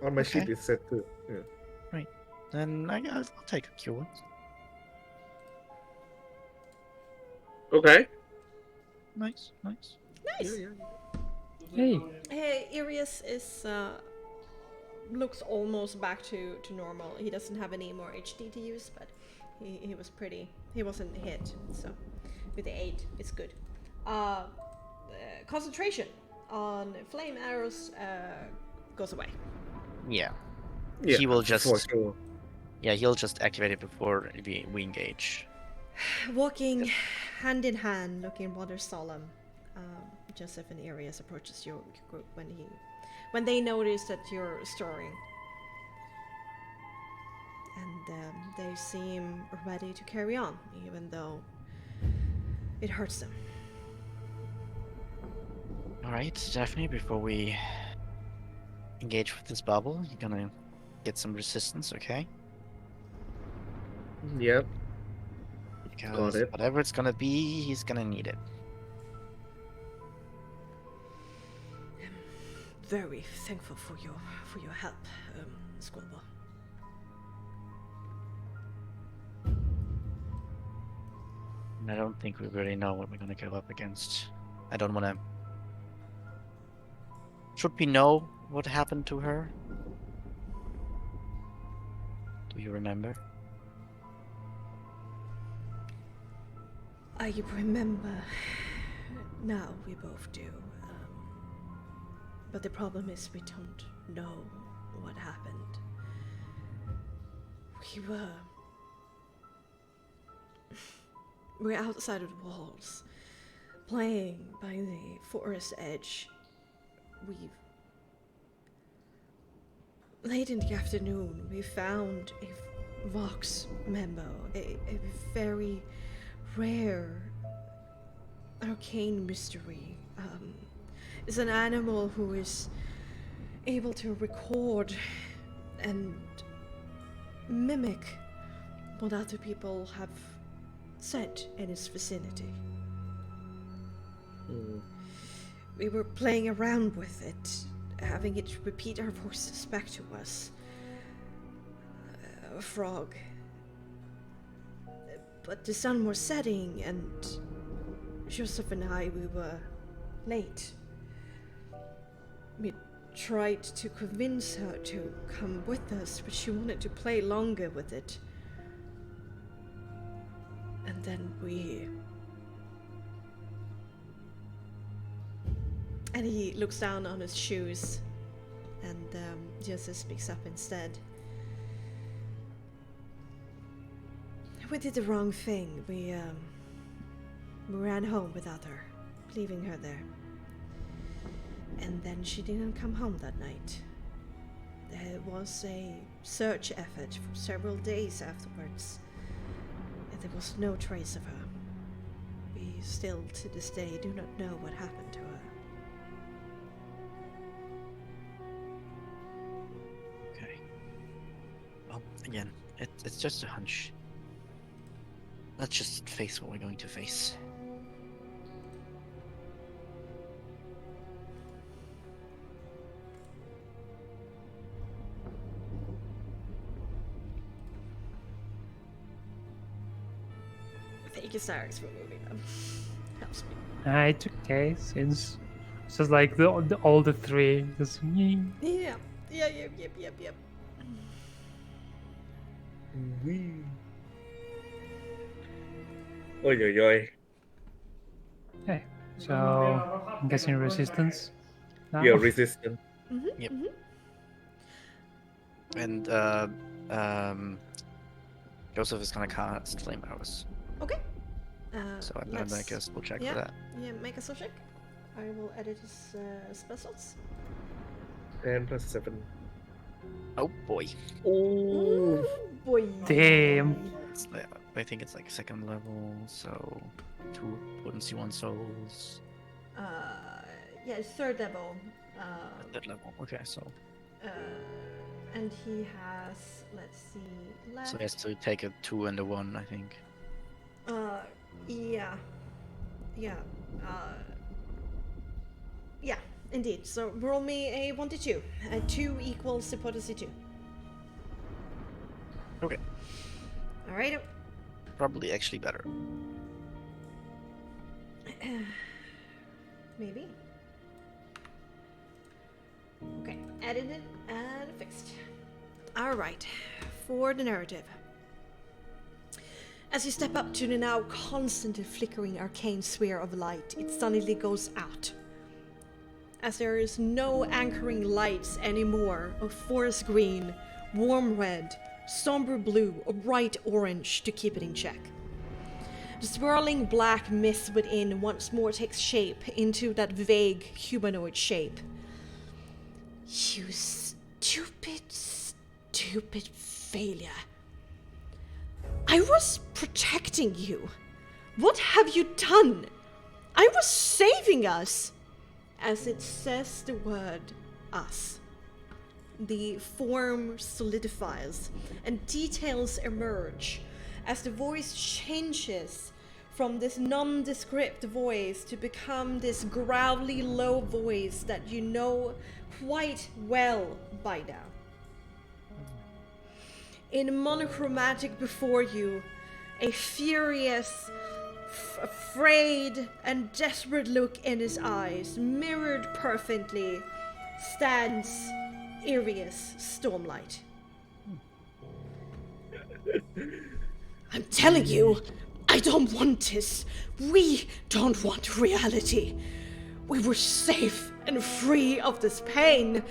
On my sheet
Okay.
it said two. Yeah.
Right. Then I'll take a cure wounds.
Okay.
Nice.
nice.
Yeah.
Hey.
Hey, Irius is looks almost back to normal. He doesn't have any more HD to use, but he was pretty. He wasn't hit, so with the 8, it's good. Concentration on flame arrows goes away.
Yeah.
Yeah.
He will
for
just
sure.
Yeah, he'll just activate it before we engage.
Walking hand in hand, looking rather solemn, Joseph and Arius approaches your group when they notice that you're stirring, and they seem ready to carry on, even though it hurts them.
Alright, Daphne, before we engage with this bubble, you're gonna get some resistance, okay?
Yep.
Because
it.
whatever it's gonna be, he's gonna need it.
Very thankful for your help, Squilbo.
And I don't think we really know what we're gonna go up against. I don't wanna... Should we know what happened to her? Do you remember?
I remember. Now we both do. But the problem is we don't know what happened. We're outside of the walls, playing by the forest edge. Late in the afternoon, we found a Vox memo, a very rare arcane mystery. It's an animal who is able to record and mimic what other people have said in its vicinity. We were playing around with it, having it repeat our voices back to us. A frog. But the sun was setting, and Joseph and I, we were late. We tried to convince her to come with us, but she wanted to play longer with it. And then And he looks down on his shoes and just speaks up instead. We did the wrong thing. We ran home without her, leaving her there. And then she didn't come home that night. There was a search effort for several days afterwards, and there was no trace of her. We still, to this day, do not know what happened to her.
Okay. Well, again, it's just a hunch. Let's just face what we're going to face.
Thank you, Cyrus, for moving them. Helps me.
It's okay, since it's just like all the three. Just me.
Yeah. Yep.
Wee. Oi, oi, oi.
Okay, so I'm guessing resistance. Now?
You're resistant.
Yep. And Joseph is gonna cast Flame Arrows.
Okay.
So I'm gonna make a spell check for that.
Yeah, make a spell check. I will edit his specials.
10 plus 7.
Oh boy.
Oh.
Boy.
Damn.
I think it's like second level, so 2 potency, 1 souls.
Yeah, third level.
Third level. Okay, so
And he has, let's see, left.
so he has to take a 2 and a 1, I think.
Yeah. Yeah, indeed. So roll me a 1d2. 2 equals the potency 2.
Okay.
Alright.
Probably actually better.
Maybe. Okay, edited and fixed. Alright, for the narrative. As you step up to the now constantly flickering arcane sphere of light, it suddenly goes out. As there is no anchoring lights anymore of forest green, warm red, somber blue, or bright orange to keep it in check. The swirling black mist within once more takes shape into that vague humanoid shape. You stupid failure. I was protecting you. What have you done? I was saving us. As it says the word us, the form solidifies and details emerge as the voice changes from this nondescript voice to become this growly low voice that you know quite well by now. In monochromatic before you, a furious, afraid and desperate look in his eyes, mirrored perfectly, stands Irius Stormlight. I'm telling you, I don't want this. We don't want reality. We were safe and free of this pain.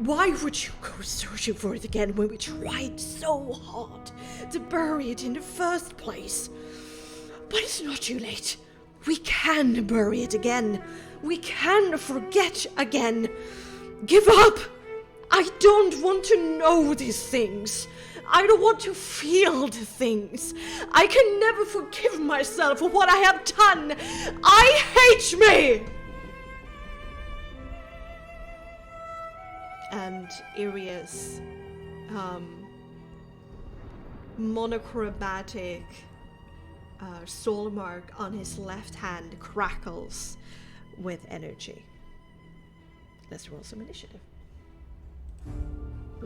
Why would you go searching for it again when we tried so hard to bury it in the first place? But it's not too late. We can bury it again. We can forget again. Give up! I don't want to know these things. I don't want to feel the things. I can never forgive myself for what I have done. I hate me! And Irius, monochromatic soul mark on his left hand crackles with energy. Let's roll some initiative.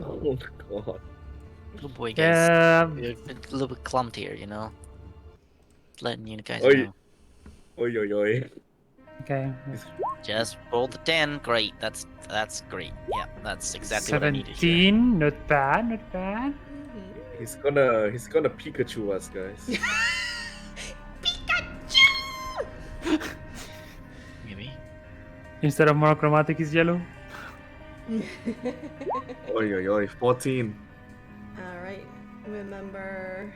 Oh god.
Little boy guys,
Yeah.
you're a little bit clumped here, you know. Letting you guys
Oi.
know.
Oi, oi, oi.
Okay.
Just roll the 10. Great. That's great. Yeah, that's exactly what I needed here.
17. Not bad. Not bad.
He's gonna Pikachu us, guys.
Pikachu!
Maybe.
Instead of monochromatic is yellow.
Oi, oi, oi. 14.
All right. Remember.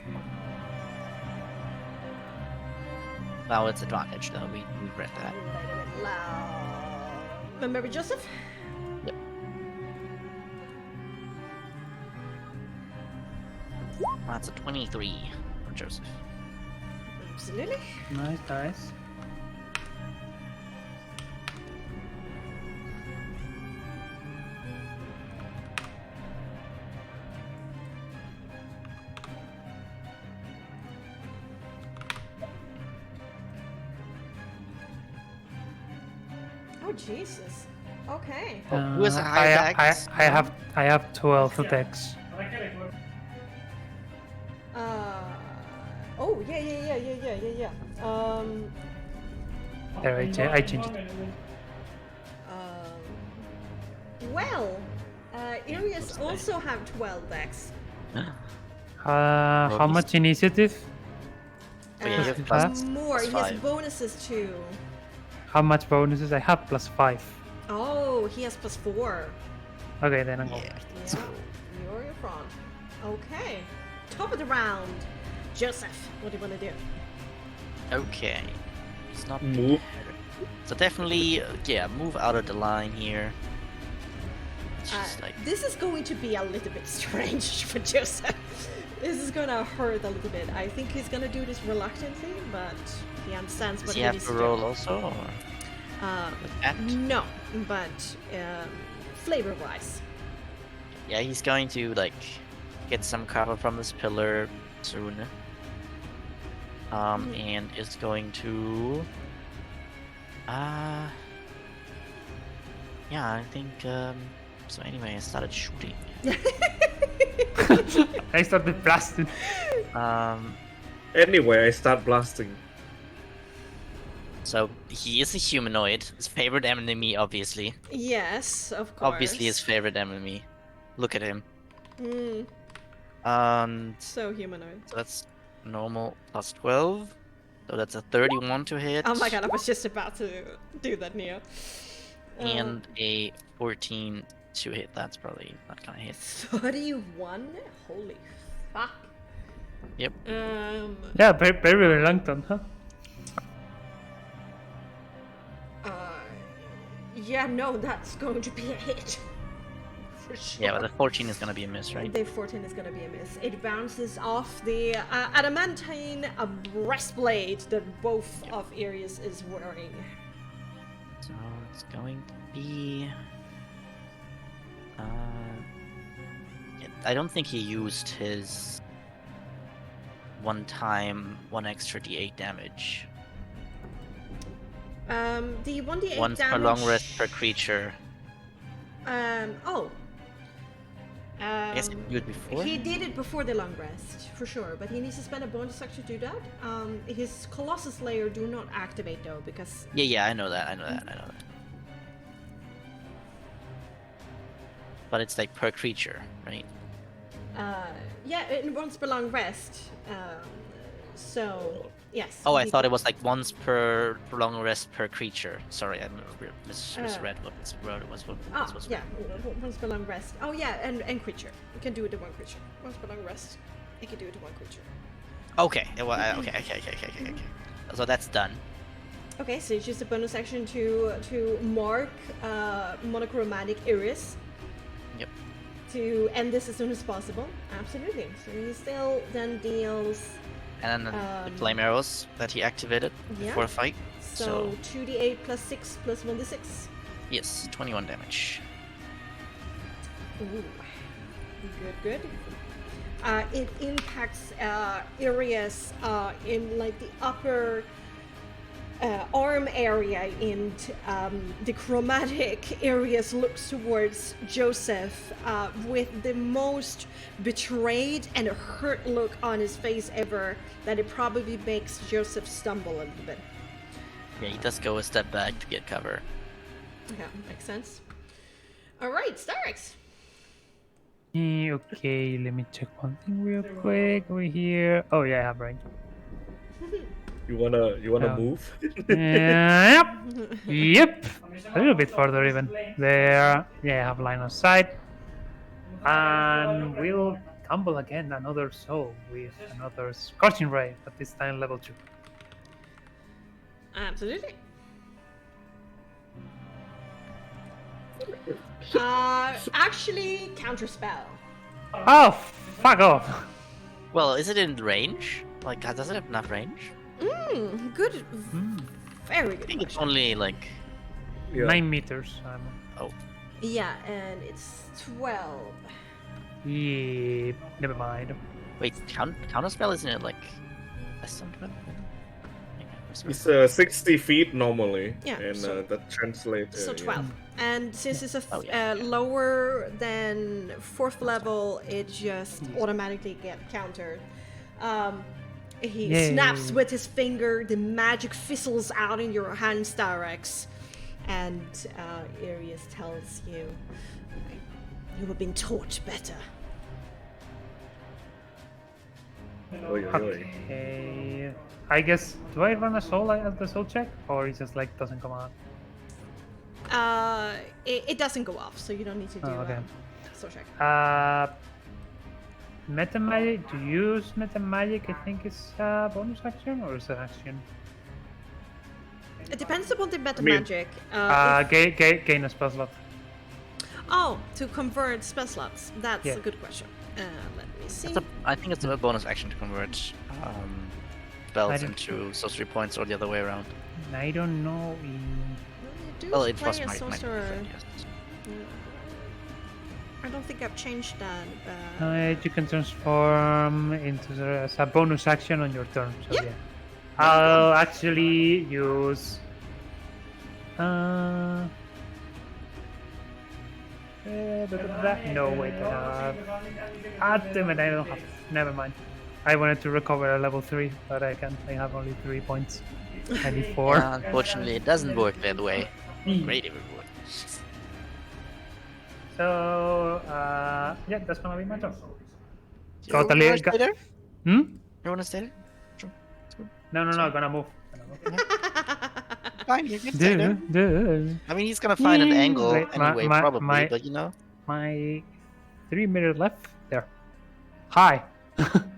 Well, it's advantage though. We read
A
that.
little bit loud. Remember Joseph?
Yep. That's a 23 for Joseph.
Absolutely.
Nice, nice.
Oh Jesus. Okay.
Who has a higher dex?
I have 12 decks.
Oh yeah.
There, I changed it.
Well, Arius also have 12 decks.
How much initiative?
Oh, yeah, you have
plus-
plus
More. He has
five.
bonuses too.
How much bonuses? I have +5.
Oh, he has +4.
Okay, then I'm going.
Yeah.
Yeah, you're in front. Okay. Top of the round. Joseph, what do you want to do?
Okay. It's not
Move.
So definitely, yeah, move out of the line here. It's just like
This is going to be a little bit strange for Joseph. This is gonna hurt a little bit. I think he's gonna do this reluctantly, but he understands
does
what
he
he
have
needs
to
to
roll
do.
also, or with that?
No, but flavor-wise.
Yeah, he's going to like get some cover from this pillar soon. And is going to yeah, I think so anyway, I started shooting.
I started blasting.
Anyway, I start blasting.
So he is a humanoid. His favorite enemy, obviously.
Yes, of course.
Obviously his favorite enemy. Look at him.
Mm,
And
so humanoid.
so that's normal plus 12. So that's a 31 to hit.
Oh my god, I was just about to do that, Neo.
And a 14 to hit. That's probably not gonna hit.
31? Holy fuck.
Yep.
Yeah, very reluctant, huh?
Yeah, no, that's going to be a hit. For sure.
Yeah, but the 14 is gonna be a miss, right?
The 14 is gonna be a miss. It bounces off the adamantine breastplate that both of Arius is wearing.
So it's going to be. I don't think he used his one extra d8 damage.
The 1d8
Once
damage.
per long rest per creature.
Oh.
I guess he did it before.
He did it before the long rest, for sure, but he needs to spend a bonus action to do that. His Colossus layer do not activate though, because
Yeah, I know that. But it's like per creature, right?
yeah, it once per long rest. So yes.
Oh, I
he-
thought it was like once per long rest per creature. Sorry, I misread what it was.
Oh, yeah, once per long rest. Oh yeah, and creature. You can do it to one creature. Once per long rest, you can do it to one creature.
Okay, okay. So that's done.
Okay, so it's just a bonus action to mark monochromatic iris.
Yep.
To end this as soon as possible. Absolutely. So he still then deals.
And then the flame arrows that he activated
Yeah.
before a fight.
So 2d8 plus 6 plus 1d6.
Yes, 21 damage.
Ooh. Good. It impacts areas in like the upper arm area, and the chromatic areas looks towards Joseph with the most betrayed and hurt look on his face ever, that it probably makes Joseph stumble a little bit.
Yeah, he does go a step back to get cover.
Yeah, makes sense. All right, Starix.
Okay, let me check one thing real quick over here. Oh yeah, I have range.
You wanna
Oh.
move?
Yep. Yep. A little bit further even. There. Yeah, I have line of sight. And we'll tumble again another soul with another scorching ray, but this time level 2.
Absolutely. Actually, counterspell.
Oh, fuck off.
Well, is it in range? Like, does it have enough range?
Good. Very
I
good.
think it's
question.
only like.
Yeah.
9 meters.
Yeah, and it's 12.
Yeah, never mind.
Wait, counterspell isn't it like less than 12?
It's 60 feet normally,
Yeah,
and
so-
that translates.
So 12. And since it's
Oh, yeah.
lower than 4th level, it just automatically get countered. He
Yay.
snaps with his finger, the magic fizzles out in your hand, Starex. And Arius tells you, you have been taught better.
Okay. I guess, do I run a soul as the soul check? Or it just like doesn't come out?
It doesn't go off, so you don't need to do
okay.
soul check.
Meta magic, to use meta magic, I think it's a bonus action or is it action?
It depends upon the meta
mean-
magic. If-
Gain a spell slot.
Oh, to convert spell slots. That's
Yeah.
a good question. Let me see.
I think it's a bonus action to convert spells
I don't-
into sorcery points or the other way around.
I don't know.
You do
Well, it
play
was
a
my
sorcerer.
yes.
I don't think I've changed that.
You can transform into as a bonus action on your turn. So
Yeah.
yeah. I'll actually use. No, wait. Damn it, I don't have. Never mind. I wanted to recover a level 3, but I can't. I have only 3 points. I need 4.
Unfortunately, it doesn't work that way. Great if it would.
So, yeah, that's gonna be my turn.
You
Totally.
wanna stay there?
Hmm?
You wanna stay there? Sure.
No, gonna move.
Fine, you can stay there.
Duh.
I mean, he's gonna find an angle
Wait,
anyway, probably, but you know.
My 3 minutes left. There. Hi.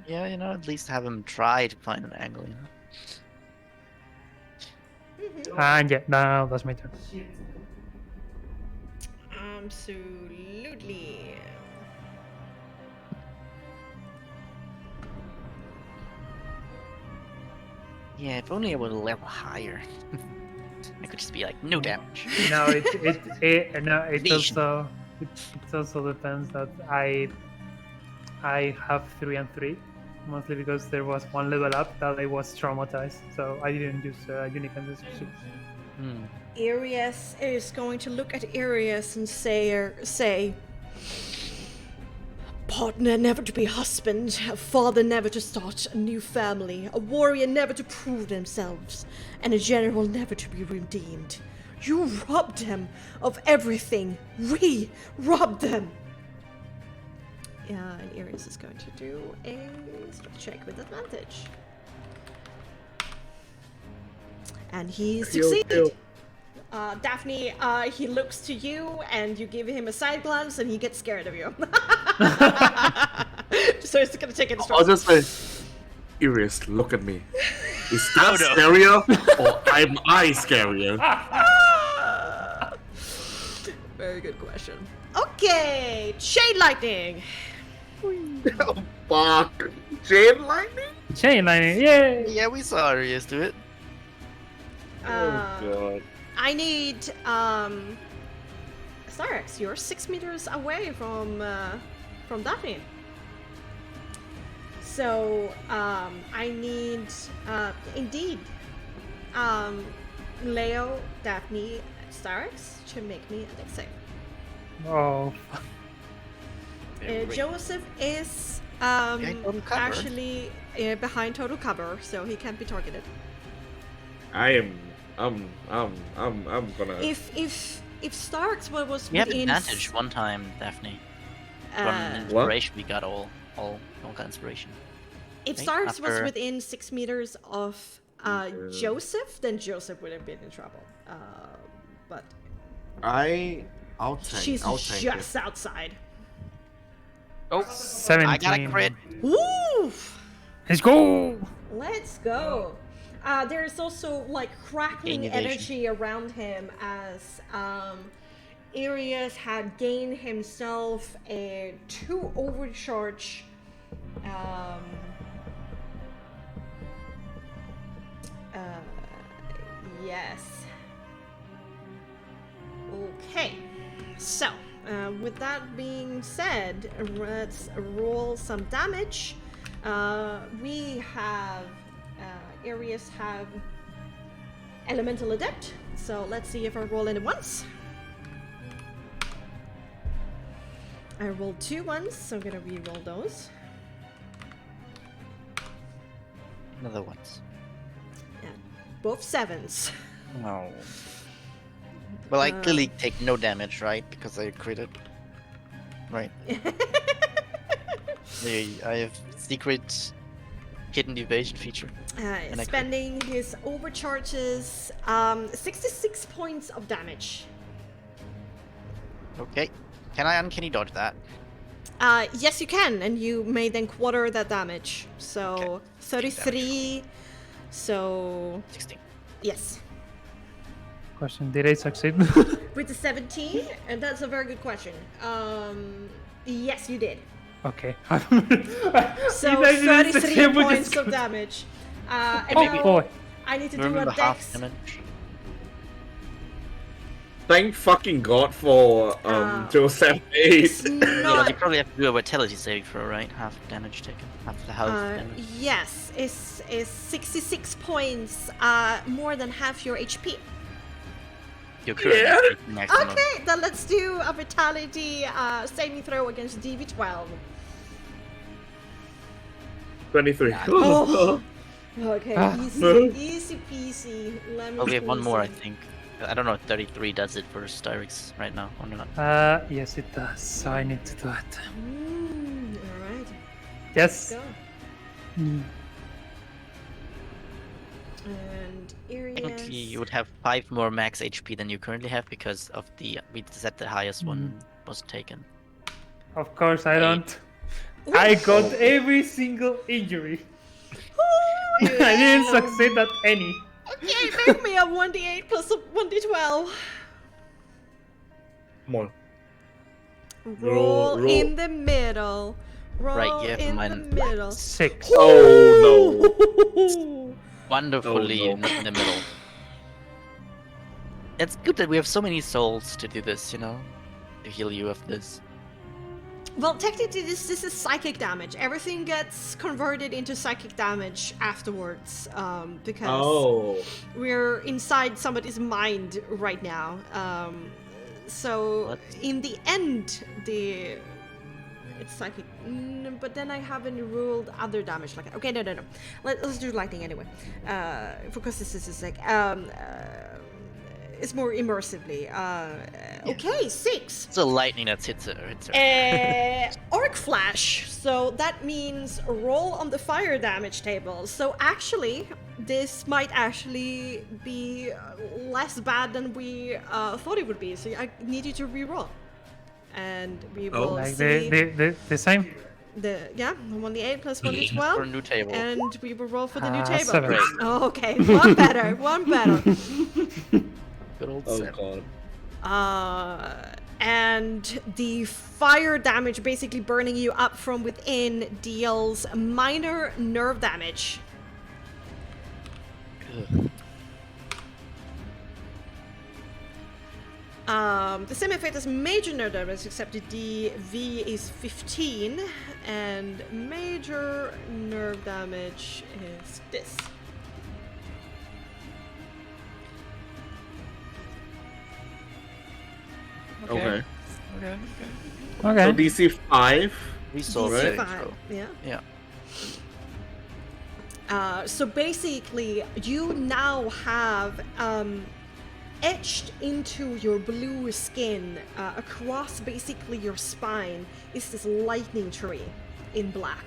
Yeah, you know, at least have him try to find an angle, you know.
And yeah, now that's my turn.
Absolutely.
Yeah, if only I would level higher. I could just be like, no damage.
No, it
Vision.
also depends that I have 3 and 3, mostly because there was one level up that I was traumatized, so I didn't use unique decision.
Arius is going to look at Arius and say, partner never to be husband, a father never to start a new family, a warrior never to prove themselves, and a general never to be redeemed. You robbed them of everything. We robbed them. Yeah, and Arius is going to do a strength check with advantage. And he succeeded. Daphne, he looks to you and you give him a side glance and he gets scared of you. So he's gonna take it
I'll
strong.
just say, Iris, look at me. Is that scarier, or am I scarier?
Very good question. Okay, Shade Lightning.
Oh, fuck. Chain lightning?
Chain lightning, yay!
Yeah, we saw Arius do it.
Uh,
God.
I need Starex, you're 6 meters away from Daphne. So I need indeed Leo, Daphne, Starex to make me a dex save.
Oh,
Joseph is
Behind total cover.
actually behind total cover, so he can't be targeted.
I'm gonna.
If Starex was
We had
within
advantage one time, Daphne. From inspiration, we got all kind of inspiration.
if
think
Starex was
after-
within 6 meters of Joseph, then Joseph would have been in trouble. But
I'll tank.
she's
I'll tank
just
it.
outside.
Oh,
17.
I got a crit.
Woo!
Let's go!
Let's go. There's also like crackling
Gain evasion.
energy around him as Arius had gained himself a 2 overcharge. Yes. Okay. So, with that being said, let's roll some damage. We have Arius have Elemental Adept, so let's see if I roll it once. I rolled 2 ones, so I'm gonna re-roll those.
Another ones.
Yeah, both 7s.
No. Well, I clearly take no damage, right? Because I critted. Right. I have secret hidden evasion feature. I
Spending his overcharges, 66 points of damage.
Okay. Can I uncanny dodge that?
Yes, you can, and you may then quarter that damage. So,
Okay.
33. So,
16.
yes.
Question, did I succeed?
With the 17, and that's a very good question. Yes, you did.
Okay.
So,
If I didn't
33
succeed with
points
this-
of damage. And
Oh
now
boy.
I need to do a
Remember half
dex.
damage.
Thank fucking God for Joseph 8.
It's
Yeah, but
not.
you probably have to do a vitality saving throw, right? Half damage taken. Half the health damage.
Yes, is 66 points, more than half your HP.
You're currently taking maximum.
Okay, then let's do a vitality saving throw against DV12.
23.
Oh. Okay,
Ah.
easy peasy. Lemon
Oh, we have one more, I
squeezy.
think. I don't know if 33 does it for Styrix right now or not.
Yes, it does. So I need to do it.
Alright,
Yes.
go.
Mm.
And
Technically,
Arius.
you would have 5 more max HP than you currently have because of the we said the highest one was taken.
Of course I
Eight.
don't. I got every single injury. I didn't succeed at any.
Okay, make me a 1d8 plus a 1d12.
Come on.
Roll
roll.
in the middle. Roll
Right, you have
in
mine.
the middle.
6.
Oh no.
Wonderfully
Oh, no.
in the middle. It's good that we have so many souls to do this, you know? To heal you of this.
Well, technically, this is psychic damage. Everything gets converted into psychic damage afterwards, because
Oh.
we're inside somebody's mind right now. So
What?
in the end, it's psychic. But then I haven't ruled other damage like that. Okay, no. Let's do lightning anyway, because this is like it's more immersively. Okay, 6.
It's a lightning that hits her.
Arc flash. So that means roll on the fire damage table. So actually, this might actually be less bad than we thought it would be. So I need you to re-roll, and we will
Like
see
the same.
the 1d8 plus
For a
1d12,
new table.
and we will roll for the new table.
7.
Great.
Oh, okay, one better.
Good old
Oh
Sam.
God.
And the fire damage, basically burning you up from within, deals minor nerve damage.
Ugh.
The same effect as major nerve damage, except the DV is 15, and major nerve damage is this.
Okay.
Okay.
Okay.
So DC 5.
We saw
Right.
saving
DC5,
throw.
yeah.
Yeah.
So basically, you now have etched into your blue skin, across basically your spine, is this lightning tree in black.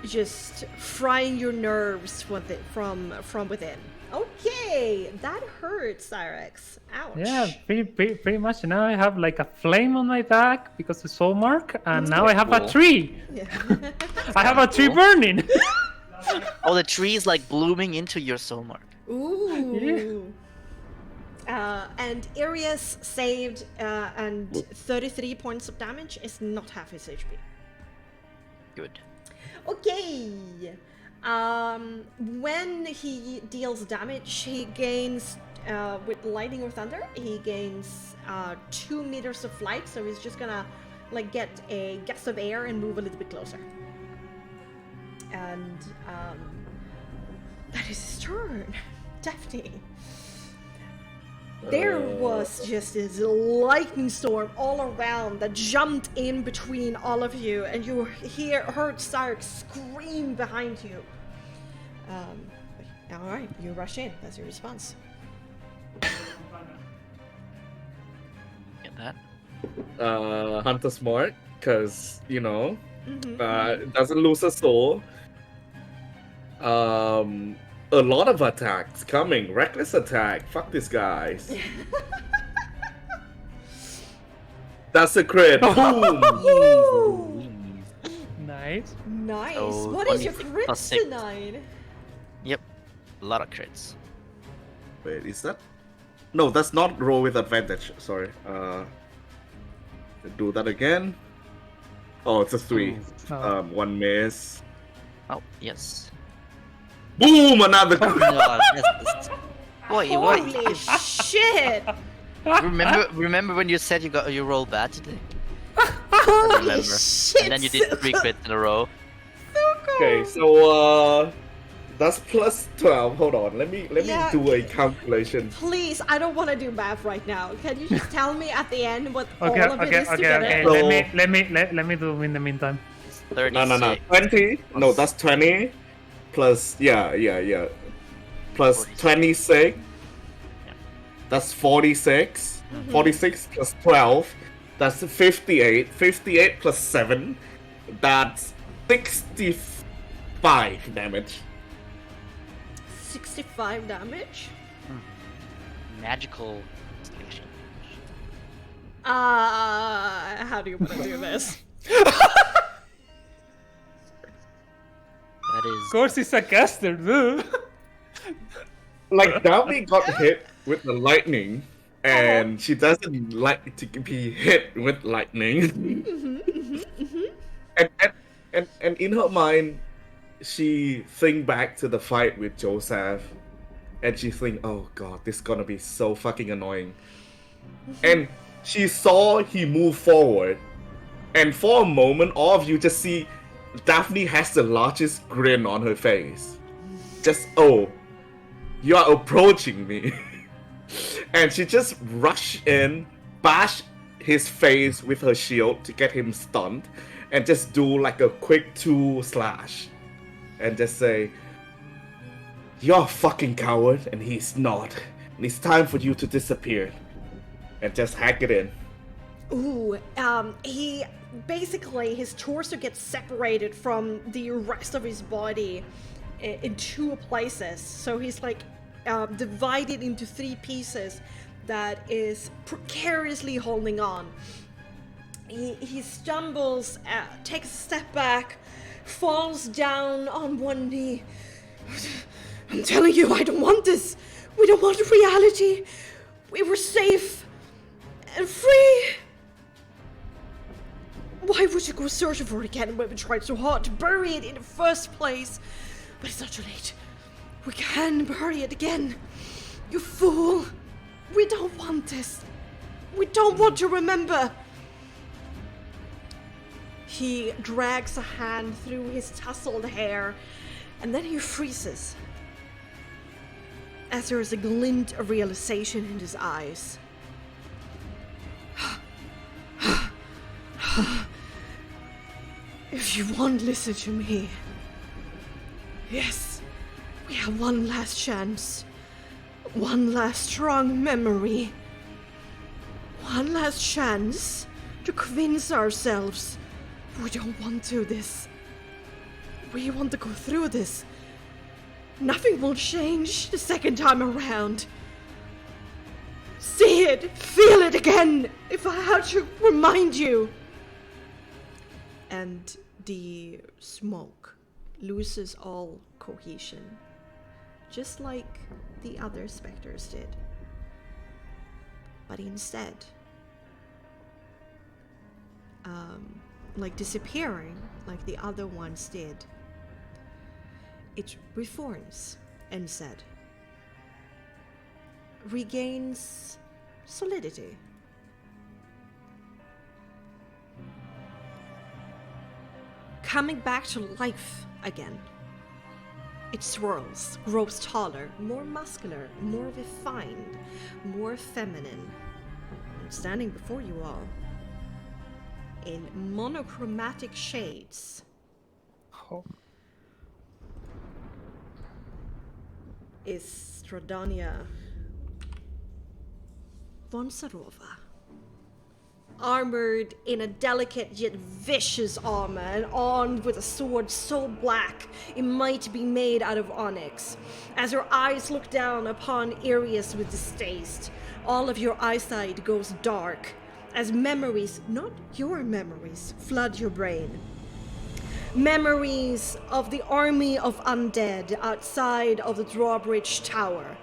just frying your nerves with it from within. Okay, that hurts, Cyrex. Ouch.
Yeah, pretty much. Now I have like a flame on my back because of soul mark, and now I have a
Cool.
tree.
Yeah.
I have a tree
cool.
burning.
Oh, the tree is like blooming into your soul mark.
Ooh. And Arius saved, and 33 points of damage is not half his HP.
Good.
Okay. When he deals damage, he gains, with lightning or thunder, he gains 2 meters of flight. So he's just gonna like get a gust of air and move a little bit closer. And that is his turn. Daphne. There was just this lightning storm all around that jumped in between all of you, and you heard Stark scream behind you. All right, you rush in. That's your response.
Get that.
Hunter's Mark, because, you know, doesn't lose a soul. A lot of attacks coming. Reckless attack. Fuck these guys. That's a crit. Boom.
Nice.
Nice.
So,
What is your
26
crit
plus 6.
tonight?
Yep. A lot of crits.
Wait, is that? No, that's not roll with advantage. Sorry. Do that again. Oh, it's a 3.
Oh.
1 miss.
Oh, yes.
Boom! Another crit.
No, boy,
Holy shit!
remember when you said you rolled bad today?
Holy
Remember.
shit!
And then you did 3 crits in a row.
Okay, so that's plus 12. Hold on, let me
Yeah,
do a calculation.
Please, I don't want to do math right now. Can you just tell me at the end what
Okay,
all of it is together?
okay.
So-
Let me do in the meantime.
36.
No. 20. No, that's 20. Plus, yeah. Plus
46.
26.
Yeah.
That's 46. 46 plus 12. That's 58. 58 plus 7. That's 65 damage.
65 damage?
Magical station.
How do you want to do this?
That
Of
is.
course, he's a caster, dude.
Like, Daphne got hit with the lightning, and she doesn't like to be hit with lightning. And in her mind, she think back to the fight with Joseph, and she think, oh god, this is gonna be so fucking annoying. And she saw he move forward, and for a moment, all of you just see Daphne has the largest grin on her face. Just, oh, you are approaching me. And she just rushed in, bash his face with her shield to get him stunned, and just do like a quick 2 slash. And just say, you're a fucking coward, and he's not. And it's time for you to disappear. And just hack it in.
Ooh, he basically, his torso gets separated from the rest of his body in 2 places. So he's like divided into 3 pieces that is precariously holding on. He stumbles, takes a step back, falls down on one knee. I'm telling you, I don't want this. We don't want reality. We were safe and free. Why would you go searching for it again when we tried so hard to bury it in the first place? But it's not too late. We can bury it again. You fool. We don't want this. We don't want to remember. He drags a hand through his tousled hair, and then he freezes as there is a glint of realization in his eyes. If you won't listen to me, yes, we have one last chance, one last strong memory, one last chance to convince ourselves we don't want to do this. We want to go through this. Nothing will change the second time around. See it, feel it again, if I had to remind you. And the smoke loses all cohesion, just like the other specters did. But instead, like disappearing like the other ones did, it reforms instead. Regains solidity. Coming back to life again. It swirls, grows taller, more muscular, more refined, more feminine. And standing before you all, in monochromatic shades,
Oh.
is Stradania von Sarova. Armored in a delicate yet vicious armor and armed with a sword so black it might be made out of onyx. As your eyes look down upon Arius with distaste, all of your eyesight goes dark as memories, not your memories, flood your brain. Memories of the army of undead outside of the drawbridge tower,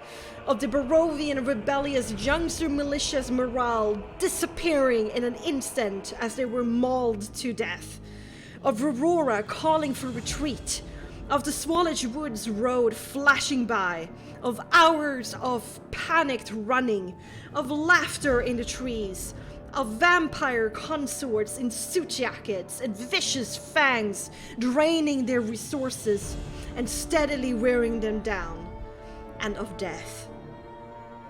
of the Barovian rebellious youngster militia's morale disappearing in an instant as they were mauled to death, of Aurora calling for retreat, of the Swallage Woods road flashing by, of hours of panicked running, of laughter in the trees, of vampire consorts in suit jackets and vicious fangs draining their resources and steadily wearing them down, and of death,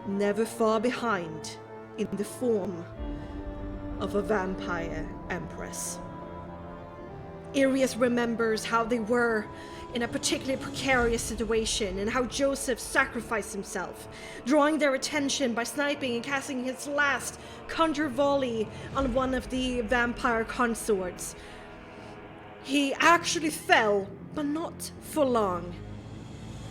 never far behind in the form of a vampire empress. Arius remembers how they were in a particularly precarious situation and how Joseph sacrificed himself, drawing their attention by sniping and casting his last conjure volley on one of the vampire consorts. He actually fell, but not for long.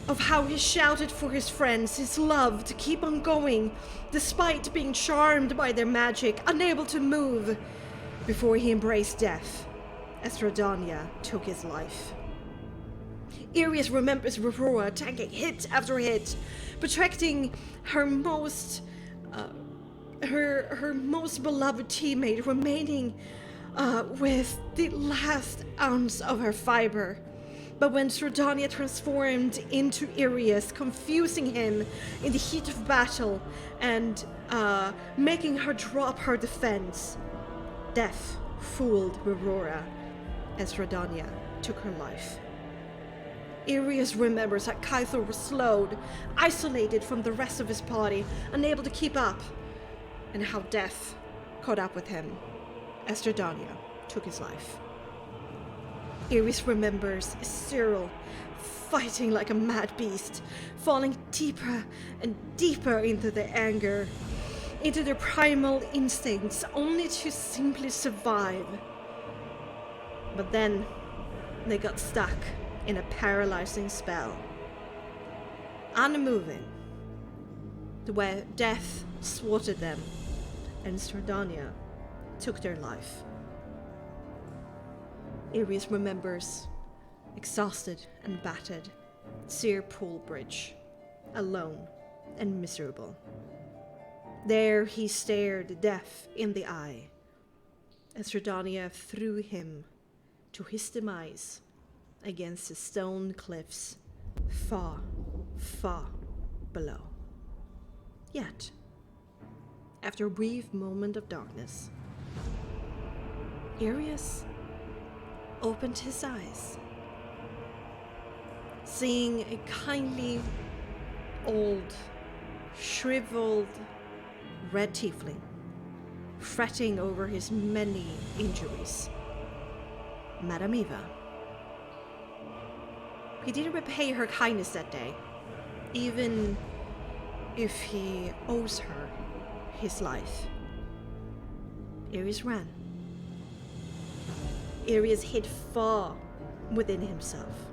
Of how he shouted for his friends, his love, to keep on going, despite being charmed by their magic, unable to move, before he embraced death, as Rodania took his life. Arius remembers Aurora tanking hit after hit, protecting her most beloved teammate, remaining with the last ounce of her fiber. But when Stradania transformed into Arius, confusing him in the heat of battle and making her drop her defense, death fooled Aurora as Stradania took her life. Arius remembers that Kythor was slowed, isolated from the rest of his party, unable to keep up, and how death caught up with him as Stradania took his life. Arius remembers Cyril fighting like a mad beast, falling deeper and deeper into their anger, into their primal instincts, only to simply survive. But then they got stuck in a paralyzing spell, unmoving, where death swatted them, and Stradania took their life. Arius remembers, exhausted and battered, Sear Pool Bridge, alone and miserable. There he stared death in the eye, as Stradania threw him to his demise against the stone cliffs far, far below. Yet, after a brief moment of darkness, Arius opened his eyes, seeing a kindly, old, shriveled red tiefling fretting over his many injuries. Madame Eva. He didn't repay her kindness that day, even if he owes her his life. Arius ran. Arius hid far within himself,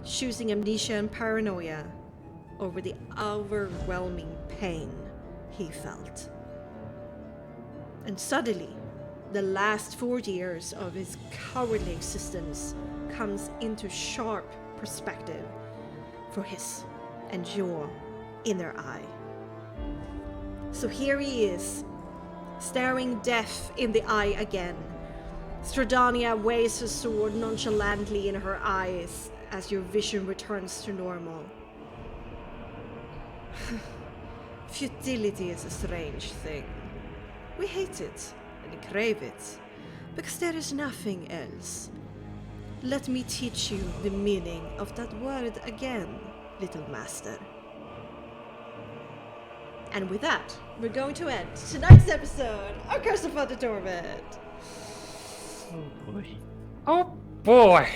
choosing amnesia and paranoia over the overwhelming pain he felt. And suddenly, the last 4 years of his cowardly existence comes into sharp perspective for his and your inner eye. So here he is, staring death in the eye again. Stradania waves her sword nonchalantly in her eyes as your vision returns to normal. Futility is a strange thing. We hate it and crave it, because there is nothing else. Let me teach you the meaning of that word again, little master. And with that, we're going to end tonight's episode of Curse of the Torment.
Oh boy.
Oh boy!